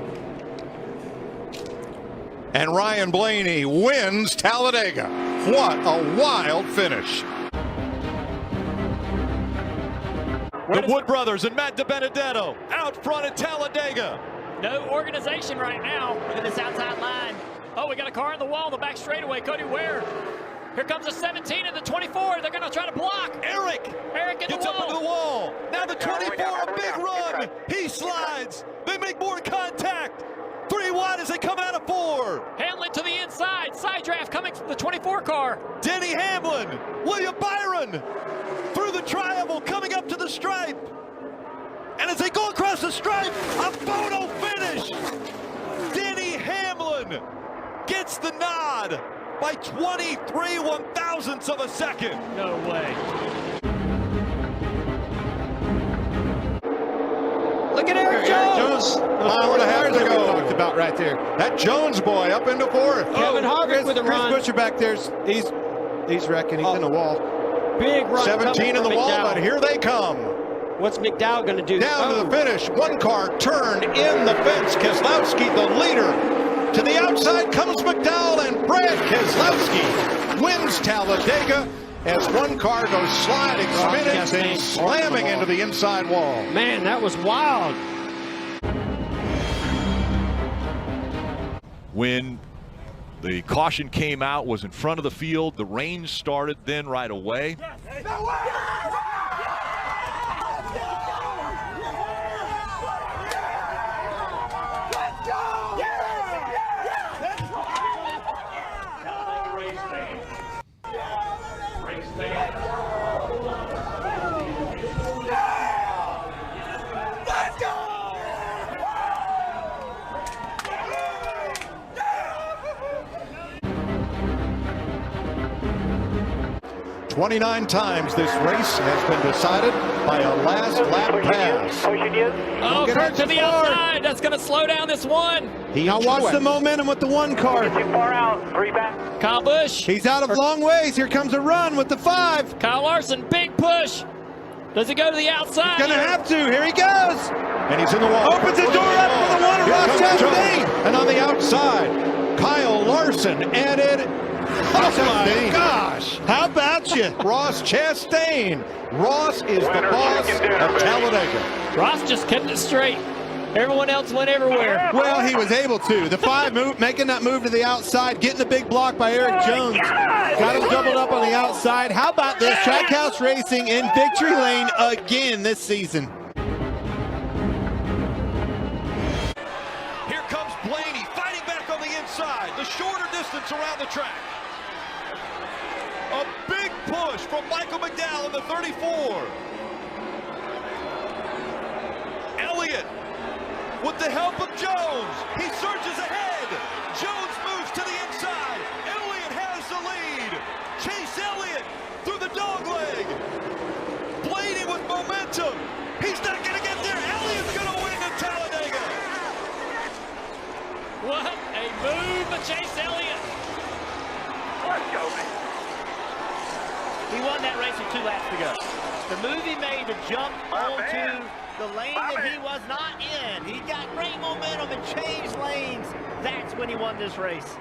And Ryan Blaney wins Talladega. What a wild finish. The Wood brothers and Matt DiBenedetto out front at Talladega. No organization right now. Look at this outside line. Oh, we got a car in the wall, the back straightaway. Cody Ware. Here comes the 17 and the 24. They're going to try to block. Eric in gets the wall. up into the wall. Now the 24, a big run. He slides. They make more contact. 3 wide as they come out of 4. Hamlin to the inside. Side draft coming from the 24 car. Denny Hamlin. William Byron through the triangle coming up to the stripe. And as they go across the stripe, a photo finish. Denny Hamlin gets the nod. by 23 one-thousandths of a second. No way. Look at Eric Jones. Mile and a half to go. Talked about right there. That Jones boy up into fourth. Kevin Harvick with a run. Chris Buescher back there. He's wrecking. He's in the wall. Big run. 17 in the wall, McDowell. but here they come. What's McDowell going to do? Down to the finish. One car turned in the fence. Keselowski, the leader. To the outside comes McDowell, and Brad Keselowski wins Talladega as one car goes sliding, spinning, and slamming into the inside wall. Man, that was wild. When the caution came out, was in front of the field, the rain started then right away. Let's go! 29 times this race has been decided by a last lap pass. Oh, Kurt to the outside. That's going to slow down this one. Now watch the momentum with the one car. Too far out. 3 back. Kyle Busch. He's out of long ways. Here comes a run with the 5. Kyle Larson, big push. Does he go to the outside? He's going to have to. Here he goes. And he's in the wall. Opens the door up for the one of Ross Chastain. And on the outside, Kyle Larson added. Oh my gosh. How about you? Ross Chastain. Ross is the boss of Talladega. Ross just kept it straight. Everyone else went everywhere. Well, he was able to. The 5 move, making that move to the outside, getting the big block by Eric Jones. Got him doubled up on the outside. How about this? Trackhouse Racing in victory lane again this season. Here comes Blaney fighting back on the inside. The shorter distance around the track. A big push from Michael McDowell in the 34. Elliott with the help of Jones. He surges ahead. Jones moves to the inside. Elliott has the lead. Chase Elliott through the dog leg. Blaney with momentum. He's not going to get there. Elliott's going to win at Talladega. What a move by Chase Elliott. Let's go, man. He won that race with 2 laps to go. The move he made to jump onto the lane that he was not in. He got great momentum and changed lanes. That's when he won this race.